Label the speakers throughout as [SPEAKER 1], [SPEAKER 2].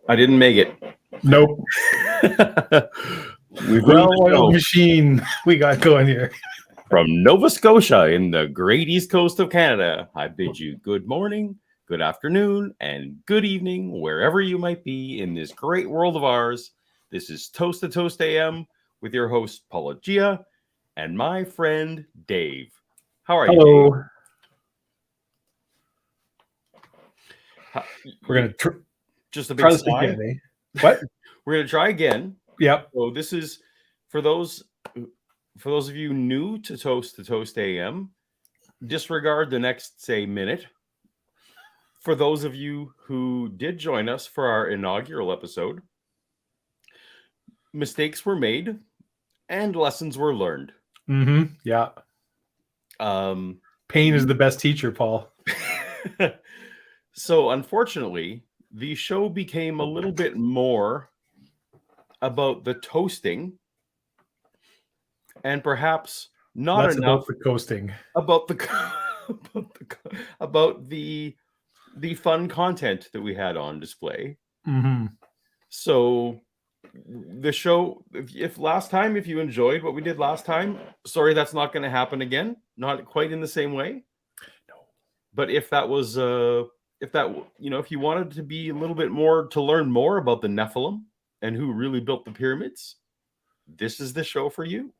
[SPEAKER 1] I didn't make it.
[SPEAKER 2] Nope.
[SPEAKER 1] Well-oiled
[SPEAKER 2] machine we got going here.
[SPEAKER 1] From Nova Scotia in the great east coast of Canada, I bid you good morning, good afternoon, and good evening, wherever you might be in this great world of ours. This is Toast to Toast AM with your host, Paulogia, and my friend, Dave. How are you, Dave?
[SPEAKER 2] We're going to
[SPEAKER 1] just a big sigh.
[SPEAKER 2] Again, eh? What?
[SPEAKER 1] We're going to try again.
[SPEAKER 2] Yep.
[SPEAKER 1] So this is for those of you new to Toast AM, disregard the next, say, minute. For those of you who did join us for our inaugural episode, mistakes were made and lessons were learned.
[SPEAKER 2] Mm-hmm. Yeah. Pain is the best teacher, Paul.
[SPEAKER 1] So unfortunately, the show became a little bit more about the toasting and perhaps not enough
[SPEAKER 2] about the coasting,
[SPEAKER 1] about the fun content that we had on display.
[SPEAKER 2] Mm-hmm.
[SPEAKER 1] So the show, if you enjoyed what we did last time, sorry, that's not going to happen again. Not quite in the same way.
[SPEAKER 2] No.
[SPEAKER 1] But if you wanted to be a little bit more, to learn more about the Nephilim and who really built the pyramids, this is the show for you.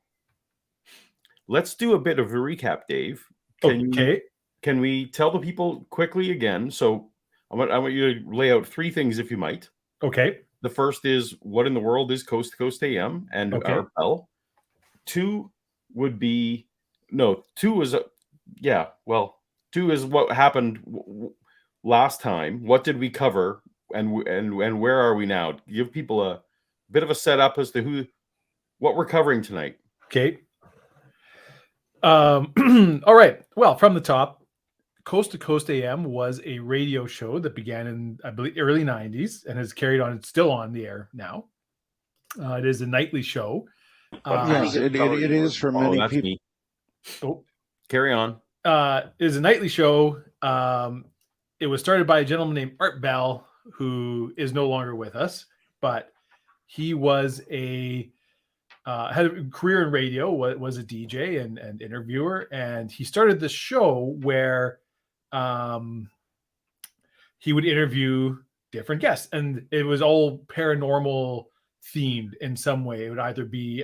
[SPEAKER 1] Let's do a bit of a recap, Dave. Can we tell the people quickly again? So I want you to lay out three things, if you might.
[SPEAKER 2] Okay.
[SPEAKER 1] The first is, what in the world is Coast to Coast AM and Art Bell? Two is what happened last time. What did we cover, and where are we now? Give people a bit of a setup as to what we're covering tonight.
[SPEAKER 2] Okay. All right. Well, from the top, Coast to Coast AM was a radio show that began in, I believe, early 90s and has carried on. It's still on the air now. It is a nightly show.
[SPEAKER 3] Yes, it is for many people.
[SPEAKER 1] Me. Oh, carry on.
[SPEAKER 2] It is a nightly show. It was started by a gentleman named Art Bell, who is no longer with us, but he was had a career in radio, was a DJ and interviewer, and he started this show where he would interview different guests, and it was all paranormal themed in some way. It would either be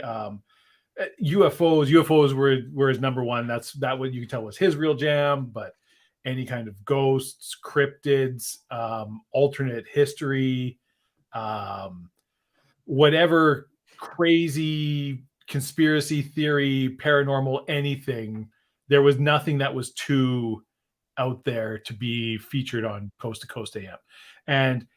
[SPEAKER 2] UFOs were his number one. That what you can tell was his real jam, but any kind of ghosts, cryptids, alternate history, whatever crazy conspiracy theory, paranormal, anything. There was nothing that was too out there to be featured on Coast to Coast AM. And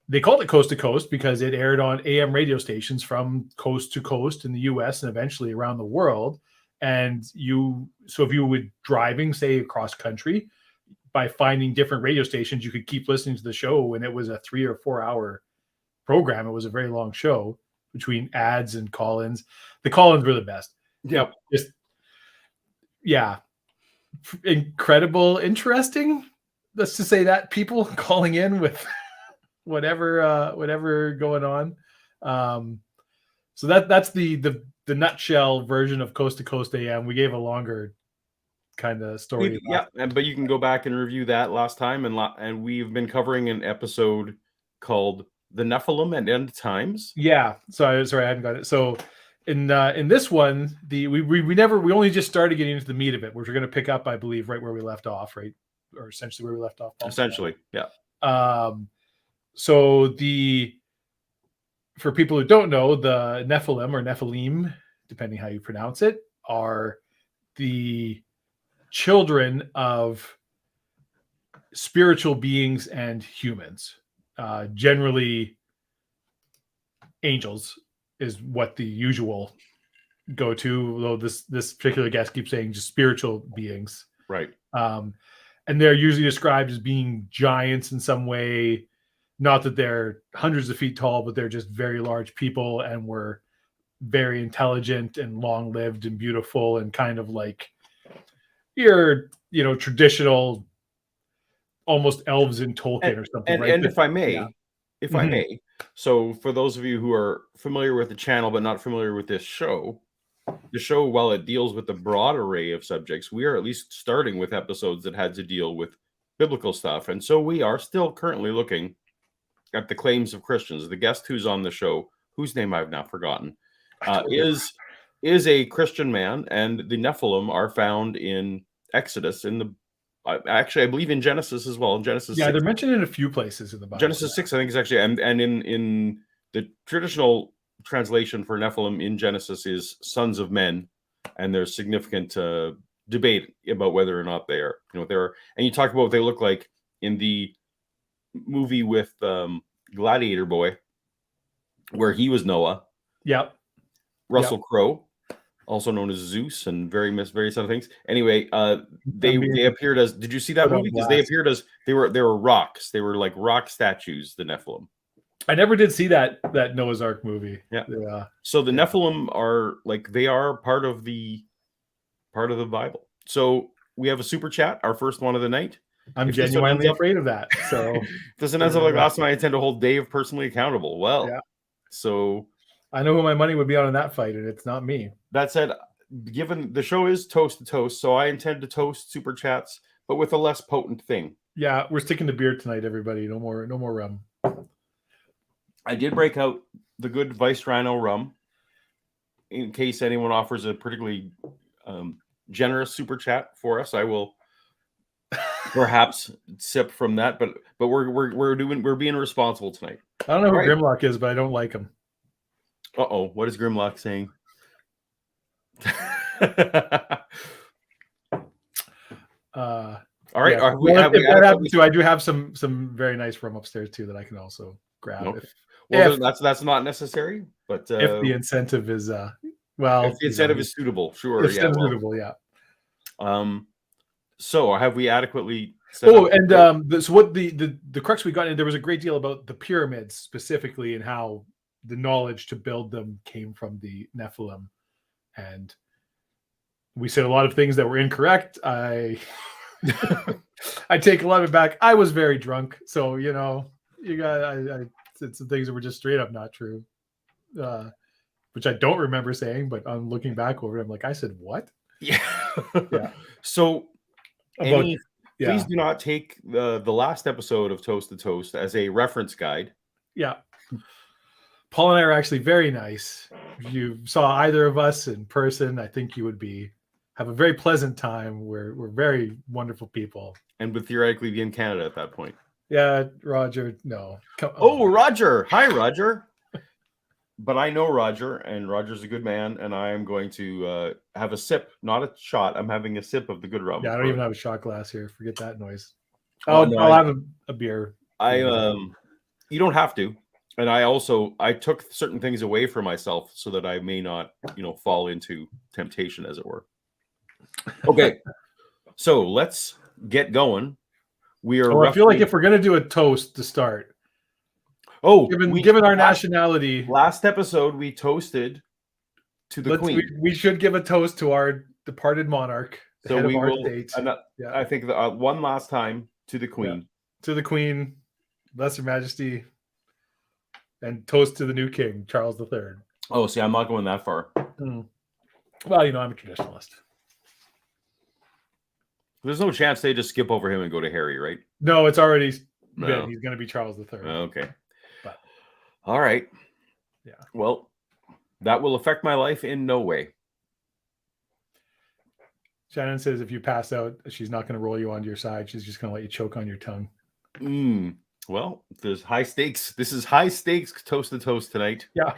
[SPEAKER 2] they called it Coast to Coast because it aired on AM radio stations from coast to coast in the US and eventually around the world. And if you were driving, say, across country, by finding different radio stations, you could keep listening to the show. And it was a 3 or 4 hour program. It was a very long show between ads and call-ins. The call-ins were the best.
[SPEAKER 1] Yep.
[SPEAKER 2] Incredible, interesting. Let's just say that people calling in with whatever going on. So that's the nutshell version of Coast to Coast AM. We gave a longer kind of story.
[SPEAKER 1] But you can go back and review that last time, and we've been covering an episode called The Nephilim and End Times.
[SPEAKER 2] Yeah. Sorry, I hadn't got it. So in this one, we only just started getting into the meat of it, which we're going to pick up, I believe, right where we left off, right? Or essentially where we left off.
[SPEAKER 1] Essentially, yeah.
[SPEAKER 2] So for people who don't know, the Nephilim or Nephilim, depending how you pronounce it, are the children of spiritual beings and humans. Generally, angels is what the usual go-to, although this particular guest keeps saying just spiritual beings.
[SPEAKER 1] Right.
[SPEAKER 2] And they're usually described as being giants in some way. Not that they're hundreds of feet tall, but they're just very large people and were very intelligent and long-lived and beautiful and kind of like your, traditional, almost elves in Tolkien or something.
[SPEAKER 1] And if I may, if I may. So for those of you who are familiar with the channel but not familiar with this show, the show, while it deals with a broad array of subjects, we are at least starting with episodes that had to deal with biblical stuff. And so we are still currently looking at the claims of Christians. The guest who's on the show, whose name I've now forgotten, is a Christian man, and the Nephilim are found in Exodus, in the actually, I believe in Genesis as well. In Genesis,
[SPEAKER 2] yeah,
[SPEAKER 1] 6.
[SPEAKER 2] they're mentioned in a few places in the Bible.
[SPEAKER 1] Genesis 6, I think, is actually, and in the traditional translation for Nephilim in Genesis is sons of men, and there's significant debate about whether or not they are, they're. And you talk about what they look like in the movie with Gladiator Boy, where he was Noah.
[SPEAKER 2] Yep.
[SPEAKER 1] Russell Crowe, also known as Zeus, and various other things. Anyway, they appeared as. Did you see that movie? Because they appeared as they were rocks. They were like rock statues. The Nephilim.
[SPEAKER 2] I never did see that Noah's Ark movie.
[SPEAKER 1] Yeah. So the Nephilim are they are part of the Bible. So we have a super chat, our first one of the night.
[SPEAKER 2] I'm genuinely afraid of that. So
[SPEAKER 1] doesn't end up like last time. I intend to hold Dave personally accountable. Well, so
[SPEAKER 2] I know who my money would be on in that fight, and it's not me.
[SPEAKER 1] That said, given the show is toast to toast, so I intend to toast super chats, but with a less potent thing.
[SPEAKER 2] Yeah, we're sticking to beer tonight, everybody. No more rum.
[SPEAKER 1] I did break out the good Vice Rhino rum in case anyone offers a particularly generous super chat for us. I will perhaps sip from that, but we're being responsible tonight.
[SPEAKER 2] I don't know who Grimlock is, but I don't like him.
[SPEAKER 1] What is Grimlock saying? All right.
[SPEAKER 2] I do have some very nice rum upstairs too that I can also grab.
[SPEAKER 1] Okay. That's not necessary, but
[SPEAKER 2] if the incentive is
[SPEAKER 1] if the incentive is suitable, sure.
[SPEAKER 2] Suitable, yeah.
[SPEAKER 1] So have we adequately?
[SPEAKER 2] So what the crux we got in, there was a great deal about the pyramids specifically and how the knowledge to build them came from the Nephilim, and we said a lot of things that were incorrect. I take a lot of it back. I was very drunk, so I said some things that were just straight up not true, which I don't remember saying. But I'm looking back over it, I'm like, I said what?
[SPEAKER 1] Yeah. So, please do not take the last episode of Toast to Toast as a reference guide.
[SPEAKER 2] Yeah. Paul and I are actually very nice. If you saw either of us in person, I think you would have a very pleasant time. We're very wonderful people.
[SPEAKER 1] And would theoretically be in Canada at that point.
[SPEAKER 2] Yeah, Roger, no.
[SPEAKER 1] Roger. Hi, Roger. But I know Roger, and Roger's a good man, and I am going to have a sip, not a shot. I'm having a sip of the good rum.
[SPEAKER 2] Yeah, I don't even have a shot glass here. Forget that noise.
[SPEAKER 1] I'll
[SPEAKER 2] have a beer.
[SPEAKER 1] You don't have to. And I took certain things away from myself so that I may not, fall into temptation, as it were. Okay. So let's get going.
[SPEAKER 2] I feel like if we're going to do a toast to start. Given our nationality.
[SPEAKER 1] Last episode, we toasted to the Queen.
[SPEAKER 2] We should give a toast to our departed monarch.
[SPEAKER 1] So we will. I think one last time to the Queen.
[SPEAKER 2] Yeah. To the Queen, bless Her Majesty. And toast to the new king, Charles III.
[SPEAKER 1] Oh, see, I'm not going that far.
[SPEAKER 2] Mm. Well, I'm a traditionalist.
[SPEAKER 1] There's no chance they just skip over him and go to Harry, right?
[SPEAKER 2] No, it's already been. He's going to be Charles III.
[SPEAKER 1] Okay. But. All right.
[SPEAKER 2] Yeah.
[SPEAKER 1] Well, that will affect my life in no way.
[SPEAKER 2] Shannon says if you pass out, she's not going to roll you onto your side. She's just going to let you choke on your tongue.
[SPEAKER 1] Well, there's high stakes. This is high stakes toast to toast tonight.
[SPEAKER 2] Yeah.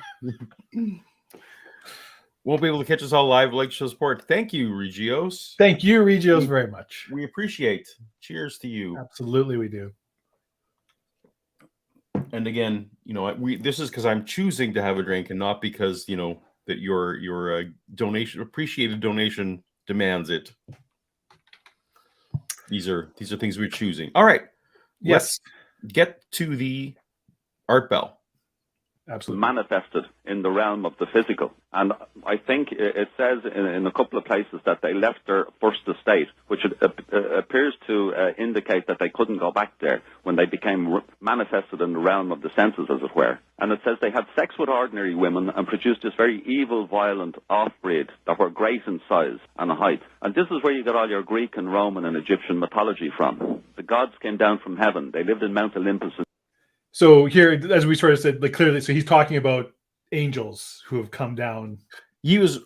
[SPEAKER 1] Won't be able to catch us all live like show support. Thank you, Regios.
[SPEAKER 2] Thank you, Regios, very much.
[SPEAKER 1] We appreciate. Cheers to you.
[SPEAKER 2] Absolutely, we do.
[SPEAKER 1] And again, this is because I'm choosing to have a drink and not because that your appreciated donation demands it. These are things we're choosing. All right.
[SPEAKER 2] Yes.
[SPEAKER 1] Let's get to the Art Bell.
[SPEAKER 2] Absolutely.
[SPEAKER 4] manifested in the realm of the physical. And I think it says in a couple of places that they left their first estate, which appears to indicate that they couldn't go back there when they became manifested in the realm of the senses, as it were. And it says they had sex with ordinary women and produced this very evil, violent off-breed that were great in size and height. And this is where you get all your Greek and Roman and Egyptian mythology from. The gods came down from heaven. They lived in Mount Olympus.
[SPEAKER 2] So here, as we sort of said, like clearly, so he's talking about angels who have come down.
[SPEAKER 1] He was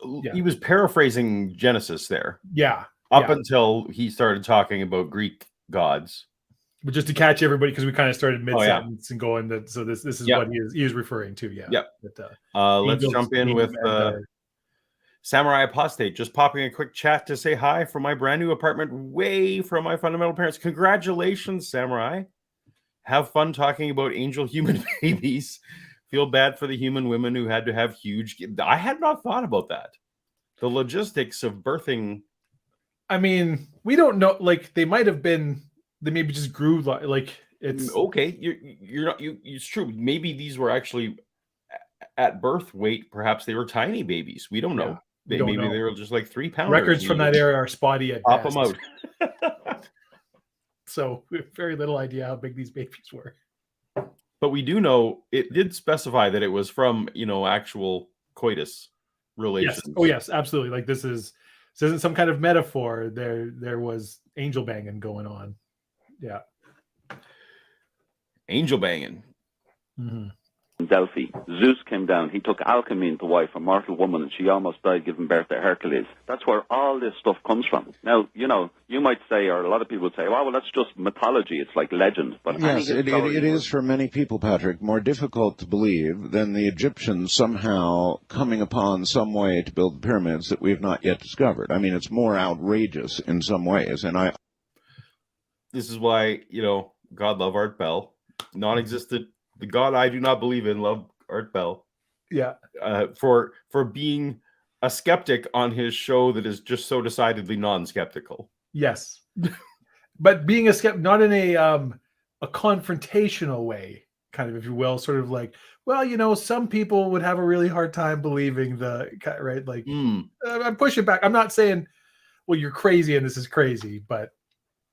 [SPEAKER 1] paraphrasing Genesis there.
[SPEAKER 2] Yeah.
[SPEAKER 1] Up until he started talking about Greek gods.
[SPEAKER 2] But just to catch everybody, because we kind of started mid-sentence and going that, so this is what he is referring to. Yeah.
[SPEAKER 1] Yep.
[SPEAKER 2] But,
[SPEAKER 1] let's jump in with Samurai Apostate. Just popping a quick chat to say hi from my brand new apartment way from my fundamental parents. Congratulations, Samurai. Have fun talking about angel human babies. Feel bad for the human women who had to have huge... I had not thought about that. The logistics of birthing...
[SPEAKER 2] I mean, we don't know. Like, they might have been... They maybe just grew like it's...
[SPEAKER 1] Okay, you're not... It's true. Maybe these were actually at birth weight. Perhaps they were tiny babies. We don't know.
[SPEAKER 2] Yeah,
[SPEAKER 1] Maybe they were just like 3 pounds.
[SPEAKER 2] Records from that era are spotty at
[SPEAKER 1] Pop
[SPEAKER 2] best.
[SPEAKER 1] them out.
[SPEAKER 2] So we have very little idea how big these babies were.
[SPEAKER 1] But we do know it did specify that it was from, actual coitus relations.
[SPEAKER 2] Yes. Oh, yes, absolutely. Like this isn't some kind of metaphor. There was angel banging going on. Yeah.
[SPEAKER 1] Angel banging.
[SPEAKER 2] Mm-hmm.
[SPEAKER 4] Delphi. Zeus came down. He took Alcmene to wife, a mortal woman, and she almost died giving birth to Hercules. That's where all this stuff comes from. Now, you might say, or a lot of people would say, well, that's just mythology. It's like legend. But
[SPEAKER 3] yes, it is for many people, Patrick, more difficult to believe than the Egyptians somehow coming upon some way to build the pyramids that we have not yet discovered. I mean, it's more outrageous in some ways. And
[SPEAKER 1] this is why, God love Art Bell, non-existent. The God I do not believe in, love Art Bell.
[SPEAKER 2] Yeah.
[SPEAKER 1] For being a skeptic on his show that is just so decidedly non-skeptical.
[SPEAKER 2] Yes. But being a skeptic, not in a confrontational way, kind of, if you will, sort of like, well, some people would have a really hard time believing right? Like, I'm pushing back. I'm not saying, well, you're crazy and this is crazy, but,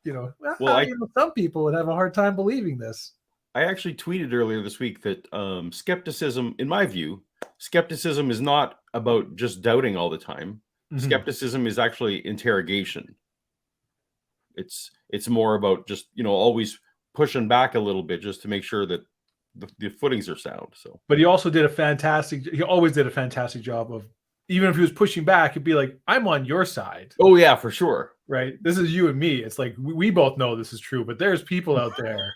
[SPEAKER 2] some people would have a hard time believing this.
[SPEAKER 1] I actually tweeted earlier this week that skepticism, in my view, skepticism is not about just doubting all the time. Mm-hmm. Skepticism is actually interrogation. It's more about just, always pushing back a little bit just to make sure that the footings are sound. So,
[SPEAKER 2] but he always did a fantastic job of, even if he was pushing back, he'd be like, I'm on your side.
[SPEAKER 1] Oh yeah, for sure.
[SPEAKER 2] Right. This is you and me. It's like, we both know this is true, but there's people out there.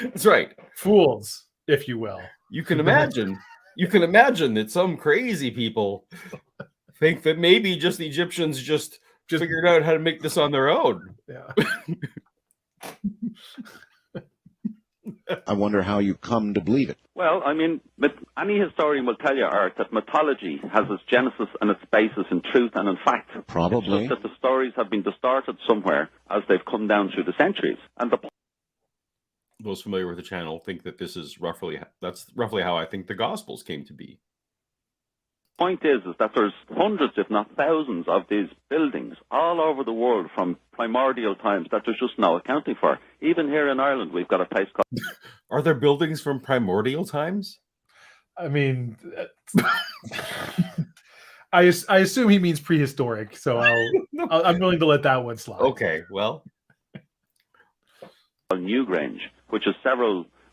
[SPEAKER 1] That's right.
[SPEAKER 2] Fools, if you will.
[SPEAKER 1] You can imagine that some crazy people think that maybe just the Egyptians just figured out how to make this on their own.
[SPEAKER 2] Yeah.
[SPEAKER 3] I wonder how you come to believe it.
[SPEAKER 4] Well, I mean, any historian will tell you, Art, that mythology has its genesis and its basis in truth and in fact.
[SPEAKER 3] Probably.
[SPEAKER 4] It's just that the stories have been distorted somewhere as they've come down through the centuries. And
[SPEAKER 1] those familiar with the channel think that that's roughly how I think the Gospels came to be.
[SPEAKER 4] Point is that there's hundreds, if not thousands, of these buildings all over the world from primordial times that there's just no accounting for. Even here in Ireland, we've got a place called...
[SPEAKER 1] Are there buildings from primordial times?
[SPEAKER 2] I mean, I assume he means prehistoric, so I'm willing to let that one slide.
[SPEAKER 1] Okay, well.
[SPEAKER 4] Newgrange, which is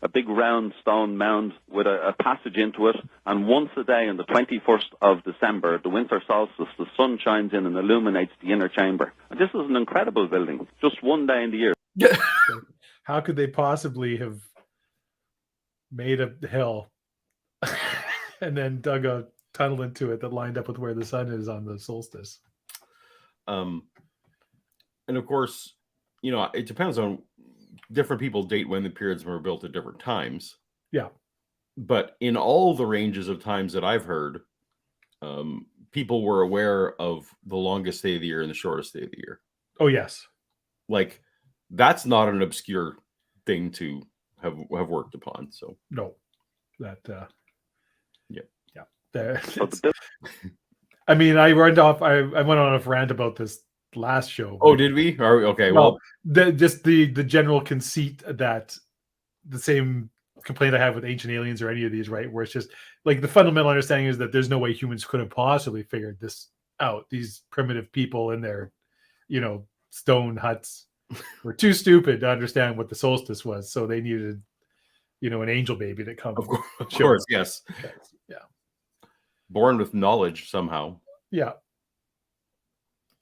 [SPEAKER 4] a big round stone mound with a passage into it, and once a day on the 21st of December, the winter solstice, the sun shines in and illuminates the inner chamber. And this is an incredible building, just one day in the year.
[SPEAKER 2] How could they possibly have made a hill and then dug a tunnel into it that lined up with where the sun is on the solstice?
[SPEAKER 1] And of course, it depends on... Different people date when the pyramids were built at different times.
[SPEAKER 2] Yeah.
[SPEAKER 1] But in all the ranges of times that I've heard, people were aware of the longest day of the year and the shortest day of the year.
[SPEAKER 2] Oh, yes.
[SPEAKER 1] Like, that's not an obscure thing to have worked upon. So
[SPEAKER 2] no, that There.
[SPEAKER 4] So the
[SPEAKER 2] I mean, I went on a rant about this last show.
[SPEAKER 1] Oh, did we? Okay. Well,
[SPEAKER 2] just the general conceit that the same complaint I have with Ancient Aliens or any of these, right? Where it's just like the fundamental understanding is that there's no way humans could have possibly figured this out. These primitive people in their, stone huts were too stupid to understand what the solstice was, so they needed, an angel baby to come.
[SPEAKER 1] Of course, yes.
[SPEAKER 2] Yeah.
[SPEAKER 1] Born with knowledge somehow.
[SPEAKER 2] Yeah.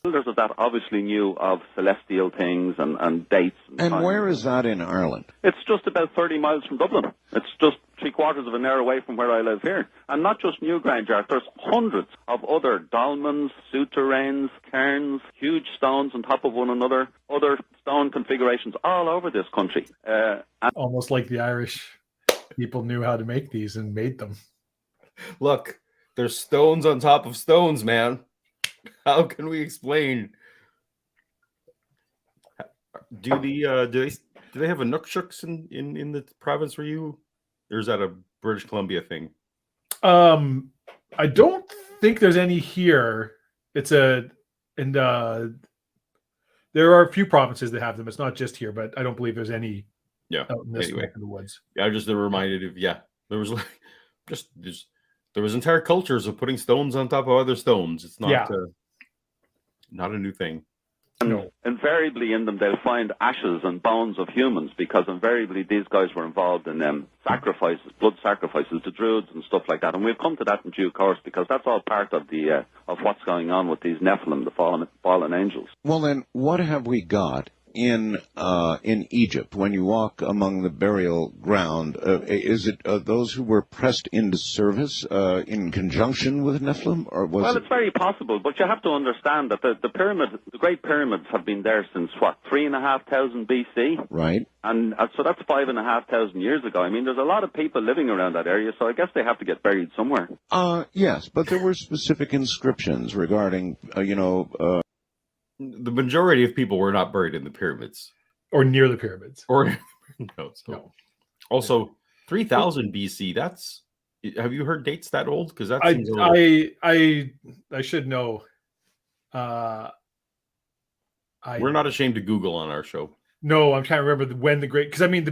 [SPEAKER 4] builders of that obviously knew of celestial things and dates.
[SPEAKER 3] And where is that in Ireland?
[SPEAKER 4] It's just about 30 miles from Dublin. It's just 3/4 of an hour away from where I live here. And not just Newgrange Art, there's hundreds of other dolmens, souterrains, cairns, huge stones on top of one another, other stone configurations all over this country.
[SPEAKER 2] Almost like the Irish people knew how to make these and made them.
[SPEAKER 1] Look, there's stones on top of stones, man. How can we explain? Do they have a Nookshuks in the province where you? Or is that a British Columbia thing?
[SPEAKER 2] I don't think there's any here. There are a few provinces that have them. It's not just here, but I don't believe there's any.
[SPEAKER 1] Yeah.
[SPEAKER 2] Out in this neck of the woods.
[SPEAKER 1] Yeah, I'm just reminded of there was like there was entire cultures of putting stones on top of other stones. It's not not a new thing.
[SPEAKER 4] No. Invariably in them they'll find ashes and bones of humans, because invariably these guys were involved in sacrifices, blood sacrifices to druids and stuff like that. And we'll come to that in due course, because that's all part of the of what's going on with these Nephilim, the fallen angels.
[SPEAKER 3] Well, then, what have we got in Egypt when you walk among the burial ground? Is it those who were pressed into service in conjunction with Nephilim, or was
[SPEAKER 4] Well, it's very possible, but you have to understand that the Great Pyramids have been there since 3,500 BC,
[SPEAKER 3] right?
[SPEAKER 4] And so that's 5,500 years ago. I mean, there's a lot of people living around that area, so I guess they have to get buried somewhere.
[SPEAKER 3] Yes, but there were specific inscriptions regarding,
[SPEAKER 1] The majority of people were not buried in the pyramids.
[SPEAKER 2] Or near the pyramids.
[SPEAKER 1] Or no. Also, 3000 BC, have you heard dates that old? Because that seems
[SPEAKER 2] I should know.
[SPEAKER 1] We're not ashamed to Google on our show.
[SPEAKER 2] No, I'm trying to remember when the great, because I mean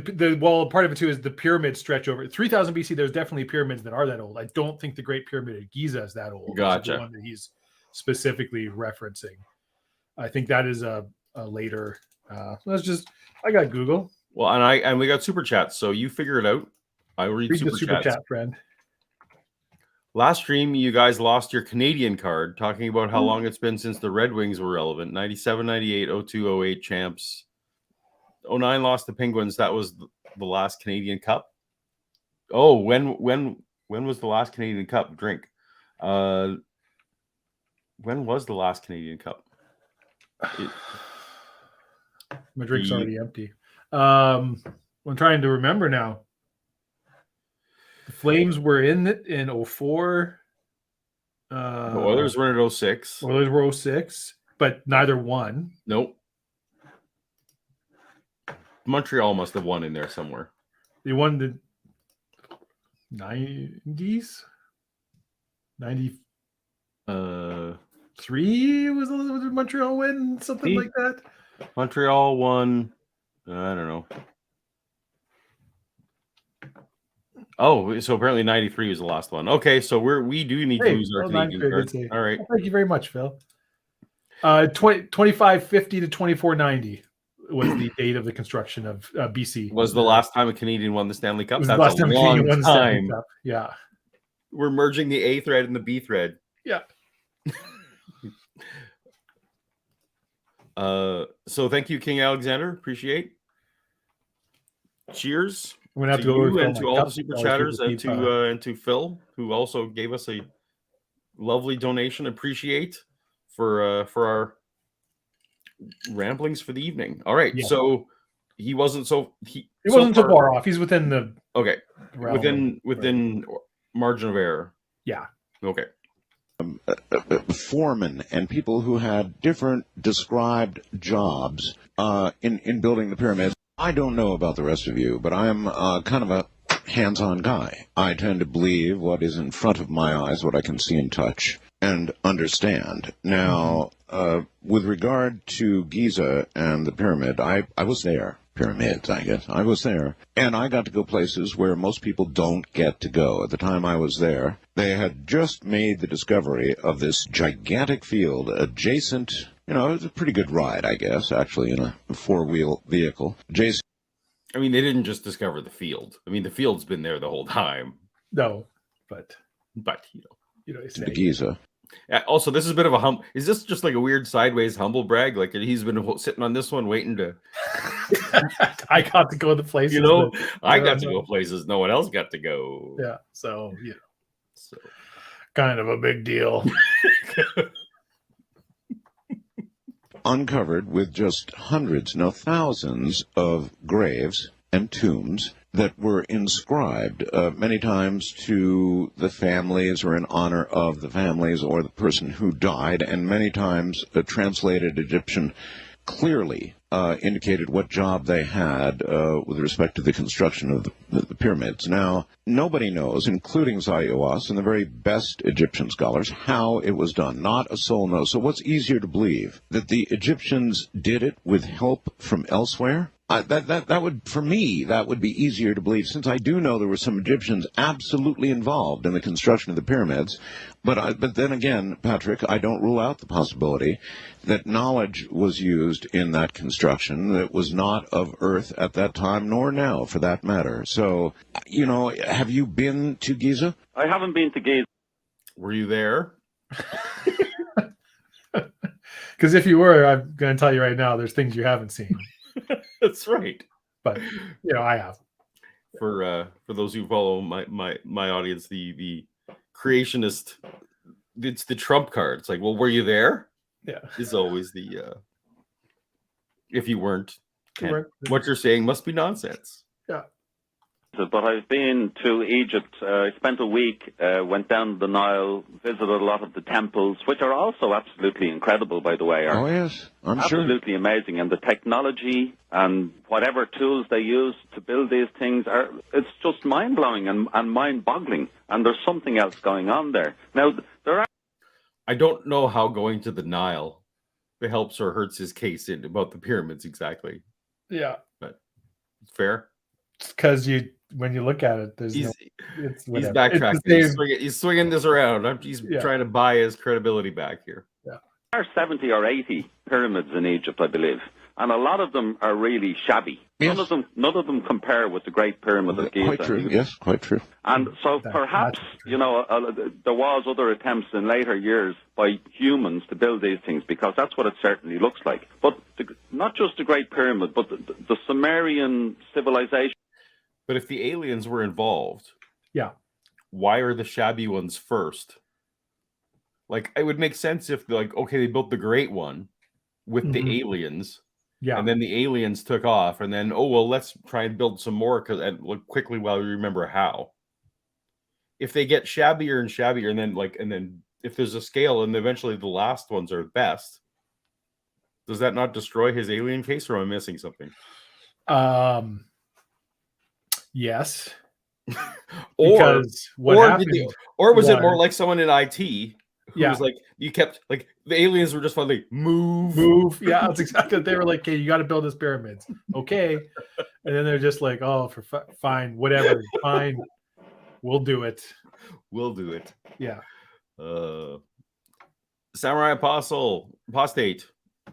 [SPEAKER 2] part of it too is the pyramids stretch over 3000 BC. There's definitely pyramids that are that old. I don't think the Great Pyramid of Giza is that old.
[SPEAKER 1] Gotcha.
[SPEAKER 2] The one that he's specifically referencing. I think that is a later. I got Google.
[SPEAKER 1] Well, and we got super chats, so you figure it out. I read
[SPEAKER 2] the
[SPEAKER 1] super
[SPEAKER 2] super
[SPEAKER 1] chats.
[SPEAKER 2] Chat, friend.
[SPEAKER 1] Last stream, you guys lost your Canadian card, talking about how long it's been since the Red Wings were relevant. 97, 98, 02, 08 champs. 09 lost the Penguins. That was the last Canadian Cup. Oh, when was the last Canadian Cup? Drink. When was the last Canadian Cup?
[SPEAKER 2] My drink's already empty. I'm trying to remember now. The Flames were in it in 04.
[SPEAKER 1] The Oilers were in 06.
[SPEAKER 2] Oilers were 06, but neither won.
[SPEAKER 1] Nope. Montreal must have won in there somewhere.
[SPEAKER 2] They won the 90s? 93 was Montreal win? Something like that?
[SPEAKER 1] Montreal won, I don't know. Oh, so apparently 93 was the last one. Okay, so we do need to lose our Canadian cards. All right.
[SPEAKER 2] Well, thank you very much, Phil. 2550 to 2490 was the date of the construction of BC.
[SPEAKER 1] Was the last time a Canadian won the Stanley Cup?
[SPEAKER 2] That's a long time. Yeah.
[SPEAKER 1] We're merging the A thread and the B thread.
[SPEAKER 2] Yeah.
[SPEAKER 1] So thank you, King Alexander. Appreciate. Cheers.
[SPEAKER 2] We're gonna have
[SPEAKER 1] to
[SPEAKER 2] go
[SPEAKER 1] you and to all the super chatters and to Phil, who also gave us a lovely donation. Appreciate for our ramblings for the evening. All right, so he wasn't so
[SPEAKER 2] far off. He's within the
[SPEAKER 1] within margin of error.
[SPEAKER 2] Yeah.
[SPEAKER 1] Okay.
[SPEAKER 3] Foremen and people who had different described jobs in building the pyramids. I don't know about the rest of you, but I'm kind of a hands-on guy. I tend to believe what is in front of my eyes, what I can see and touch and understand. Now, with regard to Giza and the pyramid, I was there. Pyramids, I guess. I was there. And I got to go places where most people don't get to go. At the time I was there, they had just made the discovery of this gigantic field adjacent. It was a pretty good ride, I guess, actually, in a four-wheel vehicle. Adjacent.
[SPEAKER 1] I mean, they didn't just discover the field. I mean, the field's been there the whole time.
[SPEAKER 2] No, but
[SPEAKER 3] To Giza.
[SPEAKER 1] Also, this is a bit of a is this just like a weird sideways humble brag? Like he's been sitting on this one waiting to.
[SPEAKER 2] I got to go to places.
[SPEAKER 1] I got to go places no one else got to go.
[SPEAKER 2] Yeah, so kind of a big deal.
[SPEAKER 3] Uncovered with just hundreds, no thousands of graves and tombs that were inscribed many times to the families or in honor of the families or the person who died, and many times translated Egyptian clearly indicated what job they had with respect to the construction of the pyramids. Now, nobody knows, including Zayuwas and the very best Egyptian scholars, how it was done. Not a soul knows. So what's easier to believe? That the Egyptians did it with help from elsewhere? That would, for me, that would be easier to believe, since I do know there were some Egyptians absolutely involved in the construction of the pyramids. But then again, Patrick, I don't rule out the possibility that knowledge was used in that construction that was not of Earth at that time, nor now, for that matter. So, have you been to Giza?
[SPEAKER 4] I haven't been to Giza.
[SPEAKER 1] Were you there?
[SPEAKER 2] Because if you were, I'm going to tell you right now, there's things you haven't seen.
[SPEAKER 1] That's right.
[SPEAKER 2] But I have.
[SPEAKER 1] For those who follow my audience, the creationist, it's the trump card. It's like, well, were you there?
[SPEAKER 2] Yeah,
[SPEAKER 1] is always the if you weren't, what you're saying must be nonsense.
[SPEAKER 2] Yeah.
[SPEAKER 4] But I've been to Egypt. I spent a week, went down the Nile, visited a lot of the temples, which are also absolutely incredible, by the way.
[SPEAKER 3] Oh, yes, I'm sure.
[SPEAKER 4] Absolutely amazing. And the technology and whatever tools they use to build these things, it's just mind-blowing and mind-boggling. And there's something else going on there. Now,
[SPEAKER 1] I don't know how going to the Nile helps or hurts his case about the pyramids exactly.
[SPEAKER 2] Yeah.
[SPEAKER 1] But it's fair.
[SPEAKER 2] Because when you look at it,
[SPEAKER 1] he's backtracking. He's swinging this around. He's trying to buy his credibility back here.
[SPEAKER 2] Yeah.
[SPEAKER 4] There are 70 or 80 pyramids in Egypt, I believe, and a lot of them are really shabby.
[SPEAKER 3] Yes.
[SPEAKER 4] None of them compare with the Great Pyramid of Giza.
[SPEAKER 3] Quite true. Yes, quite true.
[SPEAKER 4] And so perhaps there was other attempts in later years by humans to build these things, because that's what it certainly looks like. But not just the Great Pyramid, but the Sumerian civilization.
[SPEAKER 1] But if the aliens were involved,
[SPEAKER 2] why
[SPEAKER 1] are the shabby ones first? Like, it would make sense if they built the great one with the aliens, and then the aliens took off, and then let's try and build some more and look quickly while we remember how. If they get shabbier and shabbier, and then if there's a scale, and eventually the last ones are best, does that not destroy his alien case, or am I missing something?
[SPEAKER 2] Yes.
[SPEAKER 1] Or was it more like someone in IT who was like, you kept the aliens were just finally move.
[SPEAKER 2] Yeah, that's exactly what they were like. Okay, you got to build this pyramids. Okay. And then they're just like, oh, fine, whatever, fine, we'll do it. Yeah.
[SPEAKER 1] Samurai apostate.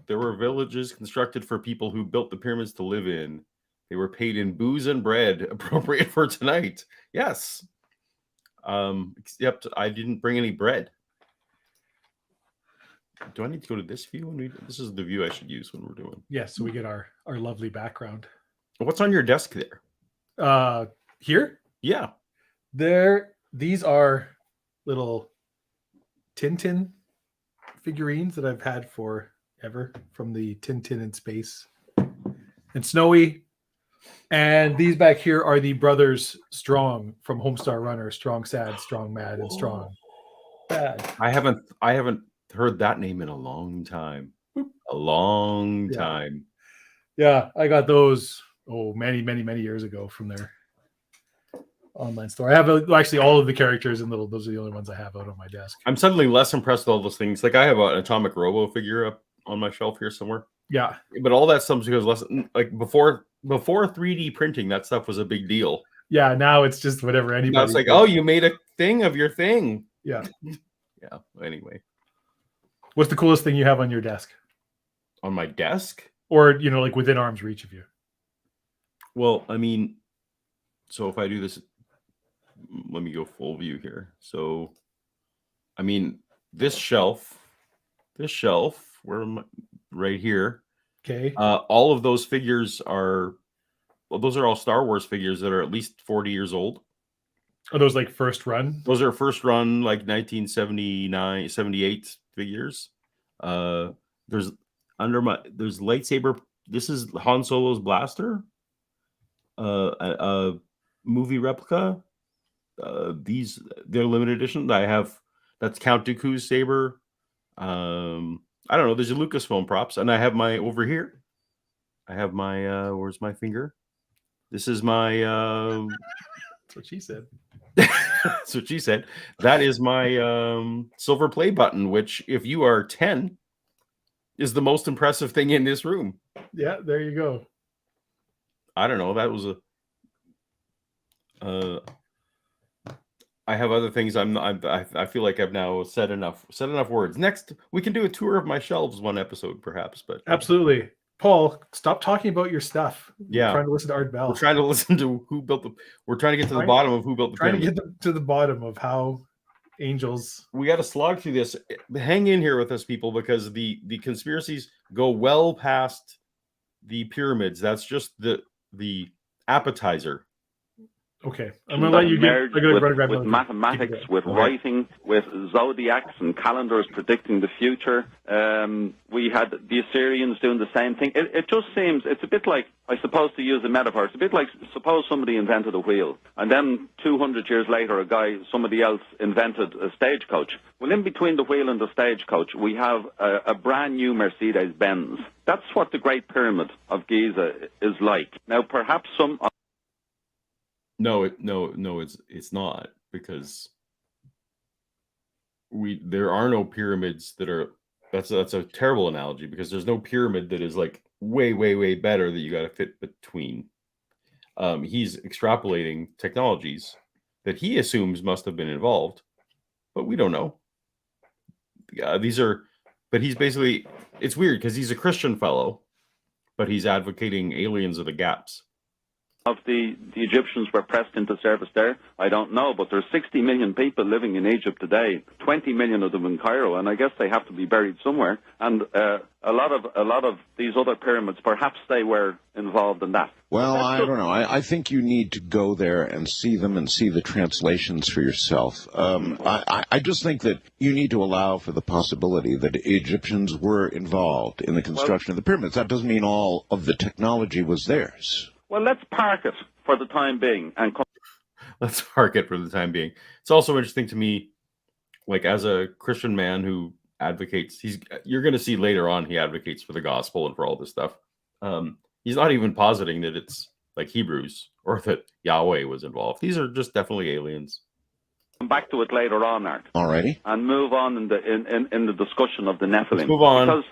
[SPEAKER 1] There were villages constructed for people who built the pyramids to live in. They were paid in booze and bread, appropriate for tonight. Yes. Except I didn't bring any bread. Do I need to go to this view? This is the view I should use when we're doing.
[SPEAKER 2] Yes, so we get our lovely background.
[SPEAKER 1] What's on your desk there?
[SPEAKER 2] Here?
[SPEAKER 1] Yeah.
[SPEAKER 2] These are little Tintin figurines that I've had forever from the Tintin in Space and Snowy. And these back here are the brothers Strong from Homestar Runner. Strong Sad, Strong Mad, and Strong Bad.
[SPEAKER 1] I haven't heard that name in a long time. Time.
[SPEAKER 2] Yeah, I got those many years ago from their online store. I have actually all of the characters and those are the only ones I have out on my desk.
[SPEAKER 1] I'm suddenly less impressed with all those things. Like I have an Atomic Robo figure up on my shelf here somewhere.
[SPEAKER 2] Yeah,
[SPEAKER 1] but all that stuff goes less. Like before 3D printing, that stuff was a big deal.
[SPEAKER 2] Yeah, now it's just whatever anybody.
[SPEAKER 1] Now it's like, oh, you made a thing of your thing.
[SPEAKER 2] Yeah.
[SPEAKER 1] Yeah. Anyway,
[SPEAKER 2] what's the coolest thing you have on your desk?
[SPEAKER 1] On my desk,
[SPEAKER 2] or like within arm's reach of you?
[SPEAKER 1] Well, I mean, so if I do this, let me go full view here. So, I mean, this shelf, where am I? Right here.
[SPEAKER 2] Okay.
[SPEAKER 1] All of those figures are, well, those are all Star Wars figures that are at least 40 years old.
[SPEAKER 2] Are those like first run?
[SPEAKER 1] Those are first run, like 1979, 78 figures. There's lightsaber. This is Han Solo's blaster. A movie replica. They're limited edition. That's Count Dooku's saber. I don't know. There's a Lucasfilm props, and I have my over here. I have my where's my finger? This is my
[SPEAKER 2] That's what she said.
[SPEAKER 1] That's what she said. That is my silver play button, which, if you are 10, is the most impressive thing in this room.
[SPEAKER 2] Yeah, there you go.
[SPEAKER 1] I don't know. That was I have other things. I feel like I've now said enough words. Next, we can do a tour of my shelves one episode, perhaps. But
[SPEAKER 2] absolutely, Paul, stop talking about your stuff.
[SPEAKER 1] Yeah,
[SPEAKER 2] we're trying to listen to Art Bell.
[SPEAKER 1] We're trying to listen to who built the. We're trying to get to the bottom of who built the pyramid.
[SPEAKER 2] Trying to get to the bottom of how angels.
[SPEAKER 1] We got to slog through this. Hang in here with us, people, because the conspiracies go well past the pyramids. That's just the appetizer.
[SPEAKER 2] Okay, I'm going to let you get
[SPEAKER 4] with mathematics, with writing, with zodiacs and calendars predicting the future. We had the Assyrians doing the same thing. It just seems, it's a bit like, I suppose to use a metaphor, it's a bit like, suppose somebody invented a wheel, and then 200 years later, somebody else invented a stagecoach. Well, in between the wheel and the stagecoach, we have a brand new Mercedes-Benz. That's what the Great Pyramid of Giza is like. Now, perhaps some...
[SPEAKER 1] No, it's not, because there are no pyramids that are. That's a terrible analogy, because there's no pyramid that is like way better that you got to fit between. He's extrapolating technologies that he assumes must have been involved, but we don't know. But he's basically, it's weird because he's a Christian fellow, but he's advocating aliens are the gaps.
[SPEAKER 4] Of the Egyptians were pressed into service there, I don't know, but there's 60 million people living in Egypt today, 20 million of them in Cairo, and I guess they have to be buried somewhere. And a lot of these other pyramids, perhaps they were involved in that.
[SPEAKER 3] Well, I don't know. I think you need to go there and see them and see the translations for yourself. I just think that you need to allow for the possibility that Egyptians were involved in the construction of the pyramids. That doesn't mean all of the technology was theirs.
[SPEAKER 4] Well, let's park it for the time being.
[SPEAKER 1] Let's park it for the time being. It's also interesting to me, like, as a Christian man who advocates, you're going to see later on he advocates for the gospel and for all this stuff. He's not even positing that it's like Hebrews or that Yahweh was involved. These are just definitely aliens.
[SPEAKER 4] Come back to it later on, Art.
[SPEAKER 3] Alrighty.
[SPEAKER 4] And move on in the discussion of the Nephilim.
[SPEAKER 1] Let's move on.
[SPEAKER 4] Because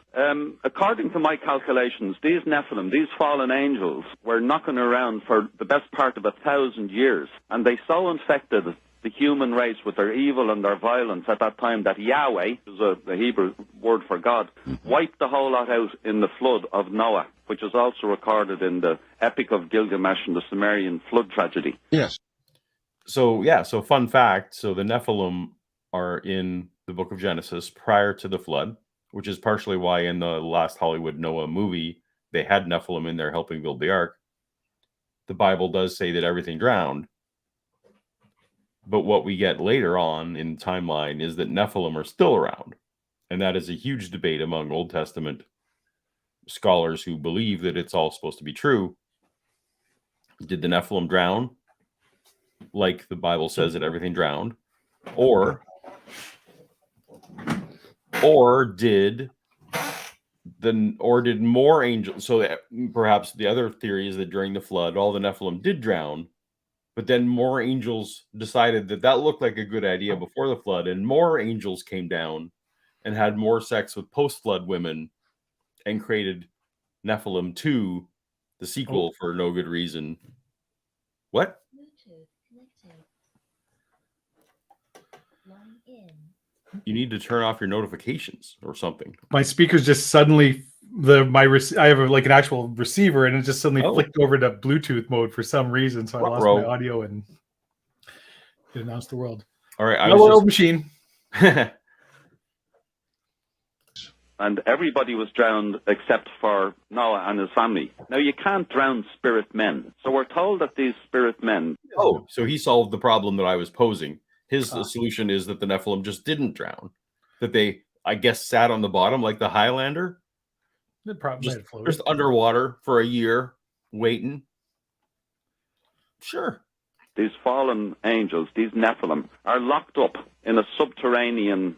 [SPEAKER 4] according to my calculations, these Nephilim, these fallen angels, were knocking around for the best part of 1,000 years, and they so infected the human race with their evil and their violence at that time that Yahweh, which is the Hebrew word for God, wiped the whole lot out in the flood of Noah, which is also recorded in the Epic of Gilgamesh and the Sumerian flood tragedy.
[SPEAKER 3] Yes.
[SPEAKER 1] So fun fact, so the Nephilim are in the book of Genesis prior to the flood, which is partially why in the last Hollywood Noah movie, they had Nephilim in there helping build the ark. The Bible does say that everything drowned. But what we get later on in the timeline is that Nephilim are still around. And that is a huge debate among Old Testament scholars who believe that it's all supposed to be true. Did the Nephilim drown? Like the Bible says that everything drowned, or did more angels? So perhaps the other theory is that during the flood, all the Nephilim did drown, But then more angels decided that looked like a good idea before the flood, and more angels came down and had more sex with post-flood women and created Nephilim 2, the sequel, for no good reason. What? You need to turn off your notifications or something.
[SPEAKER 2] My speakers just suddenly I have an actual receiver, and it just suddenly flicked over to Bluetooth mode for some reason. So I lost my audio and it announced the world.
[SPEAKER 1] All right,
[SPEAKER 2] hello, machine.
[SPEAKER 4] And everybody was drowned except for Noah and his family. Now, you can't drown spirit men. So we're told that these spirit men...
[SPEAKER 1] Oh, so he solved the problem that I was posing. His solution is that the Nephilim just didn't drown. That they, I guess, sat on the bottom like the Highlander. Just underwater for a year, waiting. Sure.
[SPEAKER 4] These fallen angels, these Nephilim, are locked up in a subterranean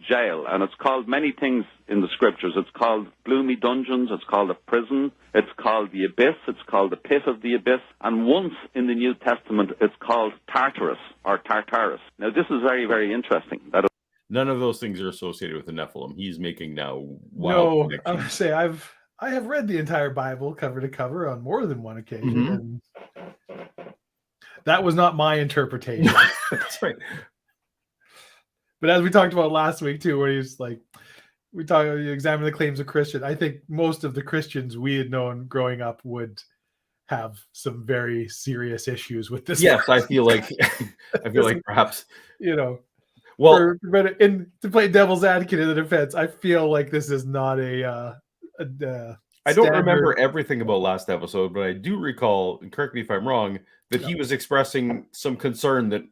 [SPEAKER 4] jail, and it's called many things in the scriptures. It's called gloomy dungeons, it's called a prison, it's called the abyss, it's called the pit of the abyss, and once in the New Testament it's called Tartarus, or Tartarus. Now this is very, very interesting.
[SPEAKER 1] None of those things are associated with the Nephilim. He's making now
[SPEAKER 2] wild connections. I would say I have read the entire Bible cover to cover on more than one occasion, and that was not my interpretation.
[SPEAKER 1] That's right.
[SPEAKER 2] But as we talked about last week too, where he's like, you examine the claims of Christian. I think most of the Christians we had known growing up would have some very serious issues with this.
[SPEAKER 1] Yes, I feel like perhaps
[SPEAKER 2] well, to play devil's advocate in the defense, I feel like this is not a
[SPEAKER 1] I don't remember everything about last episode, but I do recall, and correct me if I'm wrong, that he was expressing some concern that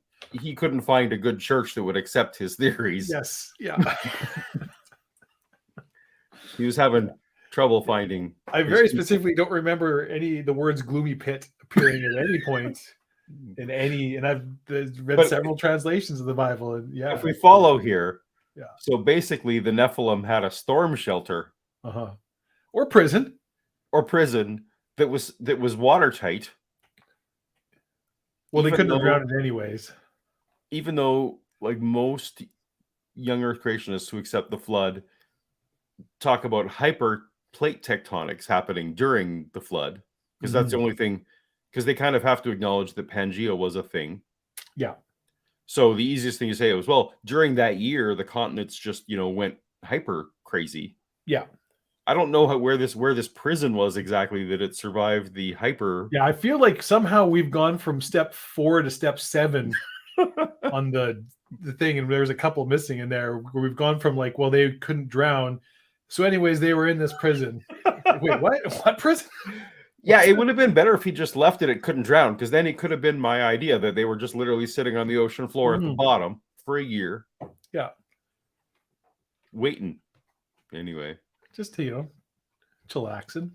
[SPEAKER 1] he couldn't find a good church that would accept his theories.
[SPEAKER 2] Yes, yeah.
[SPEAKER 1] He was having trouble finding.
[SPEAKER 2] I very specifically don't remember the words gloomy pit appearing at any point in any, and I've read several translations of the Bible. And yeah,
[SPEAKER 1] if we follow here, so basically the Nephilim had a storm shelter,
[SPEAKER 2] or prison
[SPEAKER 1] that was watertight.
[SPEAKER 2] Well, they couldn't have drowned it anyways.
[SPEAKER 1] Even though, like most young Earth creationists who accept the flood talk about hyper plate tectonics happening during the flood, because that's the only thing, because they kind of have to acknowledge that Pangea was a thing.
[SPEAKER 2] Yeah.
[SPEAKER 1] So the easiest thing to say was, well, during that year, the continents just, went hyper crazy.
[SPEAKER 2] Yeah.
[SPEAKER 1] I don't know where this prison was exactly that it survived the hyper.
[SPEAKER 2] Yeah, I feel like somehow we've gone from step 4 to step 7 on the thing, and there's a couple missing in there where we've gone from like, well, they couldn't drown. So anyways, they were in this prison. Wait, what? What prison?
[SPEAKER 1] Yeah, it would have been better if he just left it couldn't drown, because then it could have been my idea that they were just literally sitting on the ocean floor at the bottom for a year.
[SPEAKER 2] Yeah.
[SPEAKER 1] Waiting. Anyway.
[SPEAKER 2] Just, chillaxing.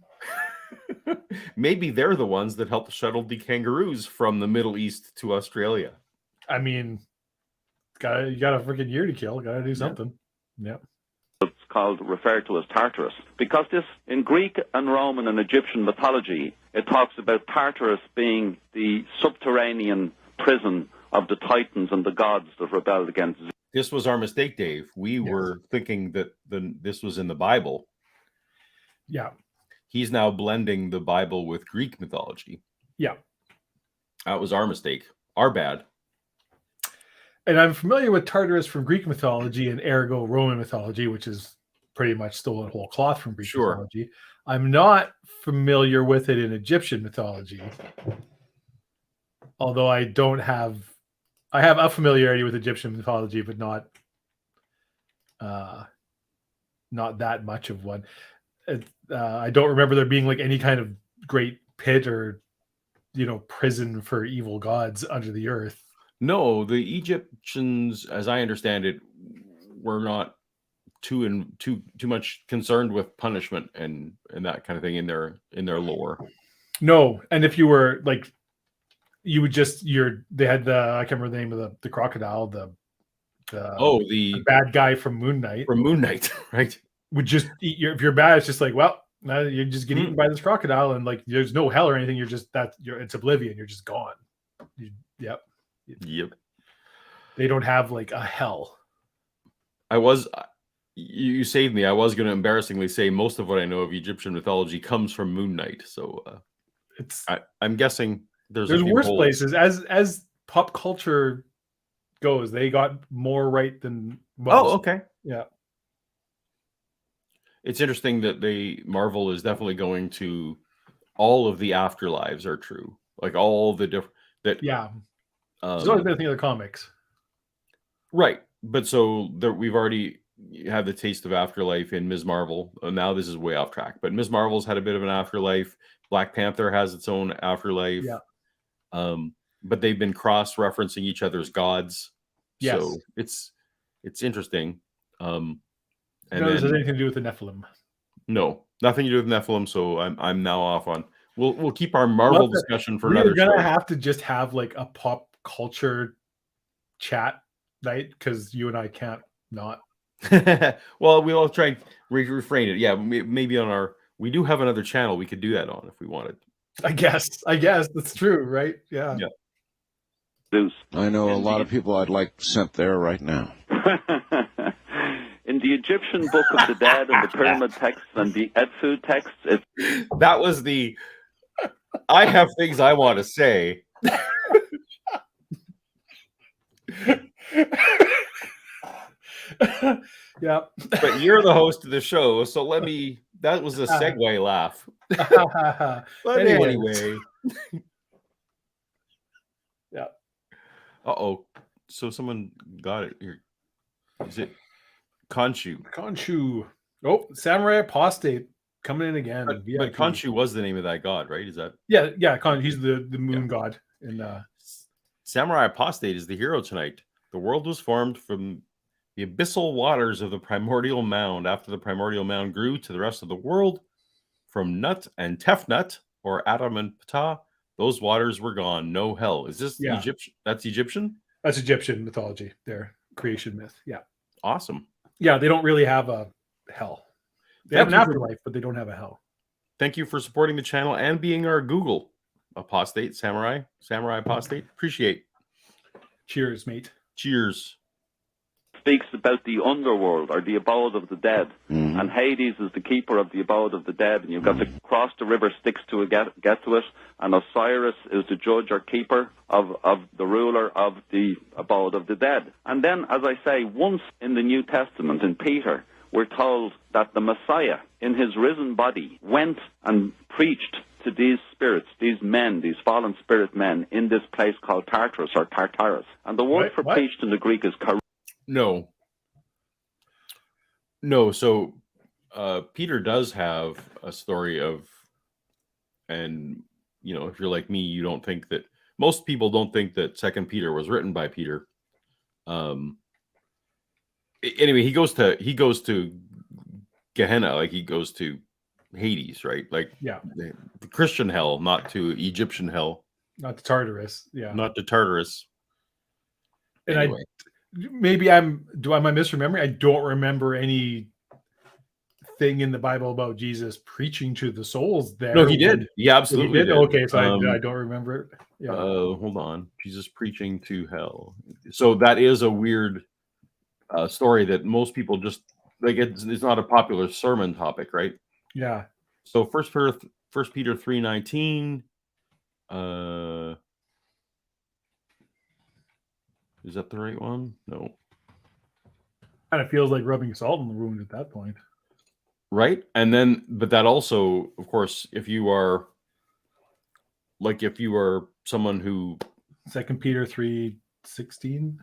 [SPEAKER 1] Maybe they're the ones that helped shuttle the kangaroos from the Middle East to Australia.
[SPEAKER 2] I mean, you got a freaking year to kill. Got to do something. Yeah.
[SPEAKER 4] It's referred to as Tartarus, because this, in Greek and Roman and Egyptian mythology, it talks about Tartarus being the subterranean prison of the Titans and the gods that rebelled against Zeus.
[SPEAKER 1] This was our mistake, Dave. We were thinking that this was in the Bible.
[SPEAKER 2] Yeah.
[SPEAKER 1] He's now blending the Bible with Greek mythology.
[SPEAKER 2] Yeah.
[SPEAKER 1] That was our mistake. Our bad.
[SPEAKER 2] And I'm familiar with Tartarus from Greek mythology and ergo Roman mythology, which is pretty much stolen whole cloth from Greek mythology. I'm not familiar with it in Egyptian mythology. Although I have a familiarity with Egyptian mythology, but not that much of one. I don't remember there being like any kind of great pit or prison for evil gods under the earth.
[SPEAKER 1] No, the Egyptians, as I understand it, were not too much concerned with punishment and that kind of thing in their lore.
[SPEAKER 2] No, and if you were like, you would they had I can't remember the name of the crocodile, the bad guy from Moon Knight.
[SPEAKER 1] From Moon Knight, right?
[SPEAKER 2] Would just eat if you're bad, it's just like, well, you just get eaten by this crocodile, and like there's no hell or anything. It's oblivion. You're just gone. Yep.
[SPEAKER 1] Yep.
[SPEAKER 2] They don't have like a hell.
[SPEAKER 1] You saved me. I was going to embarrassingly say most of what I know of Egyptian mythology comes from Moon Knight. So I'm guessing there's a few
[SPEAKER 2] worse
[SPEAKER 1] holes.
[SPEAKER 2] places. As pop culture goes, they got more right than most.
[SPEAKER 1] Oh, okay.
[SPEAKER 2] Yeah.
[SPEAKER 1] It's interesting that Marvel is definitely going to all of the afterlives are true. Like all the different that.
[SPEAKER 2] Yeah. There's always been a thing of the comics.
[SPEAKER 1] Right. But so we've already had the taste of afterlife in Ms. Marvel. Now this is way off track, but Ms. Marvel's had a bit of an afterlife. Black Panther has its own afterlife.
[SPEAKER 2] Yeah.
[SPEAKER 1] But they've been cross-referencing each other's gods.
[SPEAKER 2] Yes.
[SPEAKER 1] So it's interesting.
[SPEAKER 2] And this has anything to do with the Nephilim?
[SPEAKER 1] No, nothing to do with Nephilim. So I'm now off on. We'll keep our Marvel discussion for another.
[SPEAKER 2] We're gonna have to just have like a pop culture chat night because you and I can't not.
[SPEAKER 1] Well, we'll try and refrain it. Yeah, maybe on we do have another channel we could do that on if we wanted.
[SPEAKER 2] I guess that's true, right? Yeah.
[SPEAKER 3] I know a lot of people I'd like sent there right now.
[SPEAKER 4] In the Egyptian Book of the Dead and the Pyramid texts and the Edfu texts,
[SPEAKER 1] that was the. I have things I want to say.
[SPEAKER 2] Yeah.
[SPEAKER 1] But you're the host of the show, so let me. That was a segue laugh. But anyway.
[SPEAKER 2] Yeah.
[SPEAKER 1] Uh-oh. So someone got it here. Is it Khonshu?
[SPEAKER 2] Khonshu. Oh, Samurai Apostate coming in again.
[SPEAKER 1] But Khonshu was the name of that god, right? Is that?
[SPEAKER 2] Yeah. He's the moon god. And
[SPEAKER 1] Samurai Apostate is the hero tonight. The world was formed from the abyssal waters of the primordial mound. After the primordial mound grew to the rest of the world, from Nut and Tefnut, or Adam and Ptah, those waters were gone. No hell. Is this Egyptian? That's Egyptian?
[SPEAKER 2] That's Egyptian mythology, their creation myth. Yeah.
[SPEAKER 1] Awesome.
[SPEAKER 2] Yeah, they don't really have a hell. They have an afterlife, but they don't have a hell.
[SPEAKER 1] Thank you for supporting the channel and being our Google apostate, Samurai Apostate. Appreciate.
[SPEAKER 2] Cheers, mate.
[SPEAKER 1] Cheers.
[SPEAKER 4] Speaks about the underworld or the abode of the dead, and Hades is the keeper of the abode of the dead, and you've got to cross the river Styx to get to it, and Osiris is the judge or keeper of the ruler of the abode of the dead. And then, as I say, once in the New Testament, in Peter, we're told that the Messiah, in his risen body, went and preached to these spirits, these men, these fallen spirit men, in this place called Tartarus or Tartarus. And the word for preached in the Greek is
[SPEAKER 1] No. So Peter does have a story of, and if you're like me, you don't think that most people don't think that Second Peter was written by Peter. Anyway, he goes to Gehenna, like he goes to Hades, right? Like the Christian hell, not to Egyptian hell,
[SPEAKER 2] not to Tartarus. Yeah,
[SPEAKER 1] not to Tartarus.
[SPEAKER 2] And anyway. Am I misremembering? I don't remember any thing in the Bible about Jesus preaching to the souls there.
[SPEAKER 1] No, he did. Yeah, absolutely.
[SPEAKER 2] He did? Okay, so I don't remember it. Yeah.
[SPEAKER 1] Hold on. Jesus preaching to hell. So that is a weird story that most people just like. It's not a popular sermon topic, right?
[SPEAKER 2] Yeah.
[SPEAKER 1] So First Peter 3:19. Is that the right one? No.
[SPEAKER 2] Kind of feels like rubbing salt in the wound at that point.
[SPEAKER 1] Right. And then, but that also, of course, if you are someone who.
[SPEAKER 2] 2 Peter 3:16.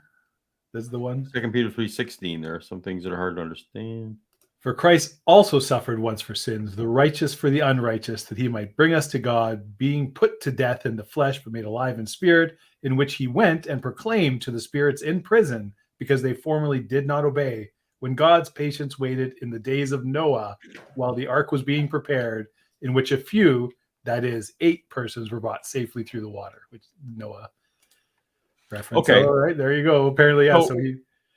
[SPEAKER 2] That's the one.
[SPEAKER 1] 2 Peter 3:16. There are some things that are hard to understand.
[SPEAKER 2] For Christ also suffered once for sins, the righteous for the unrighteous, that he might bring us to God, being put to death in the flesh, but made alive in spirit, in which he went and proclaimed to the spirits in prison, because they formerly did not obey, when God's patience waited in the days of Noah, while the ark was being prepared, in which a few, that is 8 persons, were brought safely through the water, which Noah reference.
[SPEAKER 1] Okay.
[SPEAKER 2] All right, there you go. Apparently, yeah.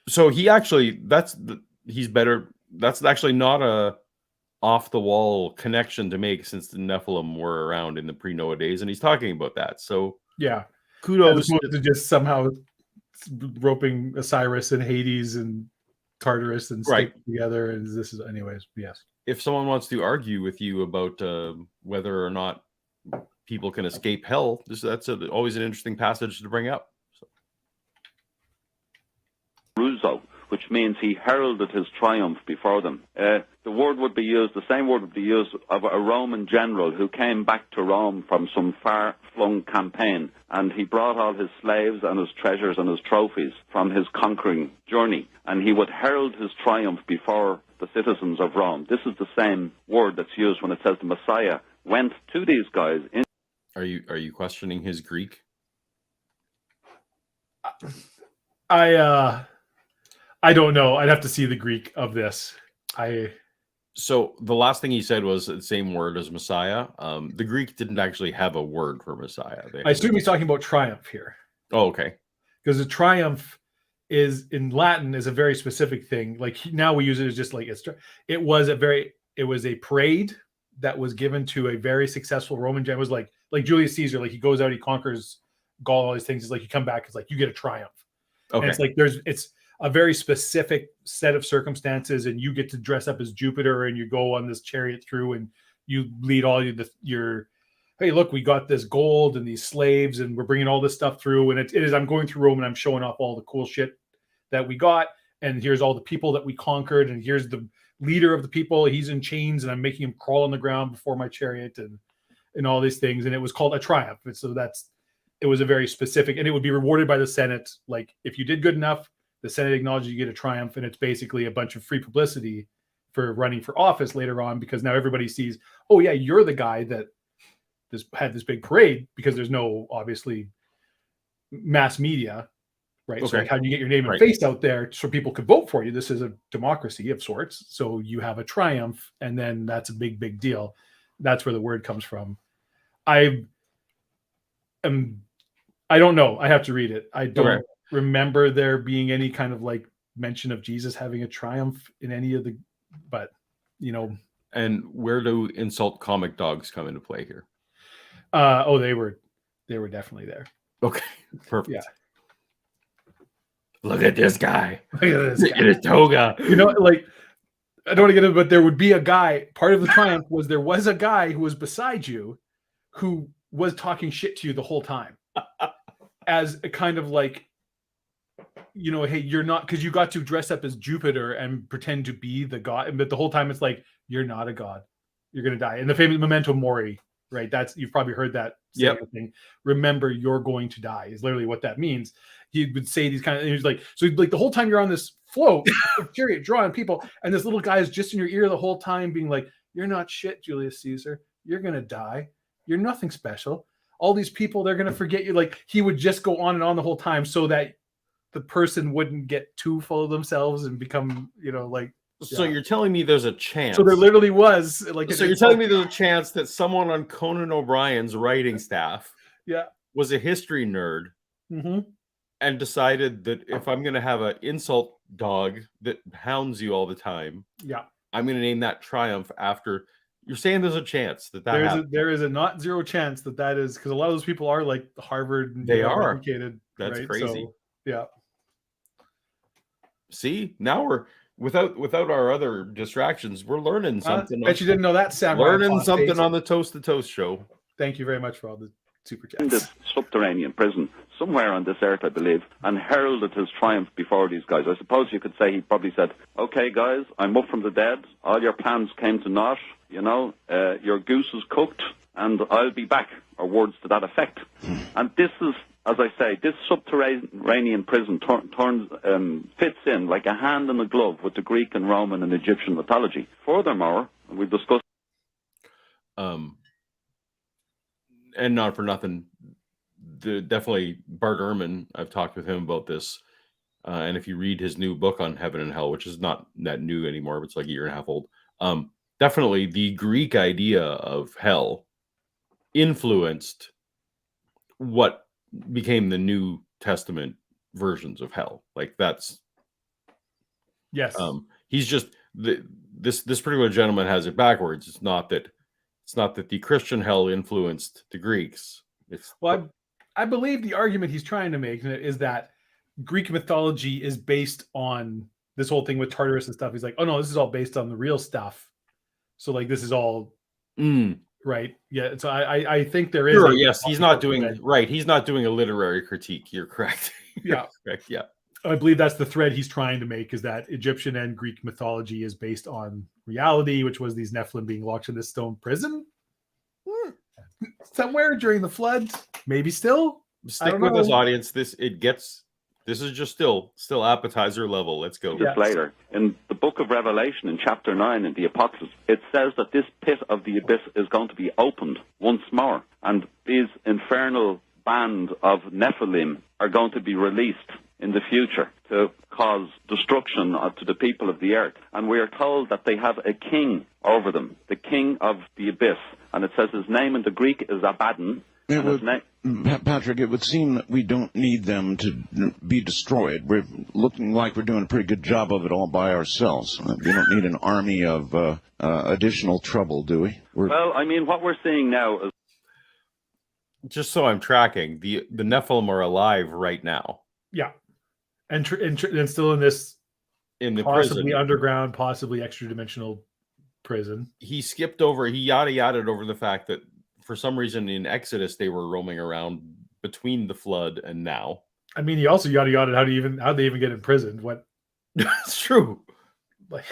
[SPEAKER 1] So he actually, he's better. That's actually not a off the wall connection to make, since the Nephilim were around in the pre-Noah days, and he's talking about that. So
[SPEAKER 2] yeah,
[SPEAKER 1] Kudos.
[SPEAKER 2] As opposed to just somehow roping Osiris and Hades and Tartarus and
[SPEAKER 1] Right.
[SPEAKER 2] stick together. And this is, anyways, yes.
[SPEAKER 1] If someone wants to argue with you about whether or not people can escape hell, that's always an interesting passage to bring up.
[SPEAKER 4] Russo, which means he heralded his triumph before them. The word would be used, the same word would be used of a Roman general who came back to Rome from some far-flung campaign, and he brought all his slaves and his treasures and his trophies from his conquering journey, and he would herald his triumph before the citizens of Rome. This is the same word that's used when it says the Messiah went to these guys.
[SPEAKER 1] Are you questioning his Greek?
[SPEAKER 2] I don't know. I'd have to see the Greek of this.
[SPEAKER 1] So the last thing he said was the same word as Messiah. The Greek didn't actually have a word for Messiah.
[SPEAKER 2] I assume he's talking about triumph here.
[SPEAKER 1] Oh, okay.
[SPEAKER 2] Because the triumph is in Latin is a very specific thing. Like now we use it as just like it was a parade that was given to a very successful Roman general. It was like Julius Caesar. Like he goes out, he conquers Gaul, all these things. It's like you come back, it's like you get a triumph. Okay. And it's like it's a very specific set of circumstances, and you get to dress up as Jupiter, and you go on this chariot through, and you lead all your. Hey, look, we got this gold and these slaves, and we're bringing all this stuff through. And it is, I'm going through Rome and I'm showing off all the cool shit that we got. And here's all the people that we conquered. And here's the leader of the people. He's in chains, and I'm making him crawl on the ground before my chariot and all these things. And it was called a triumph. And so it was a very specific, and it would be rewarded by the Senate. Like if you did good enough, the Senate acknowledges you get a triumph, and it's basically a bunch of free publicity for running for office later on, because now everybody sees, oh yeah, you're the guy that had this big parade, because there's no obviously mass media, right? Okay. So like, how do you get your name and face out there so people could vote for you? This is a democracy of sorts. So you have a triumph, and then that's a big deal. That's where the word comes from. I don't know. I have to read it. I don't remember there being any kind of like mention of Jesus having a triumph in any of the, but you know.
[SPEAKER 1] And where do insult comic dogs come into play here?
[SPEAKER 2] They were definitely there.
[SPEAKER 1] Okay, perfect.
[SPEAKER 2] Yeah.
[SPEAKER 1] Look at this guy. Look at this guy. In his toga.
[SPEAKER 2] You know, like, I don't want to get into it, but there would be a guy. Part of the triumph was there was a guy who was beside you who was talking shit to you the whole time. As a kind of like, you know, hey, you're not, because you got to dress up as Jupiter and pretend to be the god. But the whole time it's like, you're not a god. You're going to die. And the famous memento mori, right? You've probably heard that thing. Remember, you're going to die is literally what that means. He would say these kind of, and he's like, so like the whole time you're on this float, chariot drawing people, and this little guy is just in your ear the whole time being like, you're not shit, Julius Caesar. You're going to die. You're nothing special. All these people, they're going to forget you. Like he would just go on and on the whole time so that the person wouldn't get too full of themselves and become, you know, like.
[SPEAKER 1] So you're telling me there's a chance.
[SPEAKER 2] So there literally was like.
[SPEAKER 1] So you're telling me there's a chance that someone on Conan O'Brien's writing staff was a history nerd and decided that if I'm going to have an insult dog that hounds you all the time, I'm going to name that Triumph after. You're saying there's a chance that
[SPEAKER 2] there is a not zero chance that is, because a lot of those people are like Harvard.
[SPEAKER 1] They are
[SPEAKER 2] educated.
[SPEAKER 1] That's
[SPEAKER 2] right?
[SPEAKER 1] crazy.
[SPEAKER 2] So, yeah.
[SPEAKER 1] See, now we're without our other distractions, we're learning something.
[SPEAKER 2] Bet you didn't know that, Sam.
[SPEAKER 1] Learning something on the Toast to Toast show.
[SPEAKER 2] Thank you very much for all the super chats.
[SPEAKER 4] In this subterranean prison, somewhere on this earth, I believe, and heralded his triumph before these guys. I suppose you could say he probably said, okay, guys, I'm up from the dead. All your plans came to naught. You know, your goose is cooked, and I'll be back, or words to that effect. And this is, as I say, this subterranean prison fits in like a hand in a glove with the Greek and Roman and Egyptian mythology. Furthermore, we've discussed.
[SPEAKER 1] And not for nothing, definitely Bart Ehrman, I've talked with him about this. And if you read his new book on heaven and hell, which is not that new anymore, but it's like a year and a half old, definitely the Greek idea of hell influenced what became the New Testament versions of hell. Like that's he's just this particular gentleman has it backwards. It's not that the Christian hell influenced the Greeks.
[SPEAKER 2] I believe the argument he's trying to make is that Greek mythology is based on this whole thing with Tartarus and stuff. He's like, oh no, this is all based on the real stuff. So like, this is all right. Yeah. So I think there is.
[SPEAKER 1] Sure, yes, he's not doing right. He's not doing a literary critique. You're correct.
[SPEAKER 2] Yeah.
[SPEAKER 1] Correct. Yeah.
[SPEAKER 2] I believe that's the thread he's trying to make, is that Egyptian and Greek mythology is based on reality, which was these Nephilim being locked in this stone prison somewhere during the flood. Maybe still.
[SPEAKER 1] Stick with us, audience. This is just still appetizer level. Let's go.
[SPEAKER 4] Just later in the book of Revelation, in chapter 9 in the Apocalypse, it says that this pit of the abyss is going to be opened once more, and these infernal band of Nephilim are going to be released in the future to cause destruction to the people of the earth. And we are told that they have a king over them, the king of the abyss. And it says his name in the Greek is Abaddon.
[SPEAKER 3] Patrick, it would seem that we don't need them to be destroyed. We're looking like we're doing a pretty good job of it all by ourselves. We don't need an army of additional trouble, do we?
[SPEAKER 4] Well, I mean, what we're seeing now is...
[SPEAKER 1] Just so I'm tracking, the Nephilim are alive right now.
[SPEAKER 2] Yeah. And still in this,
[SPEAKER 1] in the
[SPEAKER 2] possibly
[SPEAKER 1] prison.
[SPEAKER 2] Underground, possibly extra-dimensional prison.
[SPEAKER 1] He skipped over, he yada-yada'd over the fact that for some reason in Exodus they were roaming around between the flood and now.
[SPEAKER 2] I mean, he also yada-yada'd how'd they even get imprisoned? What?
[SPEAKER 1] It's true.
[SPEAKER 2] Like,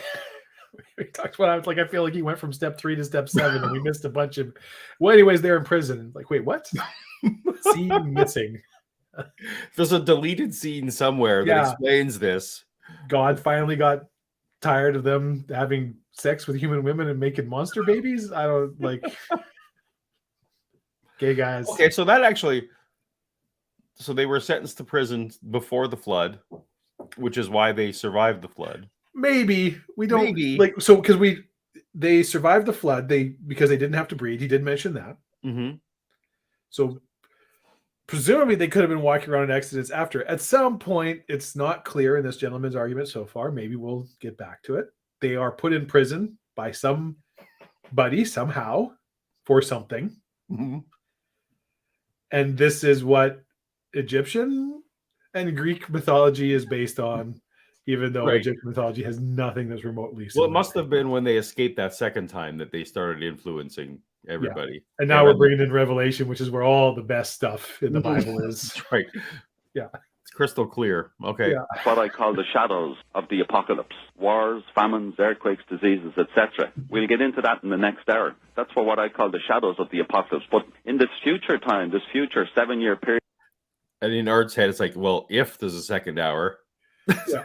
[SPEAKER 2] we talked about, like, I feel like he went from step 3 to step 7 and we missed a bunch of... Well, anyways, they're in prison. Like, wait, what? Scene missing.
[SPEAKER 1] There's a deleted scene somewhere that explains this.
[SPEAKER 2] God finally got tired of them having sex with human women and making monster babies. I don't like gay guys.
[SPEAKER 1] Okay, so that actually, so they were sentenced to prison before the flood, which is why they survived the flood.
[SPEAKER 2] Maybe we don't like so because they survived the flood because they didn't have to breed. He did mention that.
[SPEAKER 1] Mm-hmm.
[SPEAKER 2] So presumably they could have been walking around in Exodus after. At some point, it's not clear in this gentleman's argument so far. Maybe we'll get back to it. They are put in prison by somebody somehow for something.
[SPEAKER 1] Mm-hmm.
[SPEAKER 2] And this is what Egyptian and Greek mythology is based on, even though Egyptian mythology has nothing that's remotely similar.
[SPEAKER 1] Well, it must have been when they escaped that second time that they started influencing everybody.
[SPEAKER 2] Yeah. And now we're bringing in Revelation, which is where all the best stuff in the Bible is.
[SPEAKER 1] That's right.
[SPEAKER 2] Yeah.
[SPEAKER 1] It's crystal clear. Okay.
[SPEAKER 2] Yeah.
[SPEAKER 4] That's what I call the shadows of the apocalypse. Wars, famines, earthquakes, diseases, etc. We'll get into that in the next hour. That's what I call the shadows of the apocalypse. But in this future time, this future 7-year period...
[SPEAKER 1] And in Art's head, it's like, well, if there's a second hour...
[SPEAKER 2] Yeah.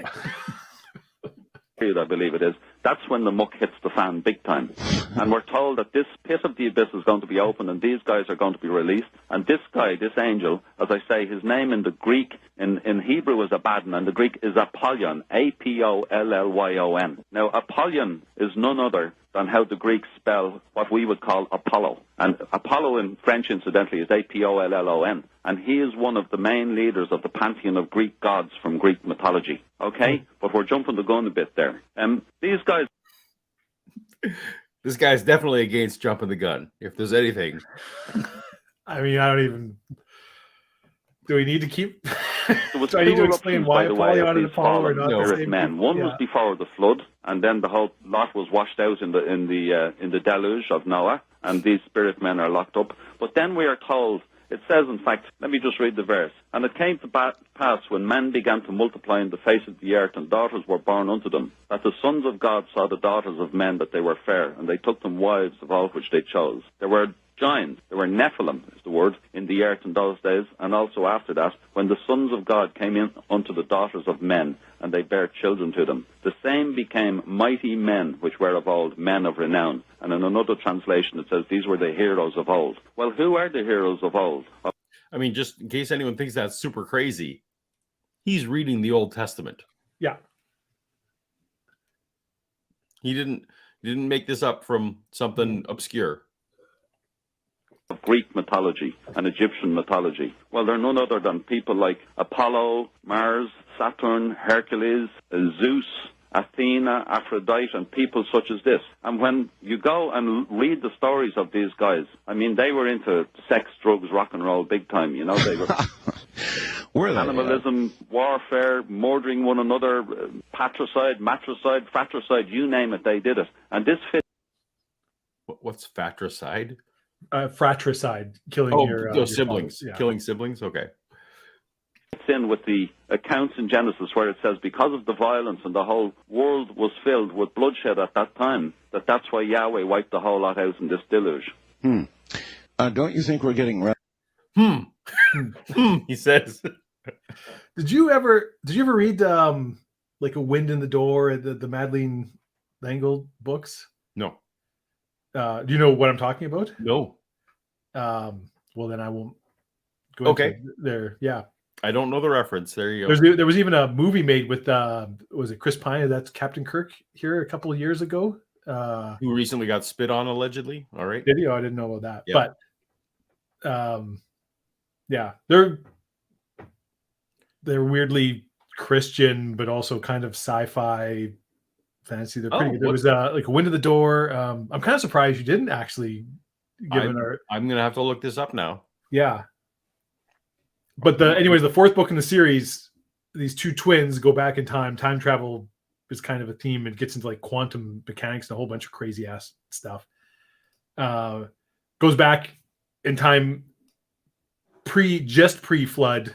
[SPEAKER 4] I believe it is. That's when the muck hits the fan big time. And we're told that this pit of the abyss is going to be opened and these guys are going to be released. And this guy, this angel, as I say, his name in the Greek, in Hebrew is Abaddon, and the Greek is Apollyon, Apollyon. Now, Apollyon is none other than how the Greeks spell what we would call Apollo. And Apollo in French, incidentally, is Apollon. And he is one of the main leaders of the pantheon of Greek gods from Greek mythology. Okay? But we're jumping the gun a bit there. These guys...
[SPEAKER 1] This guy's definitely against jumping the gun, if there's anything.
[SPEAKER 2] I mean, I don't even... Do we need to keep...
[SPEAKER 4] Do I
[SPEAKER 2] need to explain why Apollyon and Apollo are not the same
[SPEAKER 4] men? One was before the flood, and then the whole lot was washed out in the deluge of Noah, and these spirit men are locked up. But then we are told, it says, in fact, let me just read the verse. And it came to pass when men began to multiply in the face of the earth, and daughters were born unto them, that the sons of God saw the daughters of men that they were fair, and they took them wives of all which they chose. There were giants, there were Nephilim, is the word, in the earth in those days, and also after that, when the sons of God came in unto the daughters of men, and they bare children to them. The same became mighty men, which were of old, men of renown. And in another translation it says, these were the heroes of old. Well, who are the heroes of old?
[SPEAKER 1] I mean, just in case anyone thinks that's super crazy, he's reading the Old Testament.
[SPEAKER 2] Yeah.
[SPEAKER 1] He didn't make this up from something obscure.
[SPEAKER 4] Of Greek mythology and Egyptian mythology. Well, they're none other than people like Apollo, Mars, Saturn, Hercules, Zeus, Athena, Aphrodite, and people such as this. And when you go and read the stories of these guys, I mean, they were into sex, drugs, rock and roll big time, you know. They were cannibalism, warfare, murdering one another, patricide, matricide, fratricide, you name it, they did it. And this fits.
[SPEAKER 1] What's fratricide?
[SPEAKER 2] Fratricide, killing your
[SPEAKER 1] siblings.
[SPEAKER 2] Yeah.
[SPEAKER 1] Killing siblings, okay.
[SPEAKER 4] Fits in with the accounts in Genesis where it says because of the violence and the whole world was filled with bloodshed at that time, that's why Yahweh wiped the whole lot out in this deluge.
[SPEAKER 3] Don't you think we're getting...
[SPEAKER 1] He says.
[SPEAKER 2] Did you ever read like A Wind in the Door, the Madeleine L'Engle books?
[SPEAKER 1] No.
[SPEAKER 2] Do you know what I'm talking about?
[SPEAKER 1] No.
[SPEAKER 2] Well, then I won't go
[SPEAKER 1] into
[SPEAKER 2] there. Yeah.
[SPEAKER 1] I don't know the reference. There you go.
[SPEAKER 2] There was even a movie made with was it Chris Pine? That's Captain Kirk here a couple of years ago.
[SPEAKER 1] Who recently got spit on allegedly. All right.
[SPEAKER 2] Did he? Oh, I didn't know about that.
[SPEAKER 1] Yeah.
[SPEAKER 2] But yeah, they're weirdly Christian, but also kind of sci-fi fantasy. They're pretty good. There was like A Wind in the Door. I'm kind of surprised you didn't actually.
[SPEAKER 1] I'm gonna have to look this up now.
[SPEAKER 2] Yeah. But anyways, the fourth book in the series, these two twins go back in time. Time travel is kind of a theme. It gets into like quantum mechanics and a whole bunch of crazy ass stuff. Goes back in time pre-flood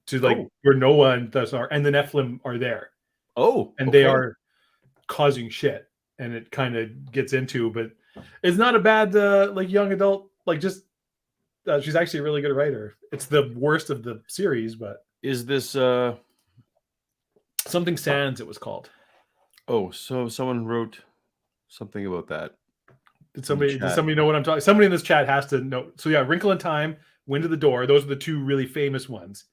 [SPEAKER 2] to like where Noah and the Nephilim are there.
[SPEAKER 1] Oh,
[SPEAKER 2] and they are causing shit, and it kind of gets into, but it's not a bad like young adult, like just she's actually a really good writer. It's the worst of the series, but
[SPEAKER 1] is this
[SPEAKER 2] Something Sands it was called.
[SPEAKER 1] Oh, so someone wrote something about that.
[SPEAKER 2] Does somebody know what I'm talking? Somebody in this chat has to know. So yeah, Wrinkle in Time, Wind of the Door, those are the two really famous ones.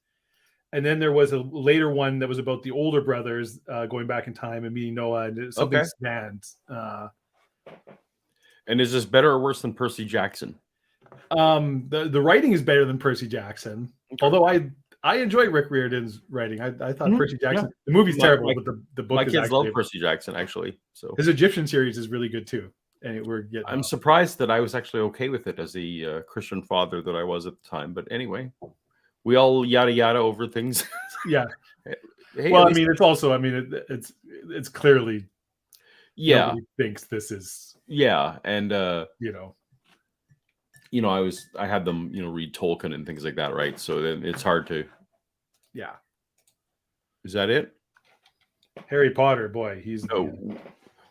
[SPEAKER 2] And then there was a later one that was about the older brothers going back in time and meeting Noah, and Something Sands.
[SPEAKER 1] And is this better or worse than Percy Jackson?
[SPEAKER 2] The writing is better than Percy Jackson. Okay. Although I enjoy Rick Riordan's writing. I thought Percy Jackson. The movie's terrible, but the book.
[SPEAKER 1] My
[SPEAKER 2] is
[SPEAKER 1] kids love Percy Jackson actually. So
[SPEAKER 2] his Egyptian series is really good too. And
[SPEAKER 1] I'm surprised that I was actually okay with it as a Christian father that I was at the time. But anyway, we all yada yada over things.
[SPEAKER 2] Yeah.
[SPEAKER 1] Hey,
[SPEAKER 2] well, I mean, it's also. I mean, it's clearly.
[SPEAKER 1] Yeah.
[SPEAKER 2] Nobody thinks this is.
[SPEAKER 1] Yeah, and I had them read Tolkien and things like that, right? So then it's hard to.
[SPEAKER 2] Yeah.
[SPEAKER 1] Is that it?
[SPEAKER 2] Harry Potter, boy, he's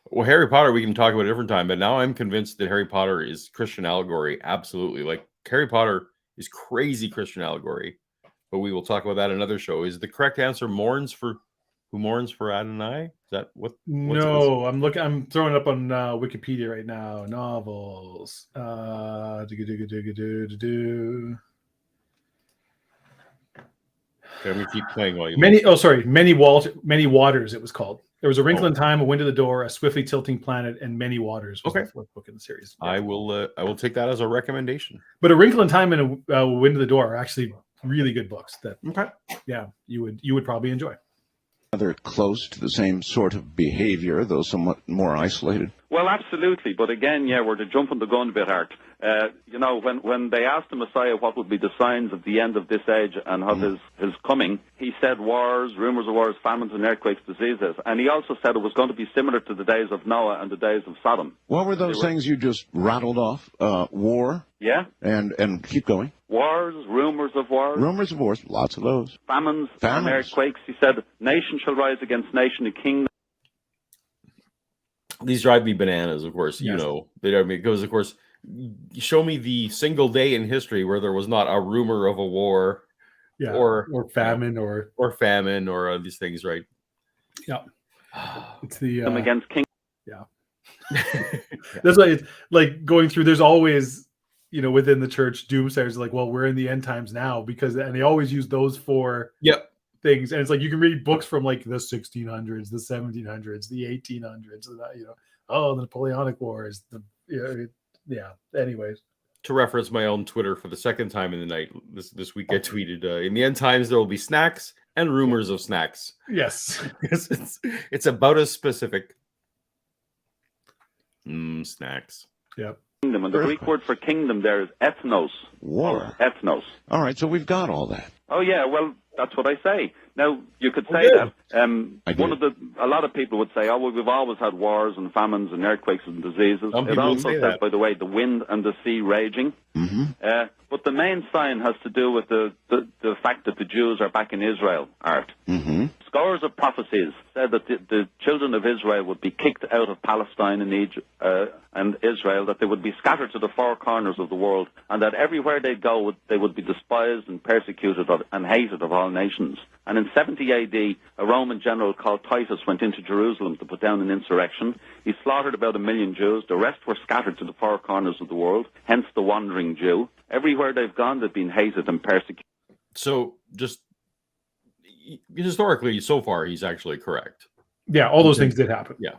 [SPEAKER 1] Well, Harry Potter we can talk about a different time, but now I'm convinced that Harry Potter is Christian allegory. Absolutely, like Harry Potter is crazy Christian allegory. But we will talk about that in another show. Is the correct answer who mourns for Adonai? Is that what?
[SPEAKER 2] No, I'm throwing it up on Wikipedia right now. Novels.
[SPEAKER 1] Okay, I'm gonna keep playing while you.
[SPEAKER 2] Many Waters. It was called. There was A Wrinkle in Time, A Wind of the Door, A Swiftly Tilting Planet, and Many Waters. Was the fourth book in the series. Yeah.
[SPEAKER 1] I will take that as a recommendation.
[SPEAKER 2] But A Wrinkle in Time and A Wind of the Door are actually really good books. That you would probably enjoy.
[SPEAKER 3] They're close to the same sort of behavior, though somewhat more isolated.
[SPEAKER 4] Well, absolutely. But again, we're jumping the gun a bit, Art. When they asked the Messiah what would be the signs of the end of this age and of his coming, he said wars, rumors of wars, famines and earthquakes, diseases. And he also said it was going to be similar to the days of Noah and the days of Sodom.
[SPEAKER 3] What were those things you just rattled off? War?
[SPEAKER 4] Yeah.
[SPEAKER 3] And keep going.
[SPEAKER 4] Wars, rumors of wars.
[SPEAKER 3] Rumors of wars, lots of those.
[SPEAKER 4] Famines. And earthquakes. He said, nation shall rise against nation, a kingdom.
[SPEAKER 1] These drive me bananas, of course.
[SPEAKER 2] Yes.
[SPEAKER 1] They drive me because, of course, show me the single day in history where there was not a rumor of a war,
[SPEAKER 2] or famine, or
[SPEAKER 1] famine, or these things, right?
[SPEAKER 2] Yeah, it's the
[SPEAKER 4] against king.
[SPEAKER 2] Yeah, that's why it's like going through. There's always, within the church, doomsayers like, well, we're in the end times now and they always use those for things, and it's like you can read books from like the 1600s, the 1700s, the 1800s, and the Napoleonic Wars, anyways,
[SPEAKER 1] to reference my own Twitter for the second time in the night this week, I tweeted, in the end times there will be snacks and rumors of snacks.
[SPEAKER 2] Yes.
[SPEAKER 1] It's about as specific. Snacks.
[SPEAKER 2] Yep.
[SPEAKER 4] Kingdom, and the Greek word for kingdom there is ethnos.
[SPEAKER 3] War.
[SPEAKER 4] Ethnos.
[SPEAKER 3] All right, so we've got all that.
[SPEAKER 4] Oh yeah, well that's what I say. Now you could say
[SPEAKER 1] good.
[SPEAKER 4] that. A lot of people would say, oh well, we've always had wars and famines and earthquakes and diseases.
[SPEAKER 1] Some
[SPEAKER 4] It
[SPEAKER 1] people
[SPEAKER 4] also
[SPEAKER 1] say
[SPEAKER 4] says,
[SPEAKER 1] that.
[SPEAKER 4] by the way, the wind and the sea raging. But the main sign has to do with the fact that the Jews are back in Israel. Art. Scores of prophecies said that the children of Israel would be kicked out of Palestine and Egypt and Israel, that they would be scattered to the four corners of the world, and that everywhere they go, they would be despised and persecuted and hated of all nations. And in 70 AD, a Roman general called Titus went into Jerusalem to put down an insurrection. He slaughtered about 1 million Jews. The rest were scattered to the four corners of the world, hence the wandering Jew. Everywhere they've gone, they've been hated and persecuted.
[SPEAKER 1] So just historically, so far, he's actually correct.
[SPEAKER 2] Yeah, all those things did happen.
[SPEAKER 1] Yeah.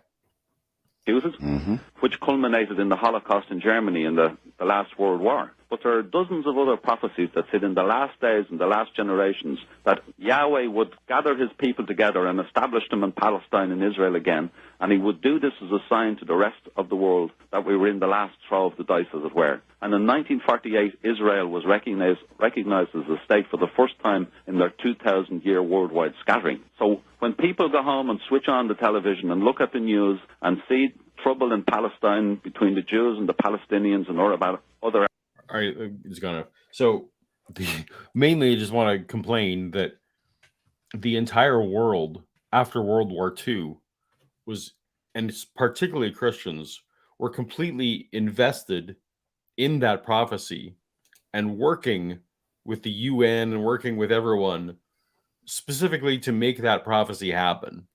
[SPEAKER 4] Which culminated in the Holocaust in Germany in the last World War. But there are dozens of other prophecies that said in the last days and the last generations that Yahweh would gather his people together and establish them in Palestine and Israel again, and he would do this as a sign to the rest of the world that we were in the last throw of the dice, as it were. And in 1948, Israel was recognized as a state for the first time in their 2,000-year worldwide scattering. So when people go home and switch on the television and look at the news and see trouble in Palestine between the Jews and the Palestinians and other.
[SPEAKER 1] All right, it's gonna. So, mainly, I just want to complain that the entire world after World War II was, and it's particularly Christians, were completely invested in that prophecy and working with the UN and working with everyone specifically to make that prophecy happen.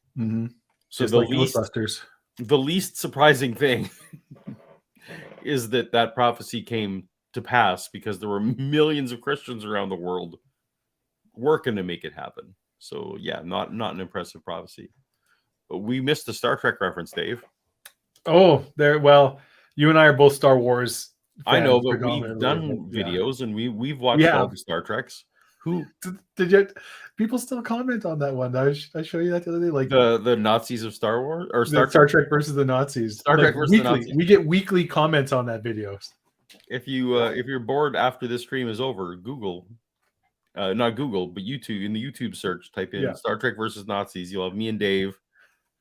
[SPEAKER 1] So
[SPEAKER 2] Just like Ghostbusters.
[SPEAKER 1] The least surprising thing is that prophecy came to pass because there were millions of Christians around the world working to make it happen. So yeah, not an impressive prophecy. But we missed the Star Trek reference, Dave.
[SPEAKER 2] Oh, there. Well, you and I are both Star Wars fans.
[SPEAKER 1] I know, but we've done videos and we've watched all the Star Treks. Who
[SPEAKER 2] did you? People still comment on that one. Did I show you that the other day? Like
[SPEAKER 1] the Nazis of Star Wars or
[SPEAKER 2] Star Trek versus the Nazis.
[SPEAKER 1] Star Trek versus the Nazis.
[SPEAKER 2] We get weekly comments on that video.
[SPEAKER 1] If you're bored after this stream is over, Google, not Google, but YouTube, in the YouTube search, type in Star Trek versus Nazis. You'll have me and Dave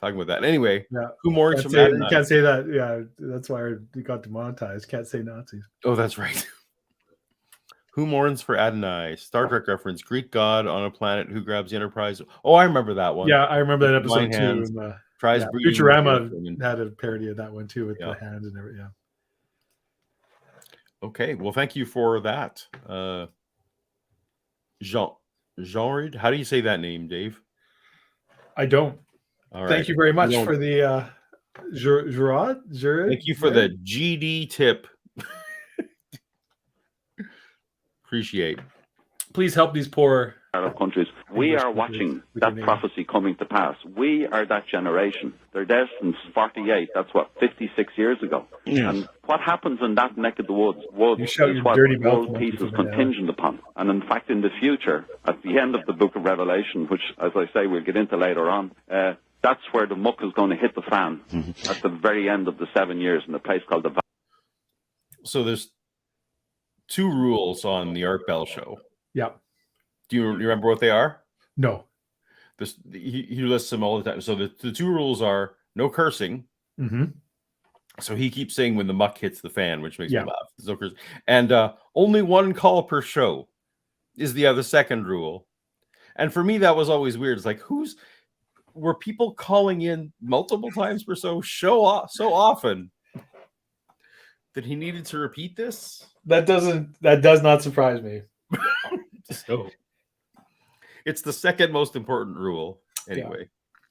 [SPEAKER 1] talking about that. Anyway, who mourns from Adonai?
[SPEAKER 2] You can't say that. Yeah, that's why it got demonetized. Can't say Nazis.
[SPEAKER 1] Oh, that's right. Who mourns for Adonai? Star Trek reference. Greek god on a planet who grabs the Enterprise. Oh, I remember that one.
[SPEAKER 2] Yeah, I remember that episode
[SPEAKER 1] hands,
[SPEAKER 2] too.
[SPEAKER 1] Tries breeding.
[SPEAKER 2] Futurama had a parody of that one too with the hands and everything. Yeah.
[SPEAKER 1] Okay, well, thank you for that. Jean-Reed, how do you say that name, Dave?
[SPEAKER 2] I don't.
[SPEAKER 1] All right.
[SPEAKER 2] Thank you very much for the Gerard.
[SPEAKER 1] Thank you for the GD tip. Appreciate.
[SPEAKER 2] Please help these poor
[SPEAKER 4] Arab countries. We are watching that prophecy coming to pass. We are that generation. They're there since 48. That's what, 56 years ago.
[SPEAKER 3] Yeah.
[SPEAKER 4] And what happens in that neck of the woods is what world peace is contingent upon. And in fact, in the future, at the end of the book of Revelation, which, as I say, we'll get into later on, that's where the muck is going to hit the fan at the very end of the 7 years in a place called the Valley.
[SPEAKER 1] So there's 2 rules on the Art Bell show.
[SPEAKER 2] Yeah.
[SPEAKER 1] Do you remember what they are?
[SPEAKER 2] No.
[SPEAKER 1] He lists them all the time. So the 2 rules are no cursing. So he keeps saying when the muck hits the fan, which makes me laugh. There's no cursing. And only 1 call per show is the second rule. And for me, that was always weird. It's like, were people calling in multiple times per show so often that he needed to repeat this?
[SPEAKER 2] That does not surprise me.
[SPEAKER 1] So it's the second most important rule anyway.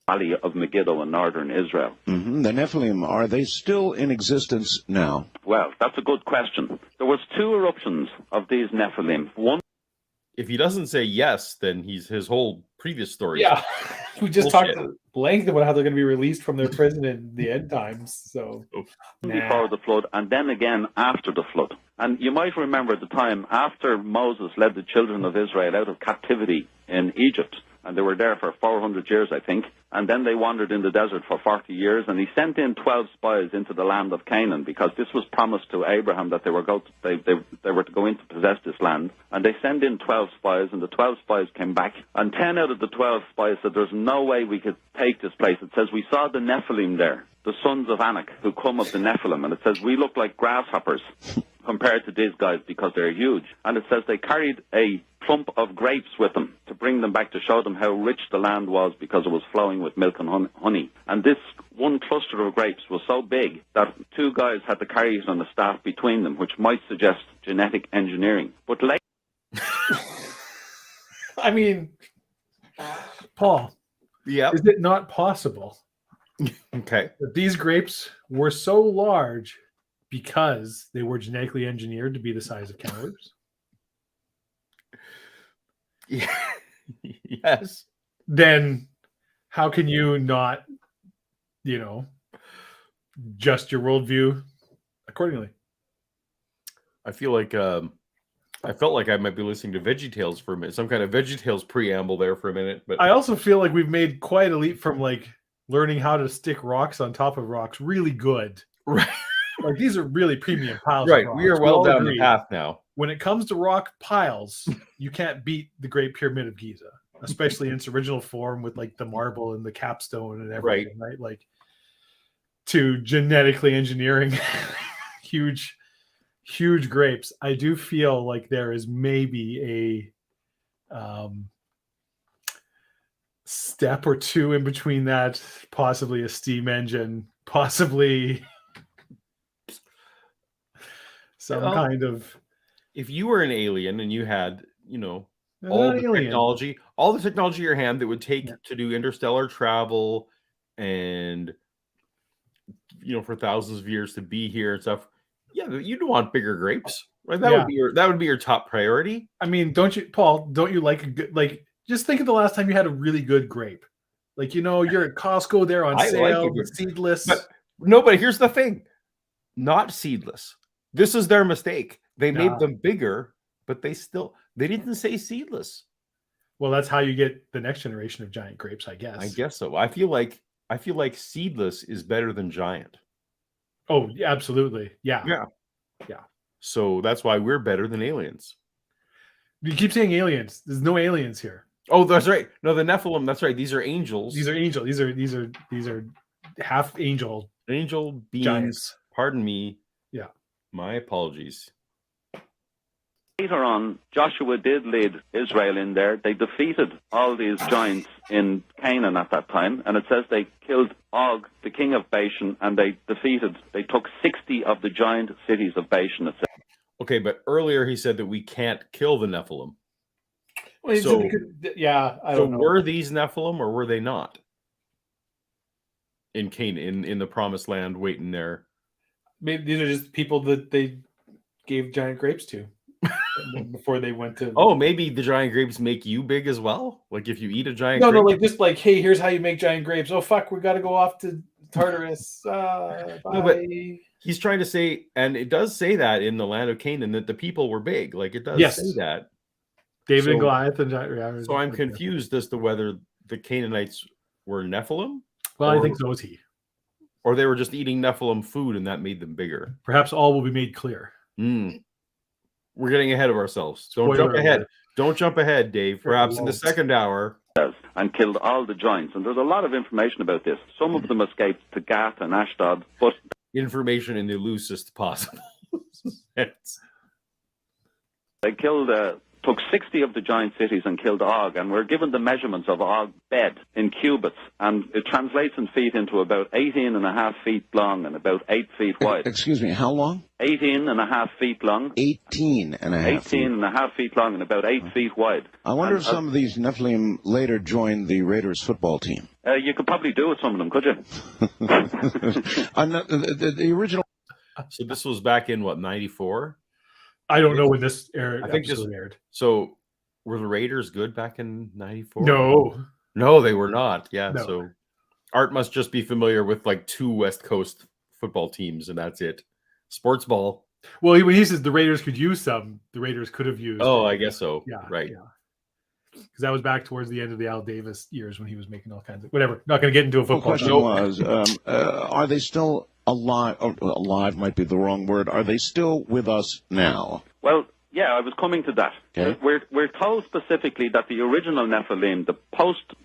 [SPEAKER 4] Valley of Megiddo in northern Israel.
[SPEAKER 3] The Nephilim, are they still in existence now?
[SPEAKER 4] Well, that's a good question. There was 2 eruptions of these Nephilim. One.
[SPEAKER 1] If he doesn't say yes, then his whole previous story.
[SPEAKER 2] Yeah, we just talked at length about how they're going to be released from their prison in the end times. So
[SPEAKER 4] before the flood, and then again after the flood. And you might remember at the time after Moses led the children of Israel out of captivity in Egypt, and they were there for 400 years, I think. And then they wandered in the desert for 40 years, and he sent in 12 spies into the land of Canaan, because this was promised to Abraham that they were to go in to possess this land. And they sent in 12 spies, and the 12 spies came back, and 10 out of the 12 spies said, there's no way we could take this place. It says, we saw the Nephilim there, the sons of Enoch, who come of the Nephilim, and it says, we look like grasshoppers compared to these guys because they're huge. And it says they carried a clump of grapes with them to bring them back to show them how rich the land was, because it was flowing with milk and honey. And this one cluster of grapes was so big that 2 guys had to carry it on a staff between them, which might suggest genetic engineering. But later...
[SPEAKER 2] I mean, Paul, is it not possible that these grapes were so large because they were genetically engineered to be the size of cantaloupes?
[SPEAKER 1] Yes.
[SPEAKER 2] Then how can you not, adjust your worldview accordingly?
[SPEAKER 1] I feel like I felt like I might be listening to VeggieTales for a minute, some kind of VeggieTales preamble there for a minute. But
[SPEAKER 2] I also feel like we've made quite a leap from learning how to stick rocks on top of rocks really good.
[SPEAKER 1] Right.
[SPEAKER 2] Like, these are really premium piles.
[SPEAKER 1] Right.
[SPEAKER 2] Of rocks.
[SPEAKER 1] We are well down the path now.
[SPEAKER 2] When it comes to rock piles, you can't beat the Great Pyramid of Giza, especially in its original form with the marble and the capstone and everything, right? Like, to genetically engineering huge grapes. I do feel like there is maybe a step or two in between that, possibly a steam engine, possibly some kind of...
[SPEAKER 1] If you were an alien and you had, all the technology in your hand that would take to do interstellar travel and, for thousands of years to be here and stuff, you'd want bigger grapes, right? That would be your top priority.
[SPEAKER 2] I mean, don't you, Paul? Don't you like a good, just think of the last time you had a really good grape. You're at Costco, they're on sale, seedless.
[SPEAKER 1] But here's the thing: not seedless. This is their mistake. They made them bigger, but they didn't say seedless.
[SPEAKER 2] Well, that's how you get the next generation of giant grapes, I guess.
[SPEAKER 1] I guess so. I feel like seedless is better than giant.
[SPEAKER 2] Oh, absolutely. Yeah.
[SPEAKER 1] So that's why we're better than aliens.
[SPEAKER 2] You keep saying aliens. There's no aliens here.
[SPEAKER 1] Oh, that's right. No, the Nephilim. That's right. These are angels.
[SPEAKER 2] These are angels. These are half angel.
[SPEAKER 1] Angel beings.
[SPEAKER 2] Giants.
[SPEAKER 1] Pardon me.
[SPEAKER 2] Yeah.
[SPEAKER 1] My apologies.
[SPEAKER 4] Later on, Joshua did lead Israel in there. They defeated all these giants in Canaan at that time, and it says they killed Og, the king of Bashan, and they took 60 of the giant cities of Bashan. It says.
[SPEAKER 1] Okay, but earlier he said that we can't kill the Nephilim.
[SPEAKER 2] Well, I don't know.
[SPEAKER 1] Were these Nephilim or were they not? In Canaan, in the promised land, waiting there.
[SPEAKER 2] Maybe these are just people that they gave giant grapes to before they went to...
[SPEAKER 1] Oh, maybe the giant grapes make you big as well? Like if you eat a giant
[SPEAKER 2] grape?
[SPEAKER 1] No,
[SPEAKER 2] just hey, here's how you make giant grapes. Oh, fuck, we got to go off to Tartarus. Bye.
[SPEAKER 1] No, but he's trying to say, and it does say that in the land of Canaan, that the people were big. Like it does say that.
[SPEAKER 2] David and Goliath and giant.
[SPEAKER 1] So I'm confused as to whether the Canaanites were Nephilim.
[SPEAKER 2] Well, I think so is he.
[SPEAKER 1] Or they were just eating Nephilim food and that made them bigger.
[SPEAKER 2] Perhaps all will be made clear.
[SPEAKER 1] We're getting ahead of ourselves. Don't jump ahead. Don't jump ahead, Dave. Perhaps in the second hour.
[SPEAKER 4] And killed all the giants. And there's a lot of information about this. Some of them escaped to Gath and Ashdod, but...
[SPEAKER 1] Information in the loosest possible sense.
[SPEAKER 4] They took 60 of the giant cities and killed Og, and we're given the measurements of Og's bed in cubits, and it translates in feet into about 18 and a half feet long and about 8 feet wide.
[SPEAKER 3] Excuse me, how long?
[SPEAKER 4] 18 and a half feet long.
[SPEAKER 3] 18 and a half feet.
[SPEAKER 4] 18 and a half feet long and about 8 feet wide.
[SPEAKER 3] I wonder if some of these Nephilim later joined the Raiders football team.
[SPEAKER 4] You could probably do with some of them, could you?
[SPEAKER 3] The original...
[SPEAKER 1] So this was back in, 94?
[SPEAKER 2] I don't know when this aired.
[SPEAKER 1] I think this aired. So were the Raiders good back in 94?
[SPEAKER 2] No,
[SPEAKER 1] they were not. Yeah. No. So Art must just be familiar with 2 West Coast football teams, and that's it. Sports ball.
[SPEAKER 2] Well, when he says the Raiders could use some, the Raiders could have used.
[SPEAKER 1] Oh, I guess so.
[SPEAKER 2] Yeah.
[SPEAKER 1] Right.
[SPEAKER 2] Yeah. because that was back towards the end of the Al Davis years when he was making all kinds of whatever. Not going to get into a
[SPEAKER 3] The
[SPEAKER 2] football.
[SPEAKER 3] question was, are they still alive? Oh, alive might be the wrong word. Are they still with us now?
[SPEAKER 4] Well, yeah, I was coming to that.
[SPEAKER 3] Okay.
[SPEAKER 4] We're told specifically that the original Nephilim, the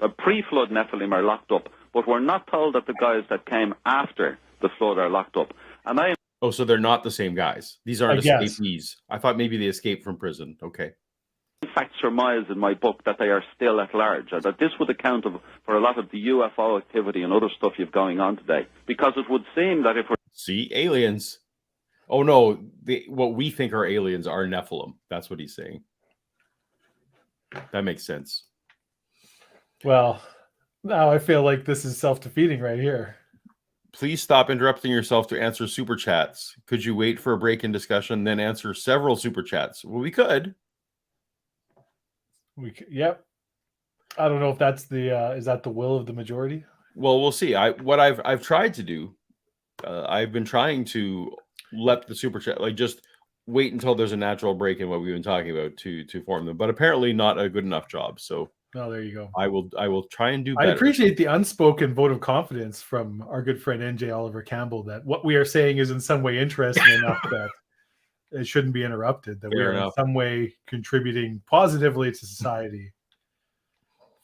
[SPEAKER 4] pre-flood Nephilim, are locked up, but we're not told that the guys that came after the flood are locked up. And
[SPEAKER 1] Oh, so they're not the same guys. These aren't
[SPEAKER 2] I guess.
[SPEAKER 1] escapees. I thought maybe they escaped from prison. Okay.
[SPEAKER 4] in fact surmise in my book that they are still at large, and that this would account for a lot of the UFO activity and other stuff you've going on today. Because it would seem that if we're...
[SPEAKER 1] See, aliens. Oh, no. What we think are aliens are Nephilim. That's what he's saying. That makes sense.
[SPEAKER 2] Well, now I feel like this is self-defeating right here.
[SPEAKER 1] Please stop interrupting yourself to answer super chats. Could you wait for a break in discussion, then answer several super chats? Well, we could.
[SPEAKER 2] Yep. I don't know if that's the is that the will of the majority?
[SPEAKER 1] Well, we'll see. I've tried to do. I've been trying to let the super chat just wait until there's a natural break in what we've been talking about to form them, but apparently not a good enough job. So.
[SPEAKER 2] Oh, there you go.
[SPEAKER 1] I will try and do better.
[SPEAKER 2] I appreciate the unspoken vote of confidence from our good friend NJ Oliver Campbell that what we are saying is in some way interesting enough that it shouldn't be interrupted, that we are in some way contributing positively to society.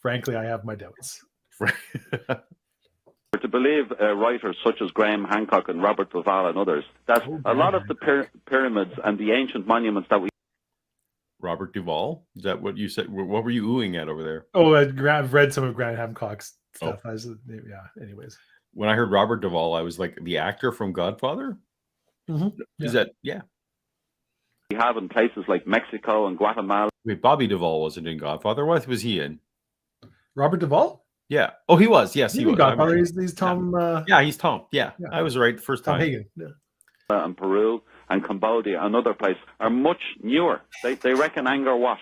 [SPEAKER 2] Frankly, I have my doubts.
[SPEAKER 4] To believe writers such as Graham Hancock and Robert Duvall and others, that a lot of the pyramids and the ancient monuments that we...
[SPEAKER 1] Robert Duvall? Is that what you said? What were you oohing at over there?
[SPEAKER 2] Oh, I've read some of Graham Hancock's stuff.
[SPEAKER 1] Oh.
[SPEAKER 2] Yeah, anyways.
[SPEAKER 1] When I heard Robert Duvall, I was like, the actor from Godfather?
[SPEAKER 2] Mm-hmm. Yeah.
[SPEAKER 1] Is that, yeah.
[SPEAKER 4] We have in places like Mexico and Guatemala.
[SPEAKER 1] Wait, Bobby Duvall wasn't in Godfather. What was he in?
[SPEAKER 2] Robert Duvall?
[SPEAKER 1] Yeah. Oh, he was. Yes, he was.
[SPEAKER 2] Godfather. He's Tom.
[SPEAKER 1] Yeah, he's Tom. Yeah, I was right the first time.
[SPEAKER 2] Tom Hagen. Yeah.
[SPEAKER 4] And Peru and Cambodia and other places are much newer. They reckon Angkor Wat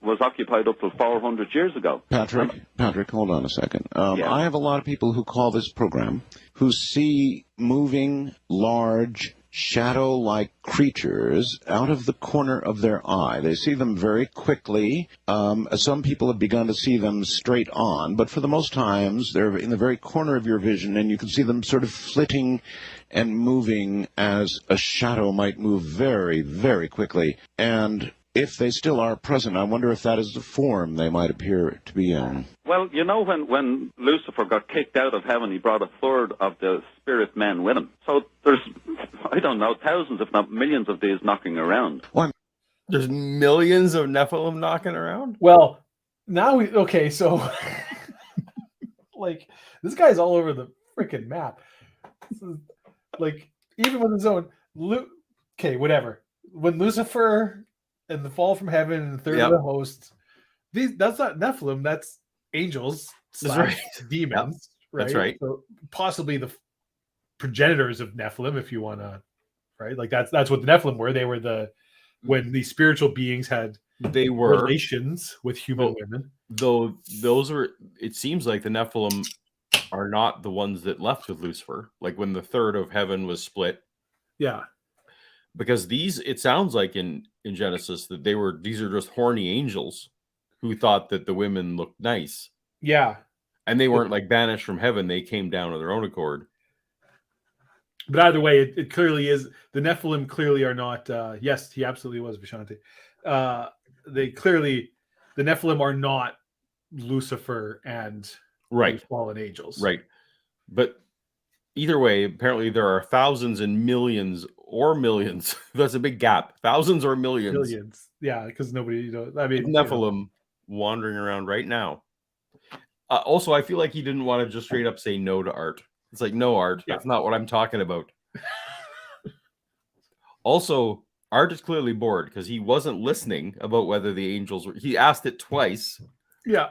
[SPEAKER 4] was occupied up to 400 years ago.
[SPEAKER 3] Patrick, hold on a second. I have a lot of people who call this program who see moving, large, shadow-like creatures out of the corner of their eye. They see them very quickly. Some people have begun to see them straight on, but for the most times, they're in the very corner of your vision, and you can see them sort of flitting and moving as a shadow might move very, very quickly. And if they still are present, I wonder if that is the form they might appear to be in.
[SPEAKER 4] Well, you know, when Lucifer got kicked out of heaven, he brought a third of the spirit men with him. So there's, I don't know, thousands, if not millions of these knocking around.
[SPEAKER 1] There's millions of Nephilim knocking around?
[SPEAKER 2] Well, now so like this guy's all over the freaking map. Like, even with his own whatever. When Lucifer and the fall from heaven and the third of the hosts, that's not Nephilim, that's angels / demons. Right?
[SPEAKER 1] That's right.
[SPEAKER 2] So possibly the progenitors of Nephilim, if you want to, right? Like that's what the Nephilim were. They were when the spiritual beings had relations with human women.
[SPEAKER 1] Though it seems like the Nephilim are not the ones that left with Lucifer, like when the third of heaven was split.
[SPEAKER 2] Yeah.
[SPEAKER 1] Because it sounds like in Genesis that these are just horny angels who thought that the women looked nice.
[SPEAKER 2] Yeah.
[SPEAKER 1] And they weren't like banished from heaven. They came down of their own accord.
[SPEAKER 2] But either way, it clearly is. The Nephilim clearly are not. Yes, he absolutely was, Vishanti. The Nephilim are not Lucifer and fallen angels.
[SPEAKER 1] Right. But either way, apparently there are thousands and millions or millions. That's a big gap. Thousands or millions.
[SPEAKER 2] Millions. Yeah, because nobody,
[SPEAKER 1] Nephilim wandering around right now. Also, I feel like he didn't want to just straight up say no to art. It's like, no, Art. Yeah. That's not what I'm talking about. Also, Art is clearly bored because he wasn't listening about whether the angels were. He asked it twice.
[SPEAKER 2] Yeah.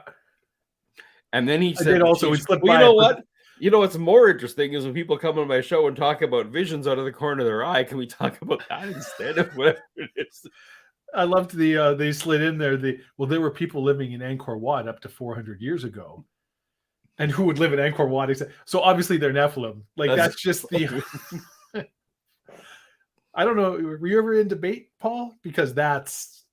[SPEAKER 1] And then he said,
[SPEAKER 2] we slipped by.
[SPEAKER 1] You know what? You know what's more interesting is when people come on my show and talk about visions out of the corner of their eye. Can we talk about that instead of whatever it is?
[SPEAKER 2] I loved they slid in there. There were people living in Angkor Wat up to 400 years ago. And who would live in Angkor Wat? So obviously they're Nephilim. Like that's just the... I don't know. Were you ever in debate, Paul? Because that's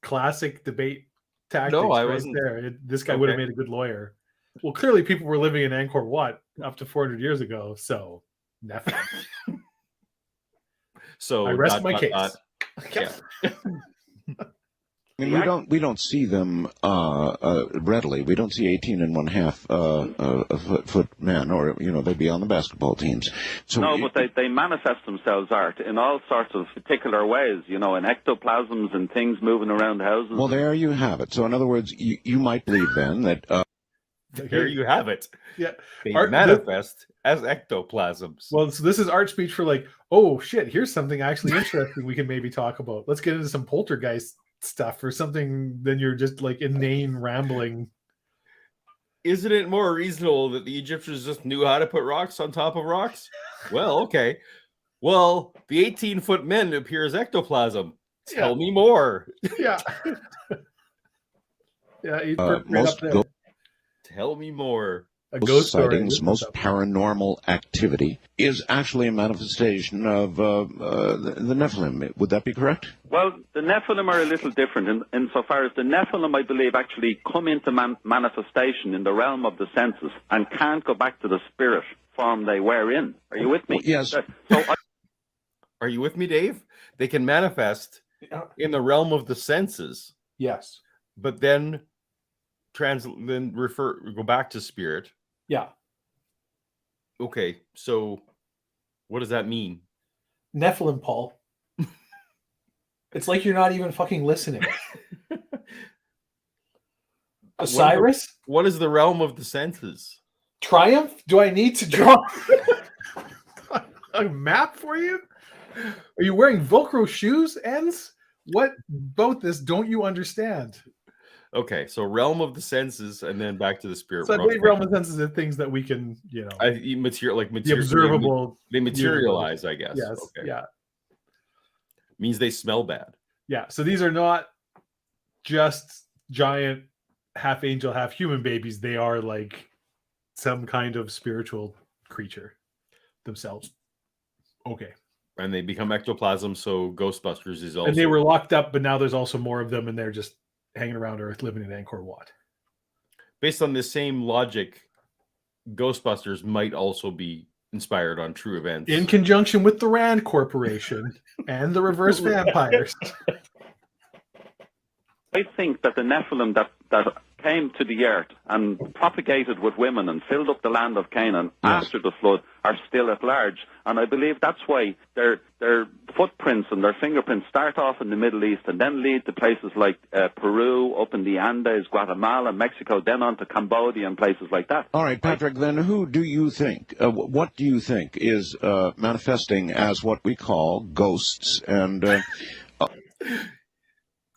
[SPEAKER 2] classic debate tactics
[SPEAKER 1] No, I
[SPEAKER 2] right
[SPEAKER 1] wasn't.
[SPEAKER 2] there. This guy would have
[SPEAKER 1] Okay.
[SPEAKER 2] made a good lawyer. Well, clearly people were living in Angkor Wat up to 400 years ago, so Nephilim.
[SPEAKER 1] So
[SPEAKER 2] I rest my case.
[SPEAKER 1] Yeah.
[SPEAKER 3] I mean, we don't see them readily. We don't see 18 and 1/2 foot men, or they'd be on the basketball teams. So
[SPEAKER 4] no, but they manifest themselves, Art, in all sorts of particular ways. In ectoplasms and things moving around houses.
[SPEAKER 3] Well, there you have it. So, in other words, you might believe then that.
[SPEAKER 1] There you have it.
[SPEAKER 2] Yeah,
[SPEAKER 1] They manifest as ectoplasms.
[SPEAKER 2] Well, so this is art speech for like, oh shit, here's something actually interesting we can maybe talk about. Let's get into some poltergeist stuff or something. Then you're just like inane rambling.
[SPEAKER 1] Isn't it more reasonable that the Egyptians just knew how to put rocks on top of rocks? Well, okay. Well, the 18-foot men appear as ectoplasm. Tell me more.
[SPEAKER 2] Yeah. Yeah, he's right up there.
[SPEAKER 3] Tell me more.
[SPEAKER 2] A ghost
[SPEAKER 3] sightings, most paranormal activity is actually a manifestation of the Nephilim. Would that be correct?
[SPEAKER 4] Well, the Nephilim are a little different insofar as the Nephilim, I believe, actually come into manifestation in the realm of the senses and can't go back to the spirit form they were in. Are you with me?
[SPEAKER 3] Yes.
[SPEAKER 1] Are you with me, Dave? They can manifest in the realm of the senses.
[SPEAKER 2] Yes.
[SPEAKER 1] But then go back to spirit.
[SPEAKER 2] Yeah.
[SPEAKER 1] Okay, so what does that mean?
[SPEAKER 2] Nephilim, Paul. It's like you're not even fucking listening. Osiris?
[SPEAKER 1] What is the realm of the senses?
[SPEAKER 2] Triumph? Do I need to draw a map for you? Are you wearing Velcro shoes, Ends? What about this don't you understand?
[SPEAKER 1] Okay, so realm of the senses, and then back to the spirit.
[SPEAKER 2] So I believe realm of the senses are things that we can,
[SPEAKER 1] material,
[SPEAKER 2] the observable.
[SPEAKER 1] They materialize, I guess.
[SPEAKER 2] Yes.
[SPEAKER 1] Okay.
[SPEAKER 2] Yeah.
[SPEAKER 1] Means they smell bad.
[SPEAKER 2] Yeah. So these are not just giant half angel, half human babies. They are like some kind of spiritual creature themselves. Okay.
[SPEAKER 1] And they become ectoplasm. So Ghostbusters is also.
[SPEAKER 2] And they were locked up, but now there's also more of them, and they're just hanging around Earth, living in Angkor Wat.
[SPEAKER 1] Based on this same logic, Ghostbusters might also be inspired on true events.
[SPEAKER 2] In conjunction with the Rand Corporation and the reverse vampires.
[SPEAKER 4] I think that the Nephilim that came to the earth and propagated with women and filled up the land of Canaan after the flood are still at large. And I believe that's why their footprints and their fingerprints start off in the Middle East and then lead to places like Peru, up in the Andes, Guatemala, Mexico, then on to Cambodia and places like that.
[SPEAKER 3] All right, Patrick, then who do you think, what do you think is manifesting as what we call ghosts? And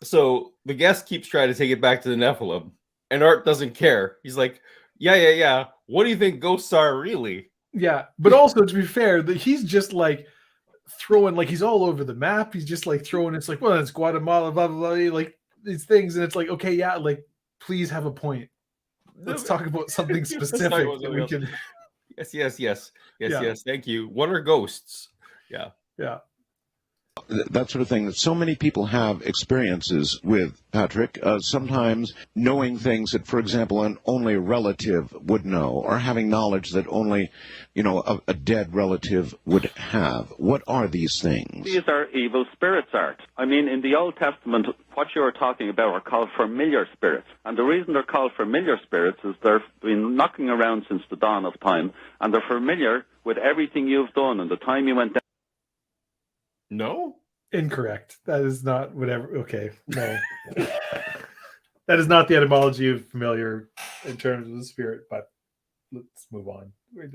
[SPEAKER 1] So the guest keeps trying to take it back to the Nephilim, and Art doesn't care. He's like, yeah. What do you think ghosts are really?
[SPEAKER 2] Yeah, but also to be fair, he's just like throwing, like he's all over the map. He's just like throwing, it's like, well, it's Guatemala, blah, blah, blah, like these things. And it's like, okay, yeah, like, please have a point. Let's talk about something specific that we can.
[SPEAKER 1] Yes. Thank you. What are ghosts? Yeah.
[SPEAKER 3] that sort of thing that so many people have experiences with, Patrick, sometimes knowing things that, for example, an only relative would know, or having knowledge that only, a dead relative would have. What are these things?
[SPEAKER 4] These are evil spirits, Art. I mean, in the Old Testament, what you're talking about are called familiar spirits. And the reason they're called familiar spirits is they've been knocking around since the dawn of time, and they're familiar with everything you've done and the time you went down.
[SPEAKER 1] No?
[SPEAKER 2] Incorrect. That is not whatever. Okay. No. That is not the etymology of familiar in terms of the spirit, but let's move on.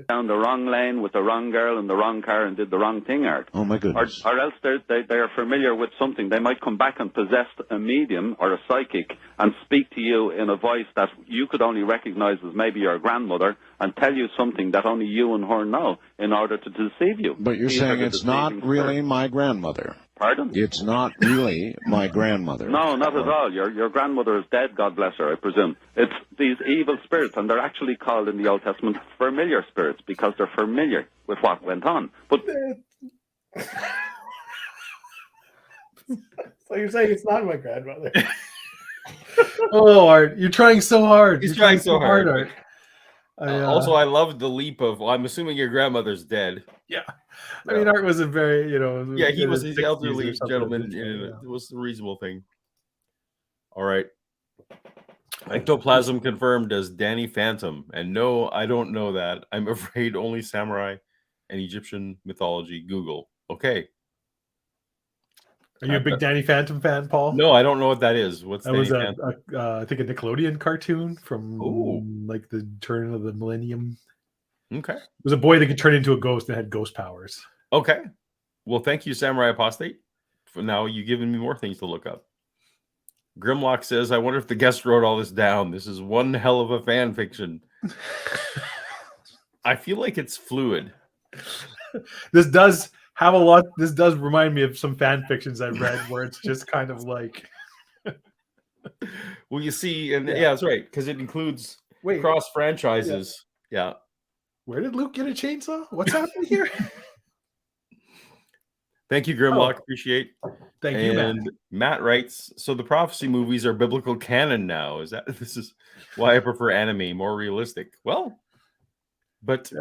[SPEAKER 4] Down the wrong lane with the wrong girl in the wrong car and did the wrong thing, Art.
[SPEAKER 3] Oh, my goodness.
[SPEAKER 4] Or else they are familiar with something. They might come back and possess a medium or a psychic and speak to you in a voice that you could only recognize as maybe your grandmother and tell you something that only you and her know in order to deceive you.
[SPEAKER 3] But you're saying it's not really my grandmother.
[SPEAKER 4] Pardon?
[SPEAKER 3] It's not really my grandmother.
[SPEAKER 4] No, not at all. Your grandmother is dead, God bless her, I presume. It's these evil spirits, and they're actually called in the Old Testament familiar spirits because they're familiar with what went on. But
[SPEAKER 2] so you're saying it's not my grandmother? Oh, Art, you're trying so hard.
[SPEAKER 1] He's
[SPEAKER 2] You're
[SPEAKER 1] trying so hard.
[SPEAKER 2] Art.
[SPEAKER 1] Also, I loved the leap of. Well, I'm assuming your grandmother's dead.
[SPEAKER 2] Yeah. I mean, Art was a very,
[SPEAKER 1] Yeah, he
[SPEAKER 2] in
[SPEAKER 1] was
[SPEAKER 2] his
[SPEAKER 1] the
[SPEAKER 2] 60s or
[SPEAKER 1] elderly
[SPEAKER 2] something
[SPEAKER 1] gentleman.
[SPEAKER 2] like that, yeah.
[SPEAKER 1] It was the reasonable thing. All right. Ectoplasm confirmed as Danny Phantom. And no, I don't know that. I'm afraid only samurai and Egyptian mythology. Google. Okay.
[SPEAKER 2] Are you a big Danny Phantom fan, Paul?
[SPEAKER 1] No, I don't know what that is. What's
[SPEAKER 2] that?
[SPEAKER 1] Danny
[SPEAKER 2] Was
[SPEAKER 1] Phantom?
[SPEAKER 2] I think a Nickelodeon cartoon from like the turn of the millennium.
[SPEAKER 1] Okay.
[SPEAKER 2] It was a boy that could turn into a ghost and had ghost powers.
[SPEAKER 1] Okay. Well, thank you, Samurai Apostate. For now, you've given me more things to look up. Grimlock says, I wonder if the guest wrote all this down. This is one hell of a fan fiction. I feel like it's fluid.
[SPEAKER 2] This does have a lot. This does remind me of some fan fictions I've read where it's just kind of like.
[SPEAKER 1] Well, you see, and yeah, that's right, because it includes cross franchises. Yeah.
[SPEAKER 2] Where did Luke get a chainsaw? What's happening here?
[SPEAKER 1] Thank you, Grimlock. Appreciate.
[SPEAKER 2] Thank you, Matt.
[SPEAKER 1] Matt writes, so the prophecy movies are biblical canon now. This is why I prefer anime, more realistic. Well, but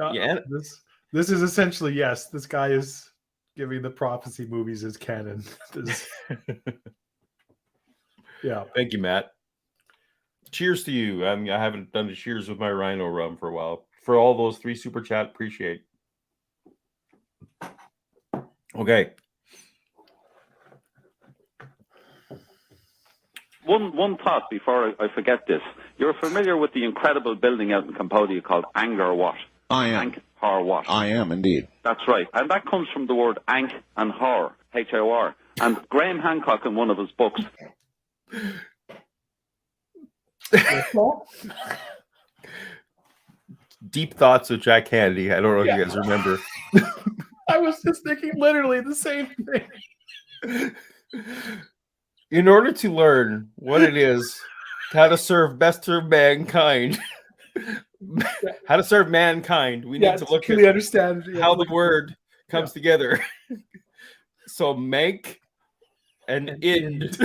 [SPEAKER 2] this is essentially, yes, this guy is giving the prophecy movies as canon. Yeah.
[SPEAKER 1] Thank you, Matt. Cheers to you. I haven't done a cheers with my Rhino rum for a while. For all those 3 super chat, appreciate. Okay.
[SPEAKER 4] One thought before I forget this. You're familiar with the incredible building out in Cambodia called Angkor Wat?
[SPEAKER 3] I am.
[SPEAKER 4] Angkor Wat.
[SPEAKER 3] I am indeed.
[SPEAKER 4] That's right. And that comes from the word Ankh and Hor, H-O-R. And Graham Hancock in one of his books.
[SPEAKER 1] Deep Thoughts with Jack Handy. I don't know if you guys remember.
[SPEAKER 2] I was just thinking literally the same thing.
[SPEAKER 1] In order to learn what it is, how to best serve mankind, how to serve mankind, we need to look at
[SPEAKER 2] understand
[SPEAKER 1] how the word comes together. So make and ind.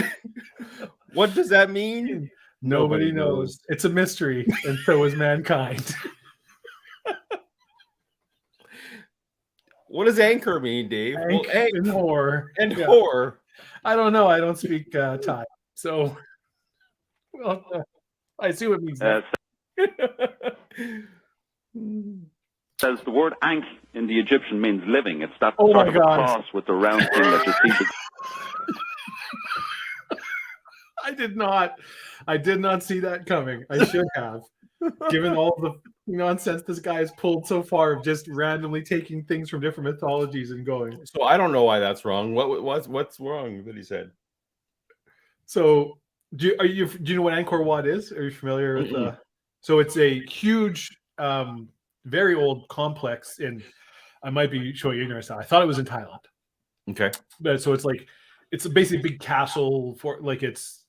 [SPEAKER 1] What does that mean?
[SPEAKER 2] Nobody knows. It's a mystery, and so is mankind.
[SPEAKER 1] What does anchor mean, Dave?
[SPEAKER 2] Ank and whore.
[SPEAKER 1] And whore.
[SPEAKER 2] I don't know. I don't speak Thai, so I see what it means.
[SPEAKER 4] Says the word Ankh in the Egyptian means living. It's that sort of a cross with the round thing that you see.
[SPEAKER 2] I did not see that coming. I should have. Given all the nonsense this guy has pulled so far of just randomly taking things from different mythologies and going.
[SPEAKER 1] So I don't know why that's wrong. What's wrong that he said?
[SPEAKER 2] So do you know what Angkor Wat is? Are you familiar with so it's a huge very old complex I might be showing you ignorance now. I thought it was in Thailand.
[SPEAKER 1] Okay.
[SPEAKER 2] But so it's basically a big castle for like it's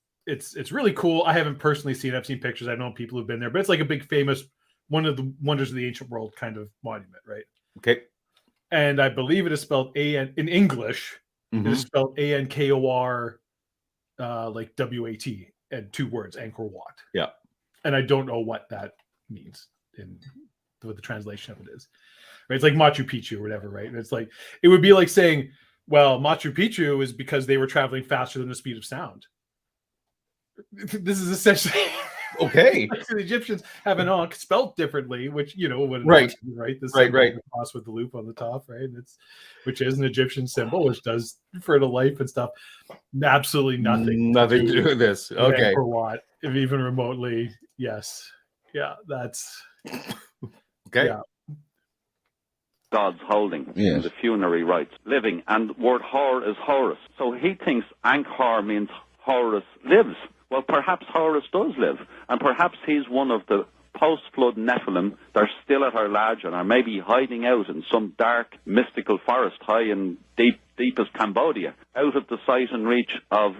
[SPEAKER 2] really cool. I haven't personally seen it. I've seen pictures. I know people who've been there, but it's like a big famous one of the wonders of the ancient world kind of monument, right?
[SPEAKER 1] Okay.
[SPEAKER 2] And I believe it is spelled in English. It is spelled Ankor like W-A-T and 2 words, Angkor Wat.
[SPEAKER 1] Yeah.
[SPEAKER 2] And I don't know what that means in what the translation of it is. Right? It's like Machu Picchu or whatever, right? And it's like it would be like saying, well, Machu Picchu is because they were traveling faster than the speed of sound. This is essentially
[SPEAKER 1] okay.
[SPEAKER 2] The Egyptians have an Ankh spelled differently, which
[SPEAKER 1] right.
[SPEAKER 2] This
[SPEAKER 1] right.
[SPEAKER 2] cross with the loop on the top, right? Which is an Egyptian symbol, which does refer to life and stuff. Absolutely nothing
[SPEAKER 1] to do with this. Okay.
[SPEAKER 2] For what, if even remotely? Yes. Yeah. That's
[SPEAKER 1] okay.
[SPEAKER 2] Yeah.
[SPEAKER 4] God's holding in the funerary rites, living, and word Hor is Horus. So he thinks Angkor means Horus lives. Well, perhaps Horus does live, and perhaps he's one of the post-flood Nephilim that are still at our lodge and are maybe hiding out in some dark, mystical forest high in deepest Cambodia, out of the sight and reach of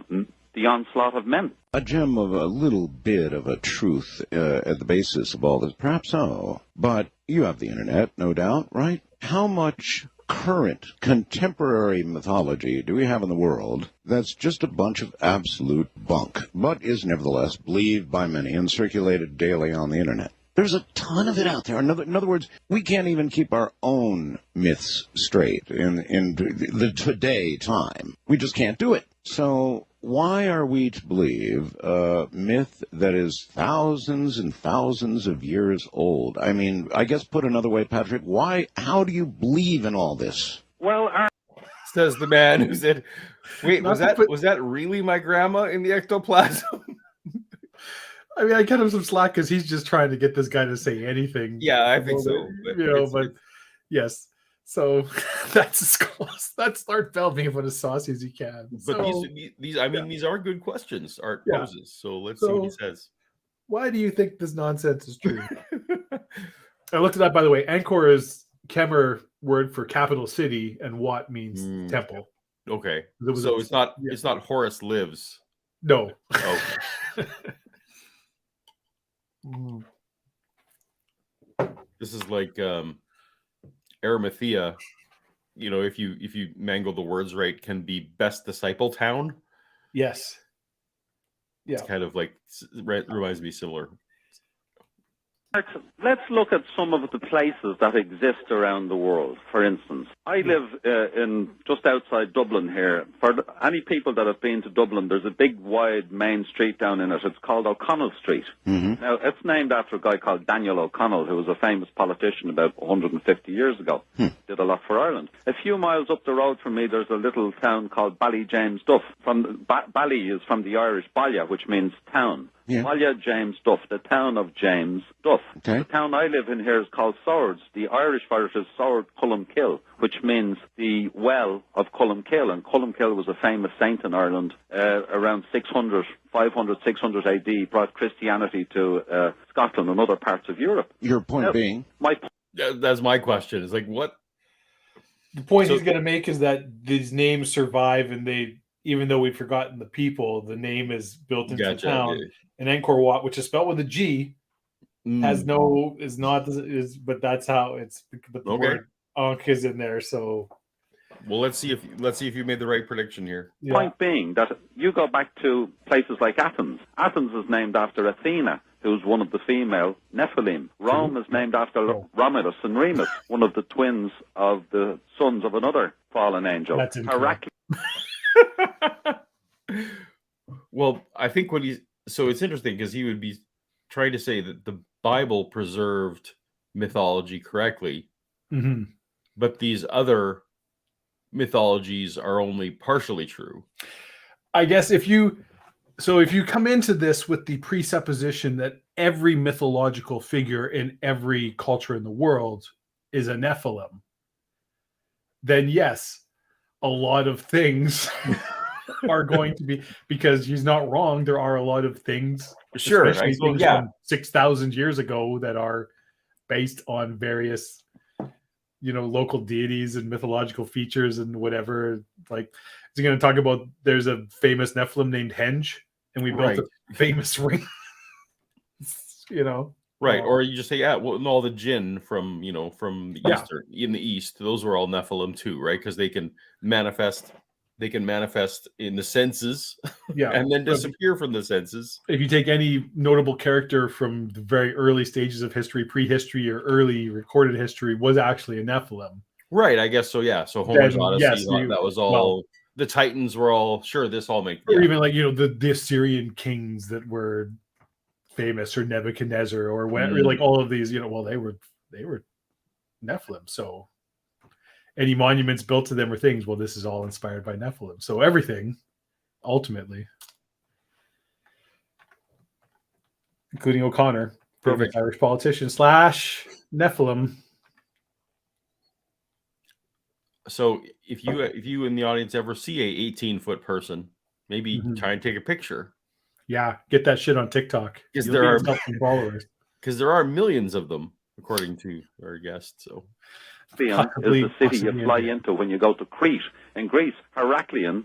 [SPEAKER 4] the onslaught of men.
[SPEAKER 3] A gem of a little bit of a truth at the basis of all this. Perhaps so. But you have the internet, no doubt, right? How much current contemporary mythology do we have in the world that's just a bunch of absolute bunk, but is nevertheless believed by many and circulated daily on the internet? There's a ton of it out there. In other words, we can't even keep our own myths straight in the today time. We just can't do it. So why are we to believe a myth that is thousands and thousands of years old? I mean, I guess put another way, Patrick, how do you believe in all this?
[SPEAKER 4] Well,
[SPEAKER 1] Says the man who said, wait,
[SPEAKER 2] Not
[SPEAKER 1] was that really my grandma in the ectoplasm?
[SPEAKER 2] I mean, I cut him some slack because he's just trying to get this guy to say anything.
[SPEAKER 1] Yeah, I think so.
[SPEAKER 2] But yes. So that's as close. That's Art Bell being about as saucy as he can.
[SPEAKER 1] But
[SPEAKER 2] so,
[SPEAKER 1] these are good questions Art poses. So let's see what he says.
[SPEAKER 2] Why do you think this nonsense is true? I looked it up, by the way. Angkor is Khmer word for capital city, and Wat means temple.
[SPEAKER 1] Okay. So it's not Horus lives.
[SPEAKER 2] No.
[SPEAKER 1] Okay. This is like Arimathea, if you mangle the words right, can be best disciple town.
[SPEAKER 2] Yes. Yeah.
[SPEAKER 1] It's kind of like, reminds me similar.
[SPEAKER 4] Let's look at some of the places that exist around the world. For instance, I live in just outside Dublin here. For any people that have been to Dublin, there's a big, wide main street down in it. It's called O'Connell Street. Mm-hmm. Now, it's named after a guy called Daniel O'Connell, who was a famous politician about 150 years ago. Did a lot for Ireland. A few miles up the road from me, there's a little town called Ballyjamesduff. Bally is from the Irish Ballia, which means town. Yeah. Ballia James Duff, the town of James Duff. Okay. The town I live in here is called Swords. The Irish for it is Sword Culumkill, which means the well of Culumkill. And Culumkill was a famous saint in Ireland around 500, 600 AD, brought Christianity to Scotland and other parts of Europe.
[SPEAKER 3] Your point being?
[SPEAKER 1] That's my question. It's like, what?
[SPEAKER 2] The point he's going to make is that these names survive, and even though we've forgotten the people, the name is built into the town. Yeah. And Angkor Wat, which is spelled with a G, but that's how it's. But the word Ankh is in there, so.
[SPEAKER 1] Well, let's see if you made the right prediction here.
[SPEAKER 4] Yeah. Point being that you go back to places like Athens. Athens is named after Athena, who's one of the female Nephilim. Rome is named after Romulus and Remus, one of the twins of the sons of another fallen angel.
[SPEAKER 2] That's incorrect.
[SPEAKER 1] Well, I think so it's interesting because he would be trying to say that the Bible preserved mythology correctly, but these other mythologies are only partially true.
[SPEAKER 2] I guess if you come into this with the presupposition that every mythological figure in every culture in the world is a Nephilim, then yes, a lot of things are going to be, because he's not wrong. There are a lot of things,
[SPEAKER 1] sure,
[SPEAKER 2] things from 6,000 years ago that are based on various, local deities and mythological features and whatever. Like, is he going to talk about? There's a famous Nephilim named Henge, and we built a famous ring.
[SPEAKER 1] Right, or you just say, and all the jinn from the eastern in the east, those were all Nephilim too, right? Because they can manifest in the senses, and then disappear from the senses.
[SPEAKER 2] If you take any notable character from the very early stages of history, prehistory or early recorded history, was actually a Nephilim.
[SPEAKER 1] Right, I guess so. Yeah, so Homer's Odyssey, that was all. Well, the Titans were all this all makes.
[SPEAKER 2] Or even like the Assyrian kings that were famous, or Nebuchadnezzar, or like all of these. Well, they were Nephilim. So any monuments built to them or things, well, this is all inspired by Nephilim. So everything, ultimately, including O'Connor, perfect Irish politician / Nephilim.
[SPEAKER 1] So if you in the audience ever see a 18-foot person, maybe try and take a picture.
[SPEAKER 2] Yeah, get that shit on TikTok.
[SPEAKER 1] Because there are millions of them, according to our guest. So
[SPEAKER 4] is the city you fly into when you go to Crete. In Greece, Heraklion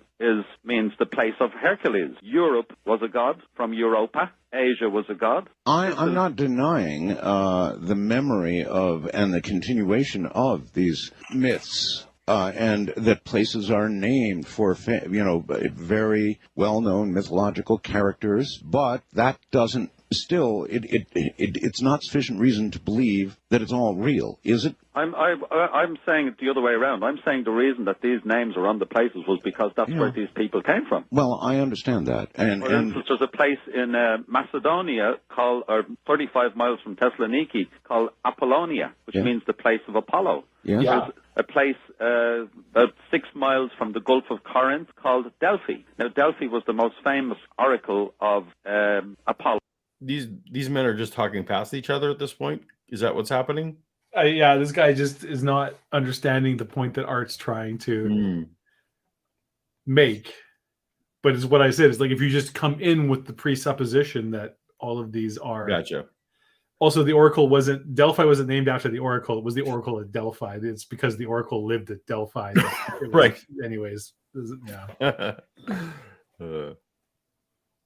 [SPEAKER 4] means the place of Hercules. Europe was a god from Europa. Asia was a god.
[SPEAKER 3] I'm not denying the memory of and the continuation of these myths and that places are named for, very well-known mythological characters, but that doesn't still, it's not sufficient reason to believe that it's all real, is it?
[SPEAKER 4] I'm saying it the other way around. I'm saying the reason that these names are on the places was because that's where these people came from.
[SPEAKER 3] Well, I understand that. And
[SPEAKER 4] for instance, there's a place in Macedonia called, or 35 miles from Thessaloniki, called Apollonia, which means the place of Apollo.
[SPEAKER 3] Yes.
[SPEAKER 2] Yeah.
[SPEAKER 4] There's a place about 6 miles from the Gulf of Corinth called Delphi. Now, Delphi was the most famous oracle of Apollo.
[SPEAKER 1] These men are just talking past each other at this point. Is that what's happening?
[SPEAKER 2] This guy just is not understanding the point that Art's trying to make. But it's what I said. It's like if you just come in with the presupposition that all of these are.
[SPEAKER 1] Gotcha.
[SPEAKER 2] Also, Delphi wasn't named after the Oracle. It was the Oracle at Delphi. It's because the Oracle lived at Delphi.
[SPEAKER 1] Right.
[SPEAKER 2] Anyways. Yeah.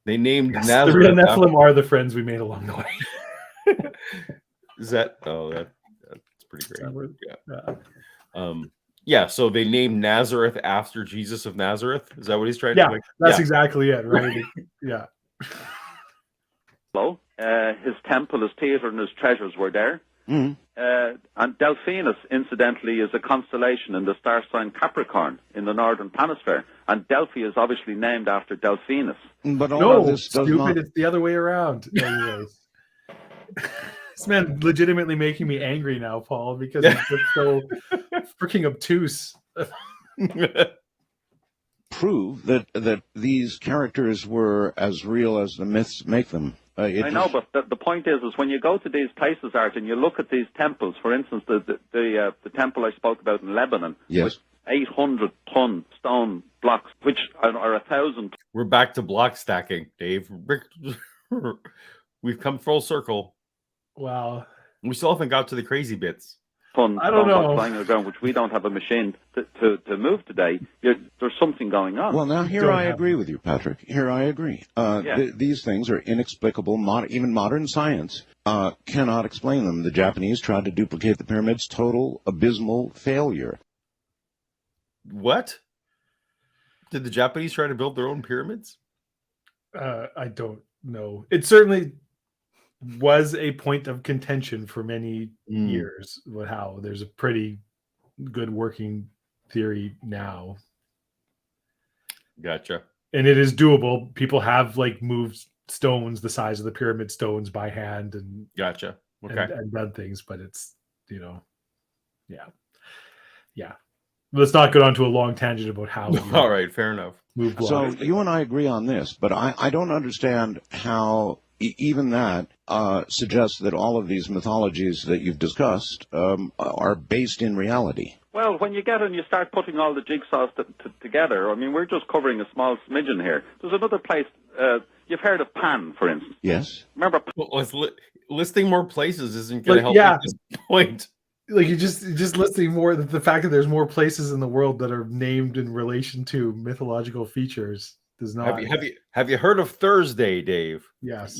[SPEAKER 1] They named
[SPEAKER 2] Yes,
[SPEAKER 1] Nazareth.
[SPEAKER 2] the real Nephilim are the friends we made along the way.
[SPEAKER 1] Is that? Oh, that's pretty great. Yeah. So they named Nazareth after Jesus of Nazareth. Is that what he's trying to make?
[SPEAKER 2] That's exactly it, right? Yeah.
[SPEAKER 4] His temple, his theater, and his treasures were there.
[SPEAKER 3] Mm-hmm.
[SPEAKER 4] And Delphinus, incidentally, is a constellation in the star sign Capricorn in the northern hemisphere. And Delphi is obviously named after Delphinus.
[SPEAKER 3] But all of this does not...
[SPEAKER 2] It's the other way around. Anyways. This man legitimately making me angry now, Paul, because it's just so freaking obtuse.
[SPEAKER 3] Prove that these characters were as real as the myths make them.
[SPEAKER 4] I know, but the point is when you go to these places, Art, and you look at these temples, for instance, the temple I spoke about in Lebanon,
[SPEAKER 3] yes,
[SPEAKER 4] 800-ton stone blocks, which are 1,000.
[SPEAKER 1] We're back to block stacking, Dave. We've come full circle.
[SPEAKER 2] Wow.
[SPEAKER 1] We still haven't got to the crazy bits.
[SPEAKER 4] I don't know. Lying on the ground, which we don't have a machine to move today. There's something going on.
[SPEAKER 3] Well, now here I agree with you, Patrick. Here I agree. These things are inexplicable. Even modern science cannot explain them. The Japanese tried to duplicate the pyramids. Total abysmal failure.
[SPEAKER 1] What? Did the Japanese try to build their own pyramids?
[SPEAKER 2] I don't know. It certainly was a point of contention for many years. How there's a pretty good working theory now.
[SPEAKER 1] Gotcha.
[SPEAKER 2] And it is doable. People have moved stones the size of the pyramid stones by hand and
[SPEAKER 1] gotcha. Okay.
[SPEAKER 2] and done things, but it's yeah. Let's not get onto a long tangent about how.
[SPEAKER 1] All right, fair enough.
[SPEAKER 2] Move blocks.
[SPEAKER 3] So you and I agree on this, but I don't understand how even that suggests that all of these mythologies that you've discussed are based in reality.
[SPEAKER 4] Well, when you get and you start putting all the jigsaws together, I mean, we're just covering a small smidgen here. There's another place. You've heard of Pan, for instance.
[SPEAKER 3] Yes.
[SPEAKER 4] Remember?
[SPEAKER 1] Well, listing more places isn't going to help at this point.
[SPEAKER 2] You're just listing more. The fact that there's more places in the world that are named in relation to mythological features does not.
[SPEAKER 1] Have you heard of Thursday, Dave?
[SPEAKER 2] Yes.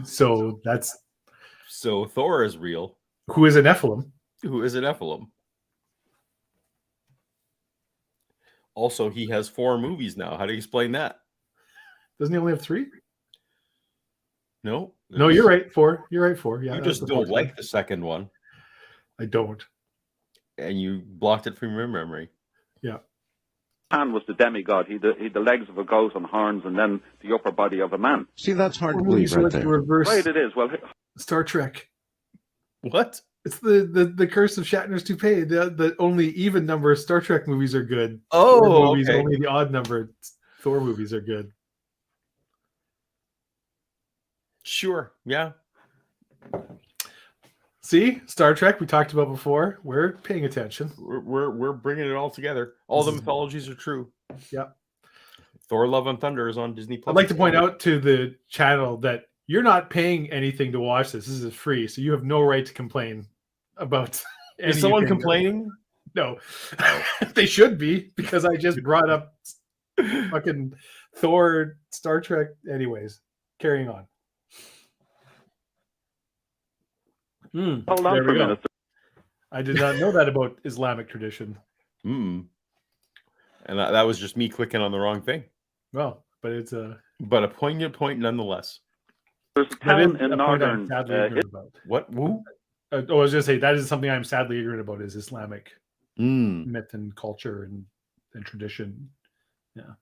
[SPEAKER 1] So Thor is real.
[SPEAKER 2] Who is a Nephilim?
[SPEAKER 1] Who is a Nephilim? Also, he has 4 movies now. How do you explain that?
[SPEAKER 2] Doesn't he only have 3?
[SPEAKER 1] No,
[SPEAKER 2] you're right. 4. You're right. 4. Yeah,
[SPEAKER 1] you just don't like the second one.
[SPEAKER 2] I don't.
[SPEAKER 1] And you blocked it from your memory.
[SPEAKER 2] Yeah.
[SPEAKER 4] Pan was the demigod. He had the legs of a goat and horns, and then the upper body of a man.
[SPEAKER 3] See, that's hard to believe right there.
[SPEAKER 4] Right, it is. Well,
[SPEAKER 2] Star Trek.
[SPEAKER 1] What?
[SPEAKER 2] It's the curse of Shatner's toupee. The only even number of Star Trek movies are good.
[SPEAKER 1] Oh,
[SPEAKER 2] movies,
[SPEAKER 1] okay.
[SPEAKER 2] Only the odd number Thor movies are good.
[SPEAKER 1] Sure. Yeah.
[SPEAKER 2] See, Star Trek we talked about before. We're paying attention.
[SPEAKER 1] We're bringing it all together. All the mythologies are true.
[SPEAKER 2] Yeah.
[SPEAKER 1] Thor: Love and Thunder is on Disney Plus.
[SPEAKER 2] I'd like to point out to the channel that you're not paying anything to watch this. This is free, so you have no right to complain about.
[SPEAKER 1] Is someone complaining?
[SPEAKER 2] No, they should be because I just brought up fucking Thor, Star Trek. Anyways, carrying on.
[SPEAKER 4] Hold on for a minute.
[SPEAKER 2] I did not know that about Islamic tradition.
[SPEAKER 1] And that was just me clicking on the wrong thing.
[SPEAKER 2] Well, but it's a
[SPEAKER 1] poignant point nonetheless.
[SPEAKER 4] There's a town in northern.
[SPEAKER 2] Sadly ignorant about.
[SPEAKER 1] What? Woo?
[SPEAKER 2] I was going to say that is something I'm sadly ignorant about is Islamic myth and culture and tradition. Yeah.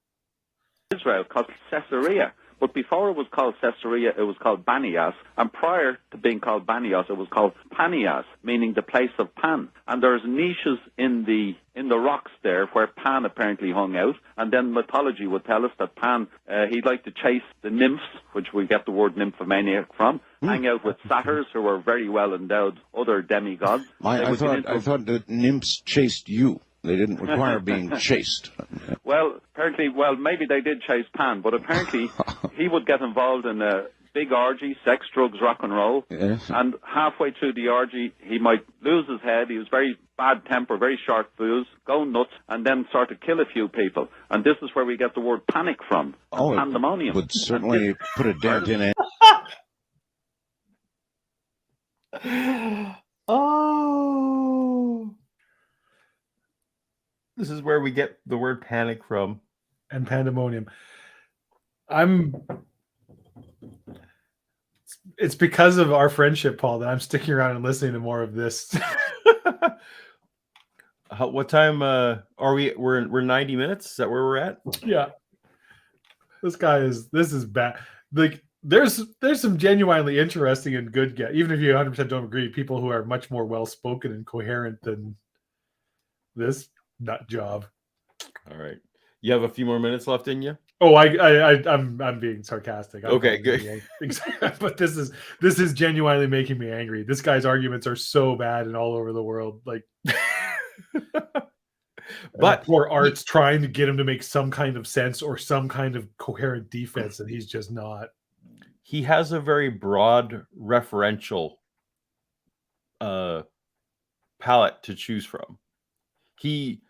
[SPEAKER 4] Israel called Caesarea. But before it was called Caesarea, it was called Banias. And prior to being called Banias, it was called Panias, meaning the place of Pan. And there's niches in the rocks there where Pan apparently hung out. And then mythology would tell us that Pan, he'd like to chase the nymphs, which we get the word nymphomaniac from, hang out with satyrs who were very well endowed, other demigods.
[SPEAKER 3] I thought that nymphs chased you. They didn't require being chased.
[SPEAKER 4] Well, apparently, maybe they did chase Pan, but apparently he would get involved in a big orgy, sex, drugs, rock and roll, and halfway through the orgy, he might lose his head. He was very bad temper, very short fuse, go nuts, and then start to kill a few people. And this is where we get the word panic from, pandemonium.
[SPEAKER 3] It would certainly put a dent in it.
[SPEAKER 1] Oh. This is where we get the word panic from.
[SPEAKER 2] And pandemonium. It's because of our friendship, Paul, that I'm sticking around and listening to more of this.
[SPEAKER 1] What time are we? We're 90 minutes. Is that where we're at?
[SPEAKER 2] Yeah. This is bad. Like there's some genuinely interesting and good even if you 100% don't agree, people who are much more well spoken and coherent than this nut job.
[SPEAKER 1] All right. You have a few more minutes left in you?
[SPEAKER 2] Oh, I'm being sarcastic.
[SPEAKER 1] Okay, good.
[SPEAKER 2] But this is genuinely making me angry. This guy's arguments are so bad and all over the world. Like, but poor Art's trying to get him to make some kind of sense or some kind of coherent defense, and he's just not.
[SPEAKER 1] He has a very broad referential palette to choose from. He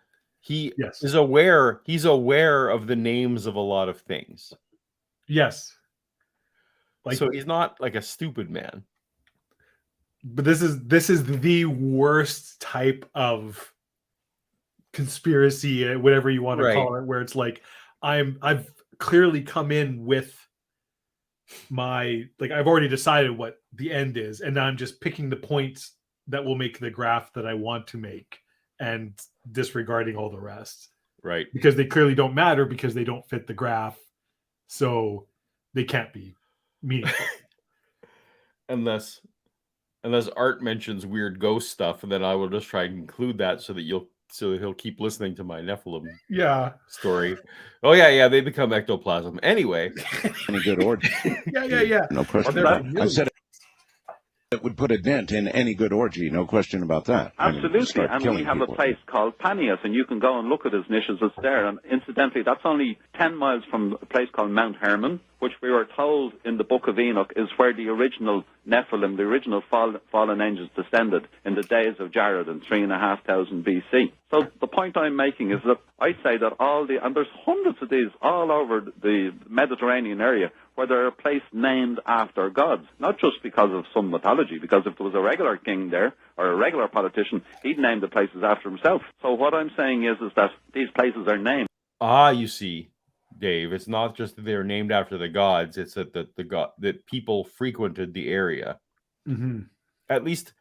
[SPEAKER 1] is aware. He's aware of the names of a lot of things.
[SPEAKER 2] Yes.
[SPEAKER 1] So he's not like a stupid man.
[SPEAKER 2] But this is the worst type of conspiracy, whatever you want to call it, where it's like I've clearly come in with I've already decided what the end is, and now I'm just picking the points that will make the graph that I want to make and disregarding all the rest.
[SPEAKER 1] Right.
[SPEAKER 2] Because they clearly don't matter because they don't fit the graph. So they can't be meaningful.
[SPEAKER 1] Unless Art mentions weird ghost stuff, and then I will just try and include that so that he'll keep listening to my Nephilim story. Oh yeah, they become ectoplasm. Anyway.
[SPEAKER 3] Any good orgy.
[SPEAKER 2] Yeah.
[SPEAKER 3] No question. I said it would put a dent in any good orgy, no question about that.
[SPEAKER 4] Absolutely, and we have a place called Panias, and you can go and look at his niches. It's there, and incidentally, that's only 10 miles from a place called Mount Hermon, which we were told in the Book of Enoch is where the original Nephilim, the original fallen angels, descended in the days of Jared in 3,500 BC. So the point I'm making is that I say that and there's hundreds of these all over the Mediterranean area where there are places named after gods, not just because of some mythology, because if there was a regular king there or a regular politician, he'd name the places after himself. So what I'm saying is that these places are named.
[SPEAKER 1] You see, Dave, it's not just that they're named after the gods; it's that people frequented the area.
[SPEAKER 2] Mm-hmm.
[SPEAKER 1] At least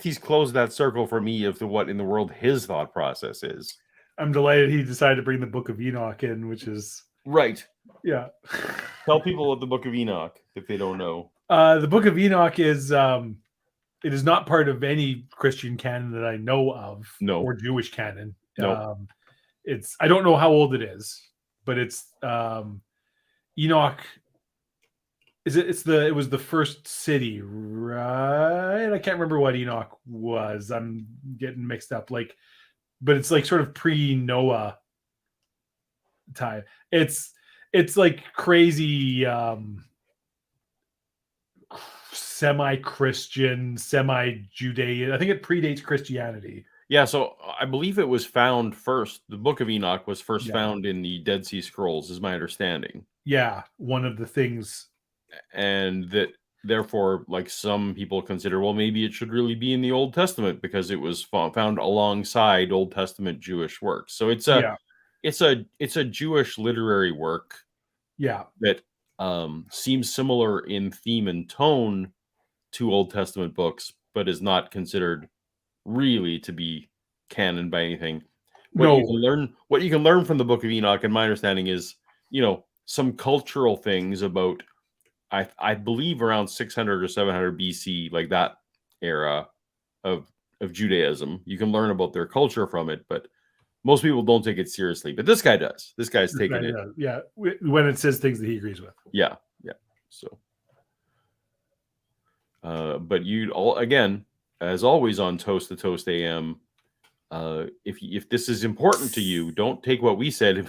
[SPEAKER 1] he's closed that circle for me of what in the world his thought process is.
[SPEAKER 2] I'm delighted he decided to bring the Book of Enoch in, which is
[SPEAKER 1] right.
[SPEAKER 2] Yeah.
[SPEAKER 1] Tell people what the Book of Enoch if they don't know.
[SPEAKER 2] The Book of Enoch is it is not part of any Christian canon that I know of, or Jewish canon.
[SPEAKER 1] No.
[SPEAKER 2] I don't know how old it is, but it's Enoch. It was the first city, right? I can't remember what Enoch was. I'm getting mixed up. But it's sort of pre-Noah time. It's like crazy semi-Christian, semi-Judean. I think it predates Christianity.
[SPEAKER 1] Yeah, so I believe it was found first. The Book of Enoch was first found in the Dead Sea Scrolls, is my understanding.
[SPEAKER 2] Yeah, one of the things.
[SPEAKER 1] And that therefore, like some people consider, well, maybe it should really be in the Old Testament because it was found alongside Old Testament Jewish works. So it's a Jewish literary work that seems similar in theme and tone to Old Testament books, but is not considered really to be canon by anything. What you can learn from the Book of Enoch, and my understanding is, some cultural things about, I believe, around 600 or 700 BC, like that era of Judaism. You can learn about their culture from it, but most people don't take it seriously. But this guy does. This guy's taking it.
[SPEAKER 2] Yeah, when it says things that he agrees with.
[SPEAKER 1] Yeah. So, but you all, again, as always on Toast to Toast AM, if this is important to you, don't take what we said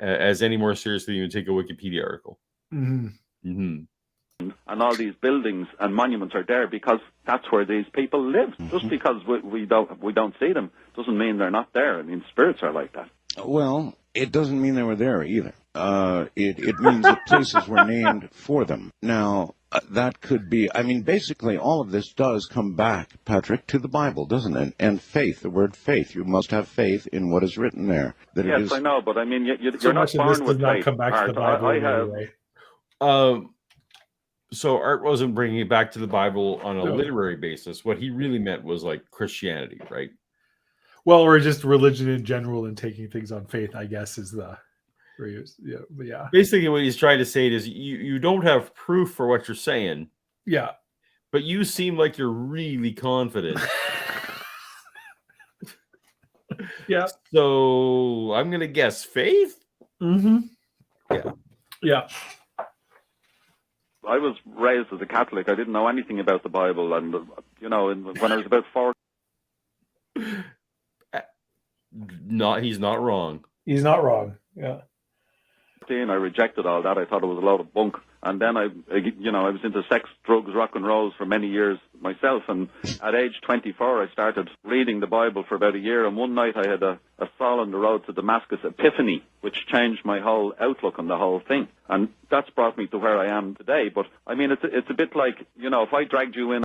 [SPEAKER 1] as any more seriously than you take a Wikipedia article.
[SPEAKER 2] Mm-hmm.
[SPEAKER 1] Mm-hmm.
[SPEAKER 4] And all these buildings and monuments are there because that's where these people live. Mm-hmm. Just because we don't see them doesn't mean they're not there. I mean, spirits are like that.
[SPEAKER 3] Well, it doesn't mean they were there either. It means that places were named for them. Now, that could be, I mean, basically all of this does come back, Patrick, to the Bible, doesn't it? And faith, the word faith. You must have faith in what is written there. That
[SPEAKER 4] yes, I know, but I mean, you're not born with faith.
[SPEAKER 2] Come back to the Bible
[SPEAKER 4] I have.
[SPEAKER 2] Anyway.
[SPEAKER 1] So Art wasn't bringing it back to the Bible on a literary basis. What he really meant was like Christianity, right?
[SPEAKER 2] Well, or just religion in general and taking things on faith, I guess, is the... Yeah.
[SPEAKER 1] Basically, what he's trying to say is you don't have proof for what you're saying.
[SPEAKER 2] Yeah.
[SPEAKER 1] But you seem like you're really confident.
[SPEAKER 2] Yeah.
[SPEAKER 1] So I'm going to guess faith?
[SPEAKER 2] Mm-hmm.
[SPEAKER 1] Yeah.
[SPEAKER 2] Yeah.
[SPEAKER 4] I was raised as a Catholic. I didn't know anything about the Bible. And, when I was about 4...
[SPEAKER 1] He's not wrong.
[SPEAKER 2] He's not wrong. Yeah.
[SPEAKER 4] I rejected all that. I thought it was a load of bunk. And then I was into sex, drugs, rock and rolls for many years myself. And at age 24, I started reading the Bible for about a year. And one night I had a Saul on the road to Damascus epiphany, which changed my whole outlook on the whole thing. And that's brought me to where I am today. But I mean, it's a bit like, if I dragged you in.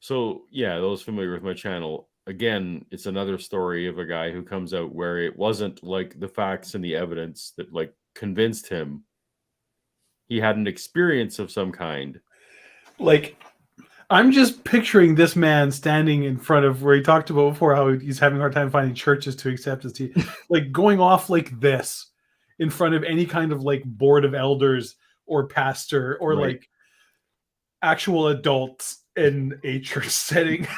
[SPEAKER 1] So yeah, those familiar with my channel, again, it's another story of a guy who comes out where it wasn't like the facts and the evidence that like convinced him. He had an experience of some kind.
[SPEAKER 2] Like, I'm just picturing this man standing in front of where he talked about before how he's having a hard time finding churches to accept his tea. Like going off like this in front of any kind of like board of elders or pastor or like actual adults in a church setting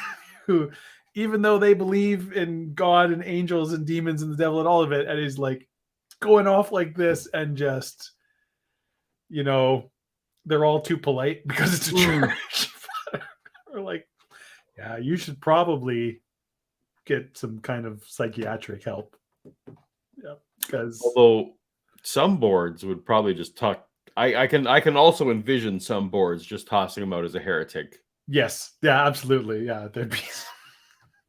[SPEAKER 2] who, even though they believe in God and angels and demons and the devil and all of it, and he's like going off like this and just, they're all too polite because it's a church. Or like, yeah, you should probably get some kind of psychiatric help. Yeah, because
[SPEAKER 1] although some boards would probably just talk. I can also envision some boards just tossing him out as a heretic.
[SPEAKER 2] Yes, yeah, absolutely, yeah, there'd be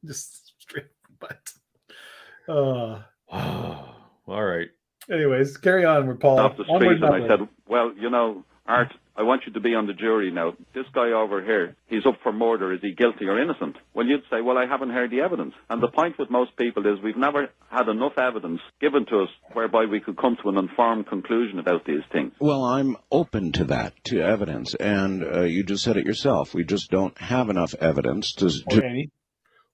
[SPEAKER 2] just straight, but
[SPEAKER 1] all right.
[SPEAKER 2] Anyways, carry on with Paul.
[SPEAKER 4] Off the street, and I said, well, Art, I want you to be on the jury now. This guy over here, he's up for murder. Is he guilty or innocent? Well, you'd say, well, I haven't heard the evidence. And the point with most people is we've never had enough evidence given to us whereby we could come to an informed conclusion about these things.
[SPEAKER 3] Well, I'm open to that, to evidence. And you just said it yourself. We just don't have enough evidence to...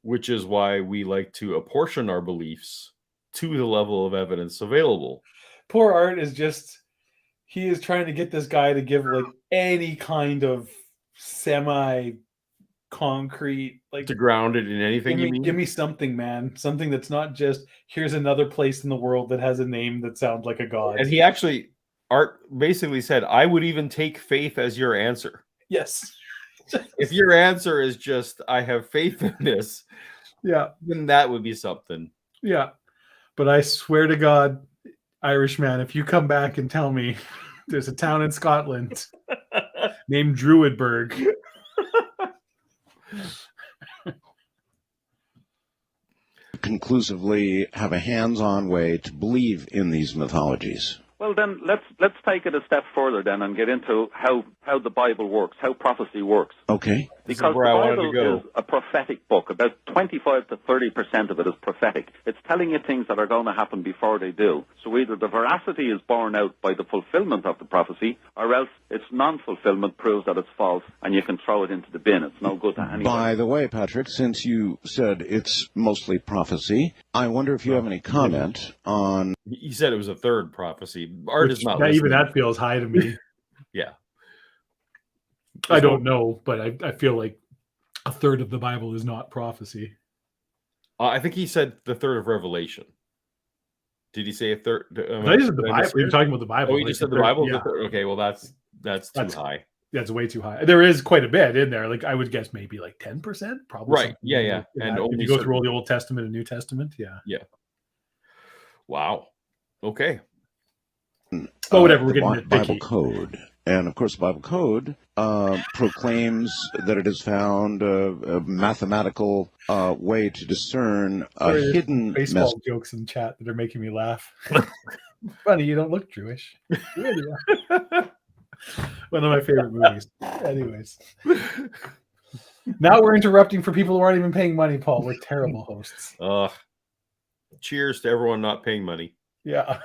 [SPEAKER 1] Which is why we like to apportion our beliefs to the level of evidence available.
[SPEAKER 2] Poor Art is just... He is trying to get this guy to give like any kind of semi-concrete, like
[SPEAKER 1] to ground it in anything.
[SPEAKER 2] Give me something, man. Something that's not just here's another place in the world that has a name that sounds like a god.
[SPEAKER 1] And Art basically said, "I would even take faith as your answer."
[SPEAKER 2] Yes.
[SPEAKER 1] If your answer is just "I have faith in this," then that would be something.
[SPEAKER 2] Yeah, but I swear to God, Irishman, if you come back and tell me there's a town in Scotland named Druidburg.
[SPEAKER 3] Conclusively have a hands-on way to believe in these mythologies.
[SPEAKER 4] Well, then let's take it a step further then and get into how how the Bible works, how prophecy works.
[SPEAKER 3] Okay.
[SPEAKER 1] This is
[SPEAKER 4] Because the
[SPEAKER 1] where I wanted to
[SPEAKER 4] Bible
[SPEAKER 1] go.
[SPEAKER 4] is a prophetic book. About 25 to 30% of it is prophetic. It's telling you things that are going to happen before they do. So either the veracity is borne out by the fulfillment of the prophecy, or else its non-fulfillment proves that it's false, and you can throw it into the bin. It's no good to anybody.
[SPEAKER 3] By the way, Patrick, since you said it's mostly prophecy, I wonder if you have any comment on...
[SPEAKER 1] He said it was a third prophecy. Art is not
[SPEAKER 2] even
[SPEAKER 1] listening.
[SPEAKER 2] that feels high to me.
[SPEAKER 1] Yeah.
[SPEAKER 2] I don't know, but I feel like a third of the Bible is not prophecy.
[SPEAKER 1] I think he said the third of Revelation. Did he say a third?
[SPEAKER 2] I just said the Bible. You're talking about the Bible.
[SPEAKER 1] Oh, he just said the Bible?
[SPEAKER 2] Yeah.
[SPEAKER 1] Okay, well, that's too high.
[SPEAKER 2] That's way too high. There is quite a bit in there. Like I would guess maybe like 10%, probably.
[SPEAKER 1] Right. Yeah.
[SPEAKER 2] And if you go through all the Old Testament and New Testament, yeah.
[SPEAKER 1] Yeah. Wow. Okay.
[SPEAKER 2] But whatever, we're
[SPEAKER 3] the
[SPEAKER 2] getting
[SPEAKER 3] Bible Code. And, of course, the Bible Code proclaims that it has found a mathematical way to discern a hidden
[SPEAKER 2] baseball
[SPEAKER 3] message.
[SPEAKER 2] jokes in chat that are making me laugh. Funny, you don't look Jewish. Really? One of my favorite movies. Anyways. Now we're interrupting for people who aren't even paying money, Paul. We're terrible hosts.
[SPEAKER 1] Cheers to everyone not paying money.
[SPEAKER 2] Yeah.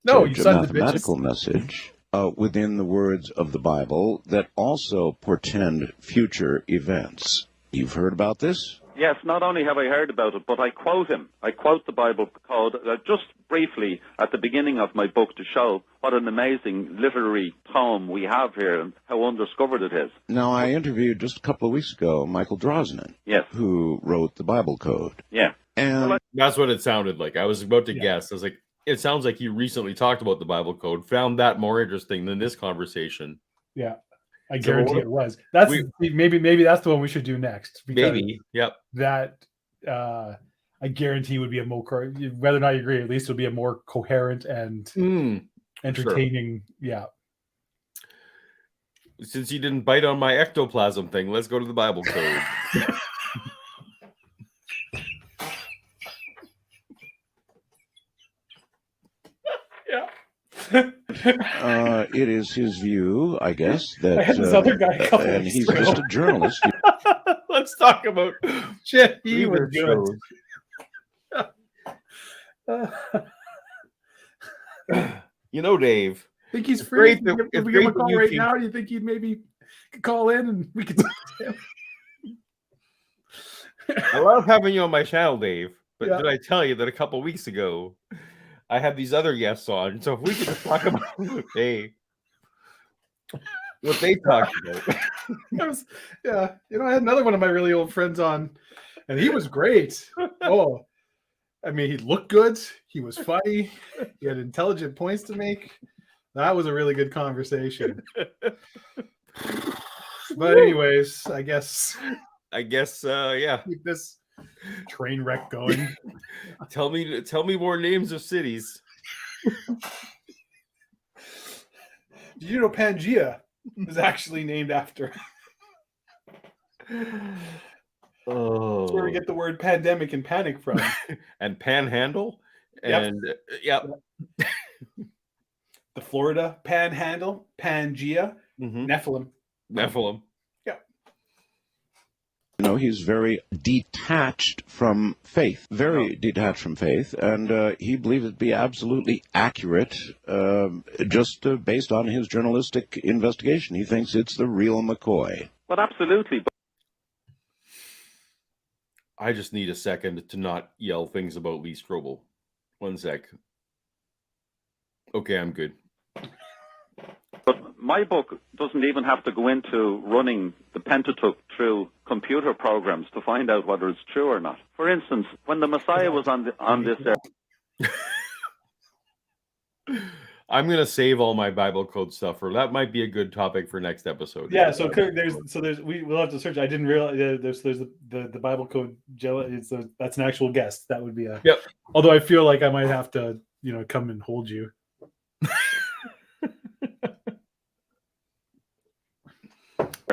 [SPEAKER 2] No, you sons of
[SPEAKER 3] mathematical
[SPEAKER 2] bitches.
[SPEAKER 3] message within the words of the Bible that also portend future events. You've heard about this?
[SPEAKER 4] Yes, not only have I heard about it, but I quote him. I quote the Bible Code just briefly at the beginning of my book to show what an amazing literary tome we have here and how undiscovered it is.
[SPEAKER 3] Now, I interviewed just a couple of weeks ago Michael Drosnin,
[SPEAKER 4] yes,
[SPEAKER 3] who wrote the Bible Code.
[SPEAKER 4] Yeah.
[SPEAKER 3] And
[SPEAKER 1] that's what it sounded like. I was about to guess. I was like, it sounds like you recently talked about the Bible Code, found that more interesting than this conversation.
[SPEAKER 2] Yeah. I guarantee it was. That's maybe that's the one we should do next.
[SPEAKER 1] Maybe, yep.
[SPEAKER 2] That I guarantee would be a more, whether or not you agree, at least it'll be a more coherent and entertaining. Sure. Yeah.
[SPEAKER 1] Since you didn't bite on my ectoplasm thing, let's go to the Bible Code.
[SPEAKER 3] It is his view, I guess, that
[SPEAKER 2] I had this other guy
[SPEAKER 3] and he's just a journalist.
[SPEAKER 1] Let's talk about
[SPEAKER 2] shit. He was
[SPEAKER 1] good. You know, Dave.
[SPEAKER 2] Think he's free? If we give him a call right now, do you think he'd maybe call in and we could?
[SPEAKER 1] I love having you on my channel, Dave. But did I tell you that a couple weeks ago I had these other guests on? So if we could just talk about what they talked about.
[SPEAKER 2] I had another one of my really old friends on, and he was great. Oh, I mean, he looked good. He was funny. He had intelligent points to make. That was a really good conversation. But anyways, I guess,
[SPEAKER 1] yeah.
[SPEAKER 2] Keep this train wreck going.
[SPEAKER 1] Tell me more names of cities.
[SPEAKER 2] Did you know Pangea is actually named after?
[SPEAKER 1] Oh,
[SPEAKER 2] that's where we get the word pandemic and panic from.
[SPEAKER 1] And panhandle, and
[SPEAKER 2] the Florida panhandle, Pangea, Nephilim. Yeah.
[SPEAKER 3] He's very detached from faith, detached from faith, and he believes it to be absolutely accurate, just based on his journalistic investigation. He thinks it's the real McCoy.
[SPEAKER 4] But absolutely.
[SPEAKER 1] I just need a second to not yell things about Lee Strobel. 1 sec. Okay, I'm good.
[SPEAKER 4] But my book doesn't even have to go into running the Pentateuch through computer programs to find out whether it's true or not. For instance, when the Messiah was on this earth.
[SPEAKER 1] I'm going to save all my Bible Code stuff, or that might be a good topic for next episode.
[SPEAKER 2] Yeah, so we'll have to search. I didn't realize there's the Bible Code. That's an actual guest. That would be a.
[SPEAKER 1] Yep.
[SPEAKER 2] Although I feel like I might have to, come and hold you.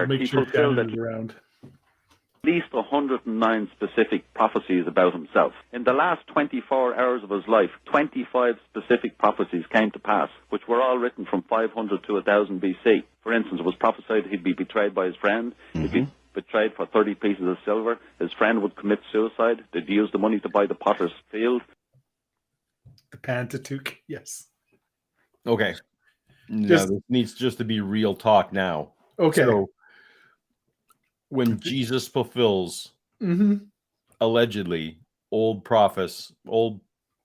[SPEAKER 2] Make sure Canaan is around.
[SPEAKER 4] least 109 specific prophecies about himself. In the last 24 hours of his life, 25 specific prophecies came to pass, which were all written from 500 to 1000 BC. For instance, it was prophesied he'd be betrayed by his friend, he'd be betrayed for 30 pieces of silver, his friend would commit suicide, they'd use the money to buy the potter's field.
[SPEAKER 2] The Pentateuch, yes.
[SPEAKER 1] Okay. Now, this needs just to be real talk now.
[SPEAKER 2] Okay.
[SPEAKER 1] So, when Jesus fulfills allegedly Old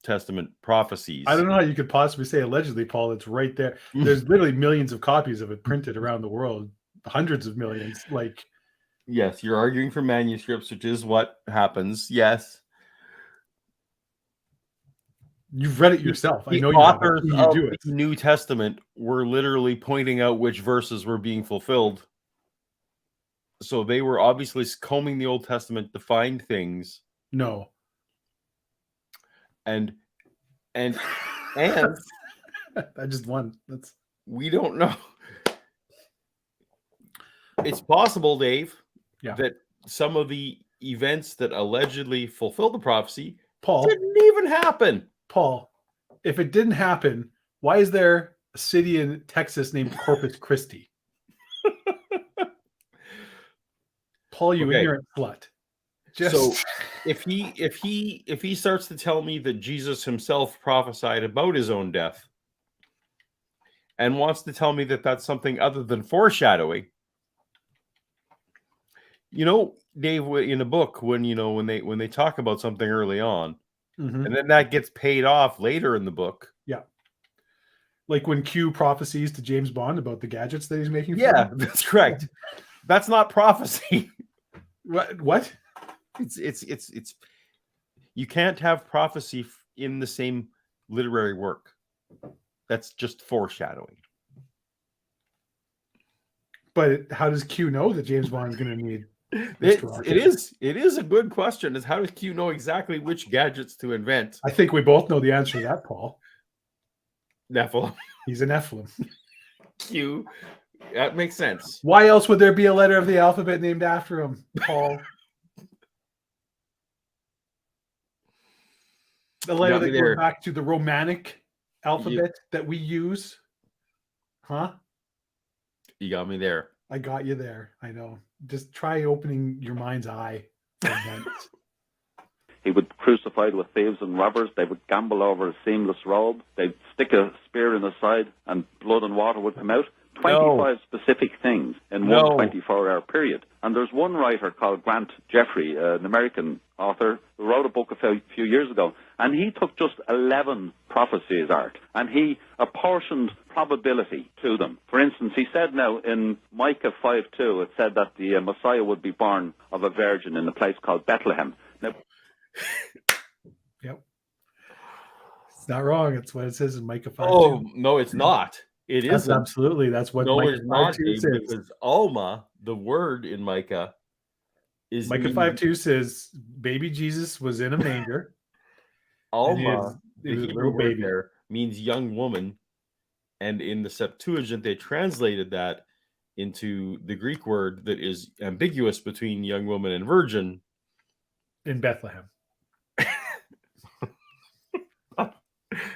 [SPEAKER 1] Testament prophecies.
[SPEAKER 2] I don't know how you could possibly say allegedly, Paul. It's right there. There's literally millions of copies of it printed around the world, hundreds of millions. Like,
[SPEAKER 1] yes, you're arguing for manuscripts, which is what happens. Yes,
[SPEAKER 2] you've read it yourself. I know
[SPEAKER 1] the authors
[SPEAKER 2] you
[SPEAKER 1] of
[SPEAKER 2] do it.
[SPEAKER 1] the New Testament were literally pointing out which verses were being fulfilled. So they were obviously combing the Old Testament to find things.
[SPEAKER 2] No.
[SPEAKER 1] And I
[SPEAKER 2] just won.
[SPEAKER 1] We don't know. It's possible, Dave, that some of the events that allegedly fulfilled the prophecy,
[SPEAKER 2] Paul,
[SPEAKER 1] didn't even happen.
[SPEAKER 2] Paul, if it didn't happen, why is there a city in Texas named Corpus Christi? Paul, you ignorant slut.
[SPEAKER 1] So if he starts to tell me that Jesus himself prophesied about his own death and wants to tell me that that's something other than foreshadowing, Dave, in a book, when they talk about something early on, and then that gets paid off later in the book.
[SPEAKER 2] Yeah. Like when Q prophesies to James Bond about the gadgets that he's making.
[SPEAKER 1] Yeah, that's correct. That's not prophecy.
[SPEAKER 2] What?
[SPEAKER 1] It's you can't have prophecy in the same literary work. That's just foreshadowing.
[SPEAKER 2] But how does Q know that James Bond is going to need?
[SPEAKER 1] It is a good question. Is how does Q know exactly which gadgets to invent?
[SPEAKER 2] I think we both know the answer to that, Paul.
[SPEAKER 1] Nephilim.
[SPEAKER 2] He's a Nephilim.
[SPEAKER 1] Q. That makes sense.
[SPEAKER 2] Why else would there be a letter of the alphabet named after him, Paul? The letter that goes back to the Romanic alphabet that we use. Huh?
[SPEAKER 1] You got me there.
[SPEAKER 2] I got you there. I know. Just try opening your mind's eye.
[SPEAKER 4] He would be crucified with thieves and robbers. They would gamble over a seamless robe. They'd stick a spear in his side and blood and water would come out. 25 specific things in one 24-hour period. And there's one writer called Grant Jeffrey, an American author, who wrote a book a few years ago, and he took just 11 prophecies, Art, and he apportioned probability to them. For instance, he said now in Micah 5:2, it said that the Messiah would be born of a virgin in a place called Bethlehem. Now,
[SPEAKER 2] yep. It's not wrong. It's what it says in Micah 5:2.
[SPEAKER 1] Oh, no, it's not. It is
[SPEAKER 2] absolutely. That's what
[SPEAKER 1] Micah
[SPEAKER 2] it's not,
[SPEAKER 1] says. Because Alma, the word in Micah, is
[SPEAKER 2] Micah 5:2 says, "Baby Jesus was in a manger."
[SPEAKER 1] Alma, the
[SPEAKER 2] is a
[SPEAKER 1] Hebrew
[SPEAKER 2] little
[SPEAKER 1] word
[SPEAKER 2] baby.
[SPEAKER 1] there means young woman, and in the Septuagint they translated that into the Greek word that is ambiguous between young woman and virgin.
[SPEAKER 2] In Bethlehem.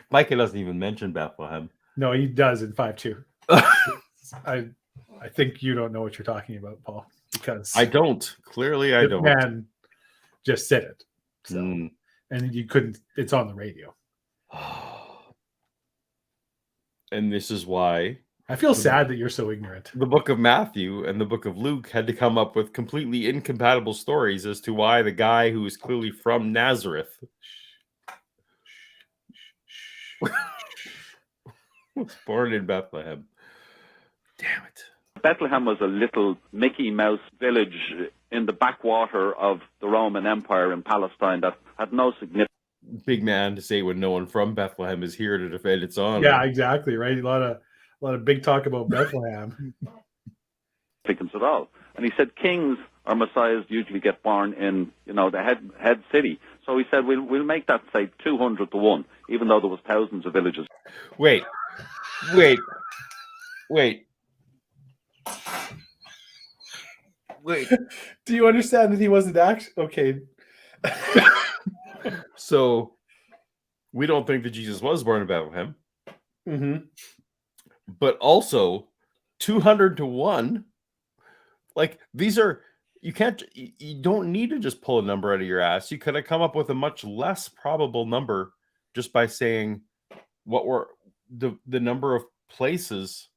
[SPEAKER 1] Micah doesn't even mention Bethlehem.
[SPEAKER 2] No, he does in 5:2. I think you don't know what you're talking about, Paul, because
[SPEAKER 1] I don't. Clearly, I don't.
[SPEAKER 2] Man just said it. So, and you couldn't. It's on the radio.
[SPEAKER 1] And this is why
[SPEAKER 2] I feel sad that you're so ignorant.
[SPEAKER 1] The book of Matthew and the book of Luke had to come up with completely incompatible stories as to why the guy who is clearly from Nazareth was born in Bethlehem. Damn it.
[SPEAKER 4] Bethlehem was a little Mickey Mouse village in the backwater of the Roman Empire in Palestine that had no significance.
[SPEAKER 1] Big man to say when no one from Bethlehem is here to defend its honor.
[SPEAKER 2] Yeah, exactly, right? A lot of big talk about Bethlehem.
[SPEAKER 4] Significance at all. And he said kings or messiahs usually get born in, the head city. So he said we'll make that say 200 to 1, even though there was thousands of villages.
[SPEAKER 1] Wait. Wait.
[SPEAKER 2] Do you understand that he wasn't actually okay?
[SPEAKER 1] So we don't think that Jesus was born in Bethlehem, but also 200 to 1. Like, these are, you don't need to just pull a number out of your ass. You could have come up with a much less probable number just by saying what were the number of places,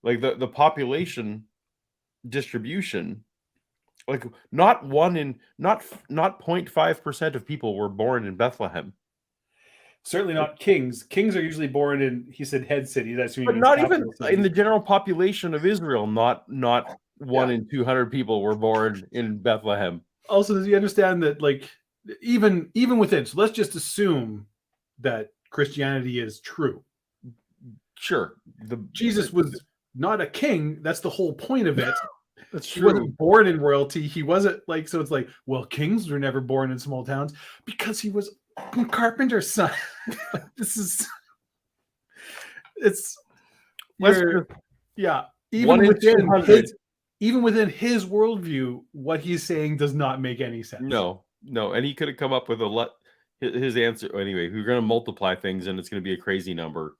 [SPEAKER 1] like the population distribution. Like, not 0.5% of people were born in Bethlehem.
[SPEAKER 2] Certainly not kings. Kings are usually born in, he said, head cities. That's
[SPEAKER 1] But not even in the general population of Israel. Not 1 in 200 people were born in Bethlehem.
[SPEAKER 2] Also, does he understand that, like, even within? So let's just assume that Christianity is true.
[SPEAKER 1] Sure,
[SPEAKER 2] Jesus was not a king. That's the whole point of it.
[SPEAKER 1] That's true.
[SPEAKER 2] He wasn't born in royalty. He wasn't like, so it's like, well, kings were never born in small towns because he was a carpenter's son. This is, it's, yeah. Even within his worldview, what he's saying does not make any sense.
[SPEAKER 1] No, and he could have come up with his answer anyway. We're going to multiply things, and it's going to be a crazy number.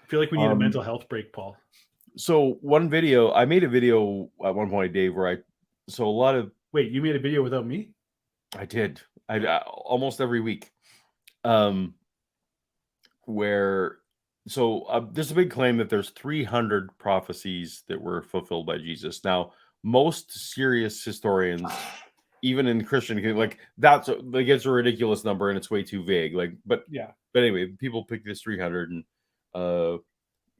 [SPEAKER 2] I feel like we need a mental health break, Paul.
[SPEAKER 1] So I made a video at one point, Dave, where
[SPEAKER 2] Wait, you made a video without me?
[SPEAKER 1] I did. I almost every week. There's a big claim that there's 300 prophecies that were fulfilled by Jesus. Now, most serious historians, even in Christian, like, it's a ridiculous number and it's way too vague. But anyway, people pick this 300, and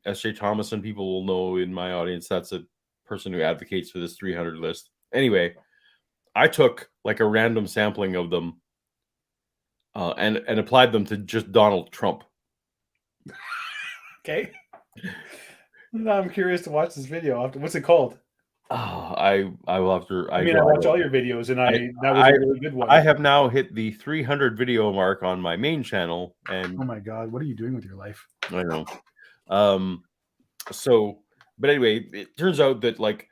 [SPEAKER 1] S.J. Thomas and people will know in my audience that's a person who advocates for this 300 list. Anyway, I took like a random sampling of them and applied them to just Donald Trump.
[SPEAKER 2] Okay. Now I'm curious to watch this video. What's it called?
[SPEAKER 1] I will have to.
[SPEAKER 2] I watch all your videos, and that was a really good one.
[SPEAKER 1] I have now hit the 300 video mark on my main channel, and
[SPEAKER 2] oh my god, what are you doing with your life?
[SPEAKER 1] I know. But anyway, it turns out that, like,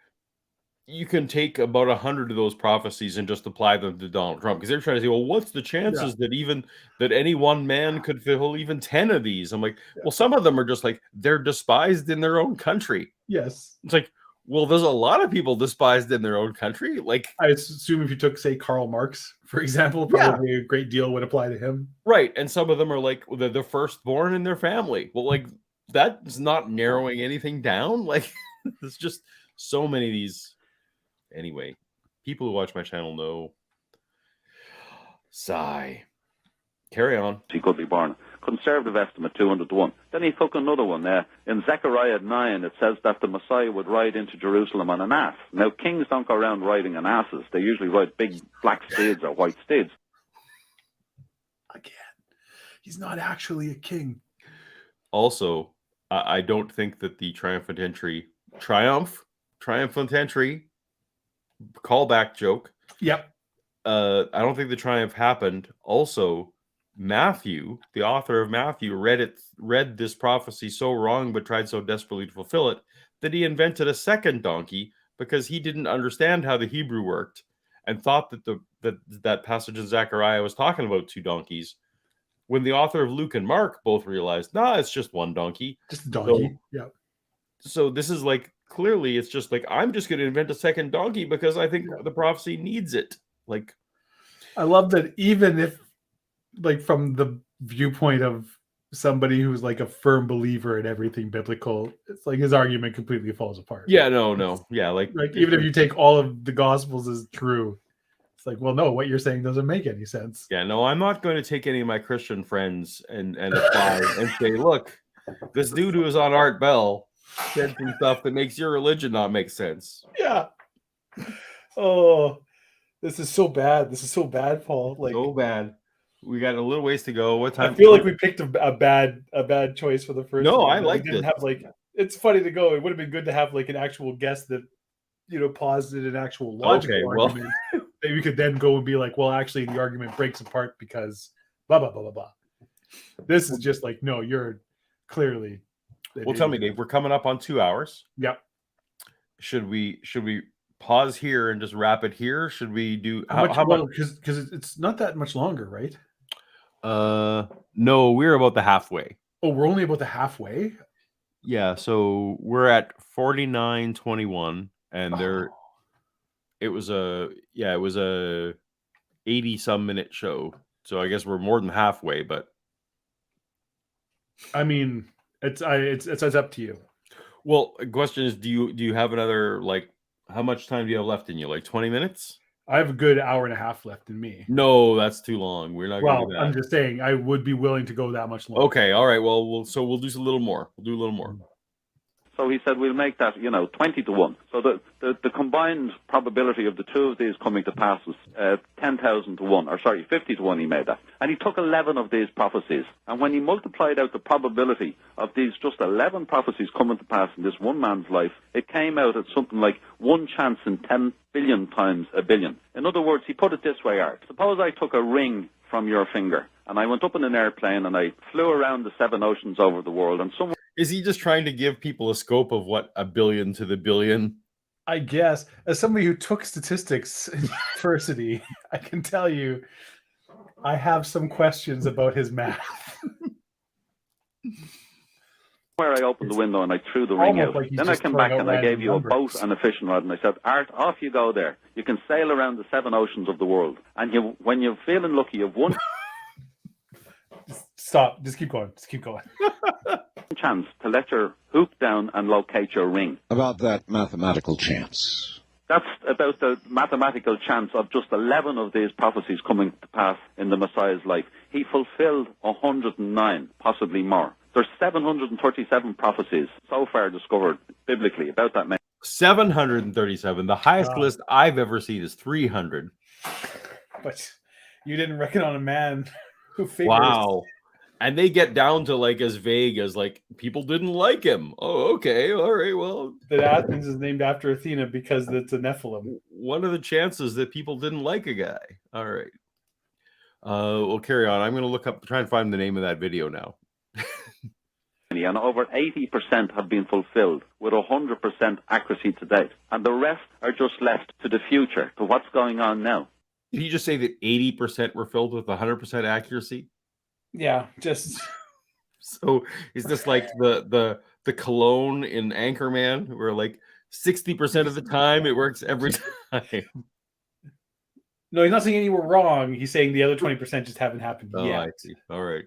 [SPEAKER 1] you can take about 100 of those prophecies and just apply them to Donald Trump, because they're trying to say, well, what's the chances that any one man could fulfill even 10 of these? I'm like, well, some of them are just like, they're despised in their own country.
[SPEAKER 2] Yes.
[SPEAKER 1] It's like, well, there's a lot of people despised in their own country. Like,
[SPEAKER 2] I assume if you took, say, Karl Marx, for example, probably a great deal would apply to him.
[SPEAKER 1] Right. And some of them are like, they're the firstborn in their family. Well, like, that's not narrowing anything down. Like, there's just so many of these. Anyway, people who watch my channel know. Sigh. Carry on.
[SPEAKER 4] He could be born. Conservative estimate, 200 to 1. Then he took another one there. In Zechariah 9, it says that the Messiah would ride into Jerusalem on an ass. Now, kings don't go around riding on asses. They usually ride big black steeds or white steeds.
[SPEAKER 2] Again, he's not actually a king.
[SPEAKER 1] Also, I don't think that the triumphant entry, callback joke.
[SPEAKER 2] Yep.
[SPEAKER 1] I don't think the triumph happened. Also, Matthew, the author of Matthew, read this prophecy so wrong, but tried so desperately to fulfill it, that he invented a second donkey because he didn't understand how the Hebrew worked and thought that that passage in Zechariah was talking about 2 donkeys. When the author of Luke and Mark both realized, it's just 1 donkey.
[SPEAKER 2] Just a donkey.
[SPEAKER 1] So this is like, clearly it's just like, I'm just going to invent a second donkey because I think the prophecy needs it. Like,
[SPEAKER 2] I love that, even if, like, from the viewpoint of somebody who's like a firm believer in everything biblical, it's like his argument completely falls apart.
[SPEAKER 1] Yeah, no. Yeah, like
[SPEAKER 2] even if you take all of the Gospels as true, it's like, well, no, what you're saying doesn't make any sense.
[SPEAKER 1] Yeah, no, I'm not going to take any of my Christian friends and apply and say, look, this dude who is on Art Bell said some stuff that makes your religion not make sense.
[SPEAKER 2] Yeah. Oh, this is so bad. This is so bad, Paul. Like,
[SPEAKER 1] so bad. We got a little ways to go. What time?
[SPEAKER 2] I feel like we picked a bad choice for the first.
[SPEAKER 1] No,
[SPEAKER 2] one.
[SPEAKER 1] I like it.
[SPEAKER 2] Have, like, it's funny to go. It would have been good to have, like, an actual guest that, posited an actual logical argument. Maybe we could then go and be like, well, actually, the argument breaks apart because blah blah blah blah blah. This is just like, no, you're clearly.
[SPEAKER 1] Well, tell me, Dave. We're coming up on 2 hours.
[SPEAKER 2] Yep.
[SPEAKER 1] Should we pause here and just wrap it here? Should we do
[SPEAKER 2] How
[SPEAKER 1] how
[SPEAKER 2] much?
[SPEAKER 1] much?
[SPEAKER 2] Because it's not that much longer, right?
[SPEAKER 1] No, we're about the halfway.
[SPEAKER 2] Oh, we're only about the halfway.
[SPEAKER 1] Yeah, so we're at 49:21, and it was a 80 some minute show. So I guess we're more than halfway, but
[SPEAKER 2] I mean, it's up to you.
[SPEAKER 1] well, the question is, do you have another, like, how much time do you have left in you? Like 20 minutes?
[SPEAKER 2] I have a good hour and a half left in me.
[SPEAKER 1] No, that's too long. We're not going to
[SPEAKER 2] Well,
[SPEAKER 1] do
[SPEAKER 2] I'm
[SPEAKER 1] that.
[SPEAKER 2] just saying I would be willing to go that much longer.
[SPEAKER 1] Okay, all right. Well, we'll do a little more. We'll do a little more.
[SPEAKER 4] So he said we'll make that 20-1. So the combined probability of the two of these coming to pass was 10,000 to 1, or sorry, 50 to 1. He made that, and he took 11 of these prophecies, and when he multiplied out the probability of these just 11 prophecies coming to pass in this one man's life, it came out at something like 1 chance in 10 billion times a billion. In other words, he put it this way, Art. Suppose I took a ring from your finger, and I went up in an airplane, and I flew around the 7 oceans over the world, and somewhere.
[SPEAKER 1] Is he just trying to give people a scope of what a billion to the billion?
[SPEAKER 2] I guess, as somebody who took statistics in university, I can tell you I have some questions about his math.
[SPEAKER 4] Where I opened the window and I threw the ring out.
[SPEAKER 2] Like
[SPEAKER 4] then I came back and I gave you a boat and a fishing rod, and I said, Art, off you go there. You can sail around the 7 oceans of the world. And when you're feeling lucky, you've one
[SPEAKER 2] Stop. Just keep going.
[SPEAKER 4] chance to let your hook down and locate your ring.
[SPEAKER 3] About that mathematical chance.
[SPEAKER 4] That's about the mathematical chance of just 11 of these prophecies coming to pass in the Messiah's life. He fulfilled 109, possibly more. There's 737 prophecies so far discovered biblically about that man.
[SPEAKER 1] 737. The highest list I've ever seen is 300.
[SPEAKER 2] But you didn't reckon on a man who figures.
[SPEAKER 1] Wow. And they get down to like as vague as like people didn't like him. Oh, okay. All right. Well,
[SPEAKER 2] that Athens is named after Athena because it's a Nephilim.
[SPEAKER 1] What are the chances that people didn't like a guy? All right. We'll carry on. I'm going to try and find the name of that video now.
[SPEAKER 4] And over 80% have been fulfilled with 100% accuracy to date. And the rest are just left to the future, to what's going on now.
[SPEAKER 1] Did he just say that 80% were filled with 100% accuracy?
[SPEAKER 2] Yeah, just
[SPEAKER 1] so is this like the cologne in Anchorman, where like 60% of the time it works every time?
[SPEAKER 2] No, he's not saying any were wrong. He's saying the other 20% just haven't happened yet.
[SPEAKER 1] I see. All right.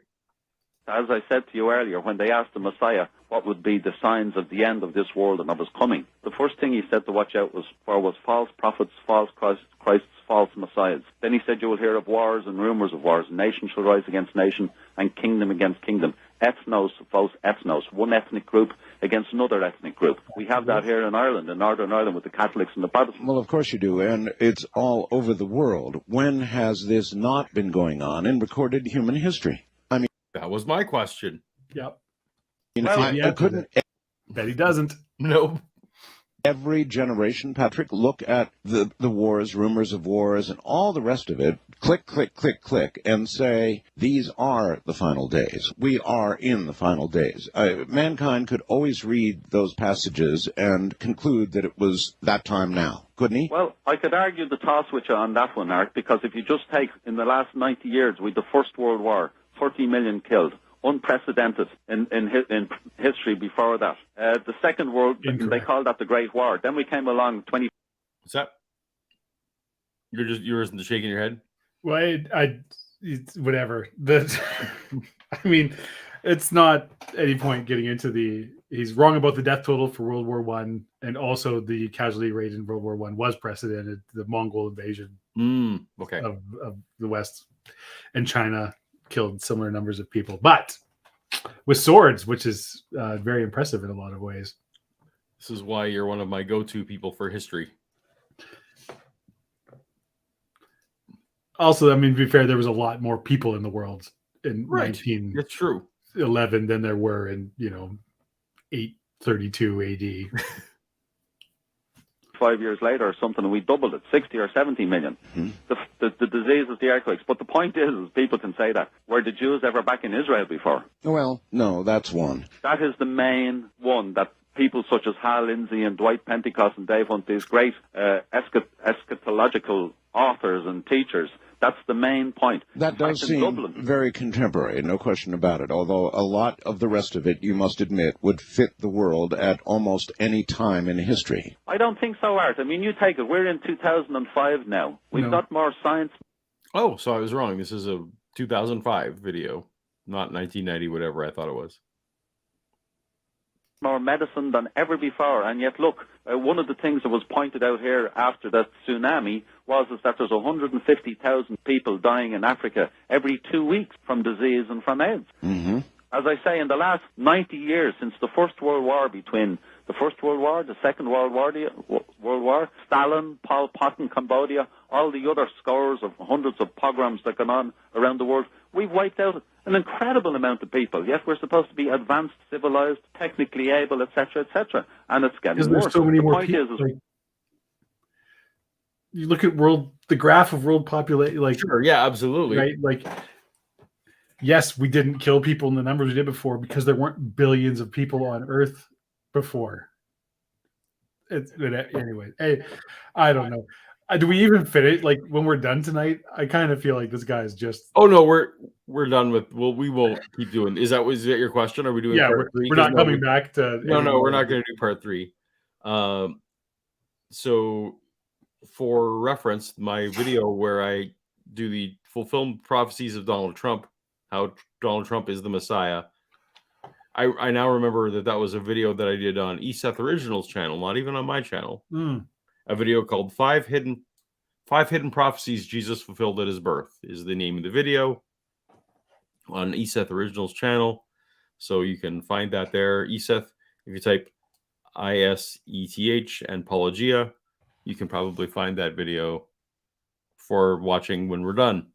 [SPEAKER 4] As I said to you earlier, when they asked the Messiah what would be the signs of the end of this world and of his coming, the first thing he said to watch out was false prophets, false Christs, false messiahs. Then he said, you will hear of wars and rumors of wars. Nation shall rise against nation and kingdom against kingdom. Ethnos oppose ethnos, one ethnic group against another ethnic group. We have that here in Ireland, in Northern Ireland, with the Catholics and the Protestants.
[SPEAKER 3] Well, of course you do, and it's all over the world. When has this not been going on in recorded human history? I mean,
[SPEAKER 1] that was my question.
[SPEAKER 2] Yep.
[SPEAKER 3] Well, I couldn't.
[SPEAKER 2] Bet he doesn't.
[SPEAKER 1] No.
[SPEAKER 3] Every generation, Patrick, look at the wars, rumors of wars, and all the rest of it, click, click, click, click, and say, these are the final days. We are in the final days. Mankind could always read those passages and conclude that it was that time now, couldn't he?
[SPEAKER 4] Well, I could argue the toss with you on that one, Art, because if you just take, in the last 90 years, with the First World War, 30 million killed. Unprecedented in history before that. The Second World, they called that the Great War. Then we came along 20.
[SPEAKER 1] What's that? You're just shaking your head?
[SPEAKER 2] Well, it's whatever. I mean, it's not any point getting into he's wrong about the death total for World War I, and also the casualty rate in World War I was precedented. The Mongol invasion of the West and China killed similar numbers of people, but with swords, which is very impressive in a lot of ways.
[SPEAKER 1] This is why you're one of my go-to people for history.
[SPEAKER 2] Also, I mean, to be fair, there was a lot more people in the world in
[SPEAKER 1] It's true.
[SPEAKER 2] 1911 than there were in 832 AD.
[SPEAKER 4] 5 years later or something, and we doubled it, 60 or 70 million. Mm-hmm. The disease is the earthquakes. But the point is people can say that. Were the Jews ever back in Israel before?
[SPEAKER 3] Well, no, that's one.
[SPEAKER 4] That is the main one that people such as Hal Lindsey and Dwight Pentecost and Dave Hunt, these great eschatological authors and teachers. That's the main point.
[SPEAKER 3] That does seem very contemporary, no question about it, although a lot of the rest of it, you must admit, would fit the world at almost any time in history.
[SPEAKER 4] I don't think so, Art. I mean, you take it. We're in 2005 now. We've got more science.
[SPEAKER 1] Oh, so I was wrong. This is a 2005 video, not 1990, whatever I thought it was.
[SPEAKER 4] More medicine than ever before, and yet look, one of the things that was pointed out here after that tsunami was that there's 150,000 people dying in Africa every 2 weeks from disease and from AIDS.
[SPEAKER 3] Mm-hmm.
[SPEAKER 4] As I say, in the last 90 years, since the First World War, between the First World War, the Second World War, Stalin, Pol Pot in Cambodia, all the other scores of hundreds of pogroms that gone on around the world, we've wiped out an incredible amount of people. Yes, we're supposed to be advanced, civilized, technically able, etc., etc., and it's getting worse.
[SPEAKER 2] There's so many more people. You look at the graph of world population. Like,
[SPEAKER 1] sure, yeah, absolutely,
[SPEAKER 2] right? Like, yes, we didn't kill people in the numbers we did before because there weren't billions of people on Earth before. Anyway, hey, I don't know. Do we even fit it? Like, when we're done tonight, I kind of feel like this guy is just.
[SPEAKER 1] Oh no, we're done with. Well, we won't keep doing. Is that your question? Are we doing?
[SPEAKER 2] Yeah,
[SPEAKER 1] part three?
[SPEAKER 2] We're not coming back to.
[SPEAKER 1] No, we're not going to do part 3. So, for reference, my video where I do the fulfilled prophecies of Donald Trump, how Donald Trump is the Messiah. I now remember that was a video that I did on Seth Originals channel, not even on my channel. A video called Five Hidden Prophecies Jesus Fulfilled at His Birth is the name of the video on Seth Originals channel. So you can find that there. Seth, if you type ISETH and Apologia, you can probably find that video for watching when we're done.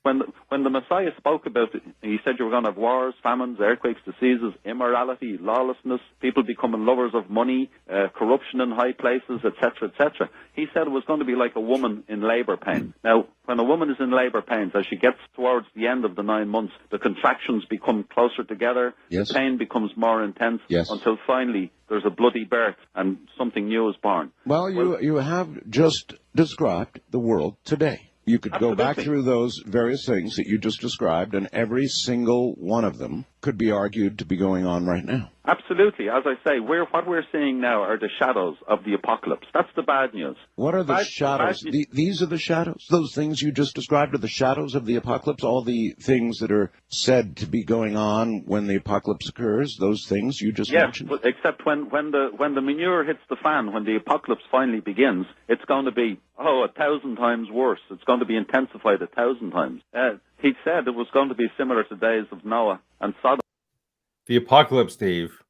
[SPEAKER 4] When the Messiah spoke about it, he said you were going to have wars, famines, earthquakes, diseases, immorality, lawlessness, people becoming lovers of money, corruption in high places, etc., etc. He said it was going to be like a woman in labor pain. Now, when a woman is in labor pains, as she gets towards the end of the 9 months, the contractions become closer together,
[SPEAKER 3] yes.
[SPEAKER 4] The pain becomes more intense,
[SPEAKER 3] yes.
[SPEAKER 4] Until finally there's a bloody birth and something new is born.
[SPEAKER 3] Well, you have just described the world today. You could
[SPEAKER 4] Absolutely.
[SPEAKER 3] Go back through those various things that you just described, and every single one of them could be argued to be going on right now.
[SPEAKER 4] Absolutely. As I say, what we're seeing now are the shadows of the apocalypse. That's the bad news.
[SPEAKER 3] What are the shadows? These are the shadows? Those things you just described are the shadows of the apocalypse? All the things that are said to be going on when the apocalypse occurs? Those things you just mentioned?
[SPEAKER 4] Yes, except when the manure hits the fan, when the apocalypse finally begins, it's going to be, 1,000 times worse. It's going to be intensified 1,000 times. He said it was going to be similar to days of Noah and Sodom.
[SPEAKER 1] The apocalypse, Dave,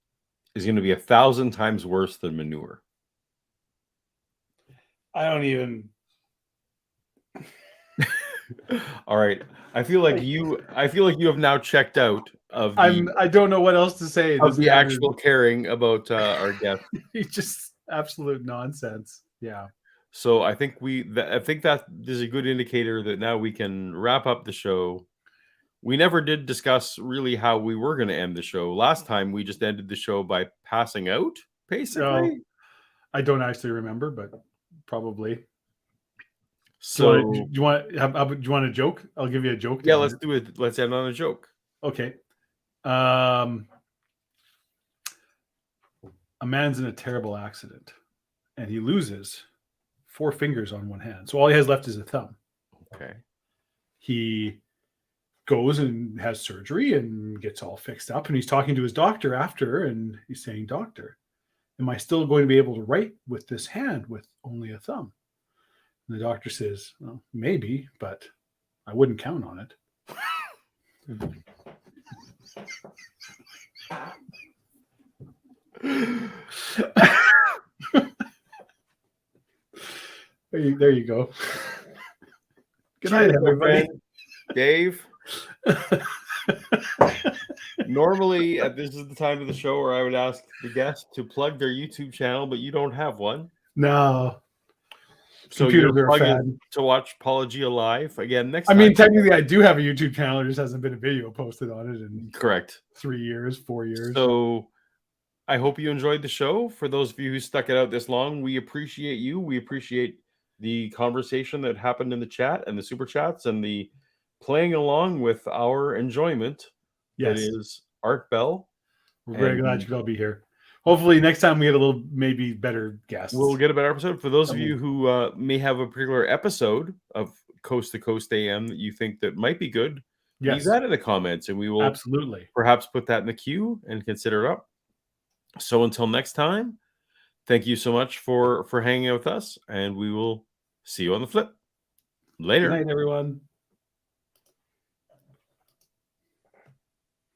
[SPEAKER 1] is going to be 1,000 times worse than manure.
[SPEAKER 2] I don't even.
[SPEAKER 1] All right. I feel like you have now checked out of.
[SPEAKER 2] I don't know what else to say.
[SPEAKER 1] Of the actual caring about our guest.
[SPEAKER 2] It's just absolute nonsense. Yeah.
[SPEAKER 1] So I think that is a good indicator that now we can wrap up the show. We never did discuss really how we were going to end the show. Last time we just ended the show by passing out, basically.
[SPEAKER 2] No, I don't actually remember, but probably.
[SPEAKER 1] So
[SPEAKER 2] do you want a joke? I'll give you a joke.
[SPEAKER 1] Yeah, let's do it. Let's end on a joke.
[SPEAKER 2] Okay. A man's in a terrible accident, and he loses 4 fingers on one hand. So all he has left is a thumb.
[SPEAKER 1] Okay.
[SPEAKER 2] He goes and has surgery and gets all fixed up, and he's talking to his doctor after, and he's saying, "Doctor, am I still going to be able to write with this hand with only a thumb?" And the doctor says, "Well, maybe, but I wouldn't count on it." There you go. Good night, everybody.
[SPEAKER 1] Dave. Normally, this is the time of the show where I would ask the guest to plug their YouTube channel, but you don't have one.
[SPEAKER 2] No.
[SPEAKER 1] So you're plugging to watch Apologia live again next time.
[SPEAKER 2] I mean, technically, I do have a YouTube channel. There just hasn't been a video posted on it in
[SPEAKER 1] correct
[SPEAKER 2] 3 years, 4 years.
[SPEAKER 1] So I hope you enjoyed the show. For those of you who stuck it out this long, we appreciate you. We appreciate the conversation that happened in the chat and the super chats and the playing along with our enjoyment. That
[SPEAKER 2] Yes.
[SPEAKER 1] is Art Bell.
[SPEAKER 2] We're very glad you could all be here. Hopefully next time we get a little maybe better guests.
[SPEAKER 1] We'll get a better episode. For those of you who may have a particular episode of Coast to Coast AM that you think that might be good, leave that in the comments and we will
[SPEAKER 2] absolutely
[SPEAKER 1] perhaps put that in the queue and consider it up. So until next time, thank you so much for hanging out with us, and we will see you on the flip. Later.
[SPEAKER 2] Good night, everyone.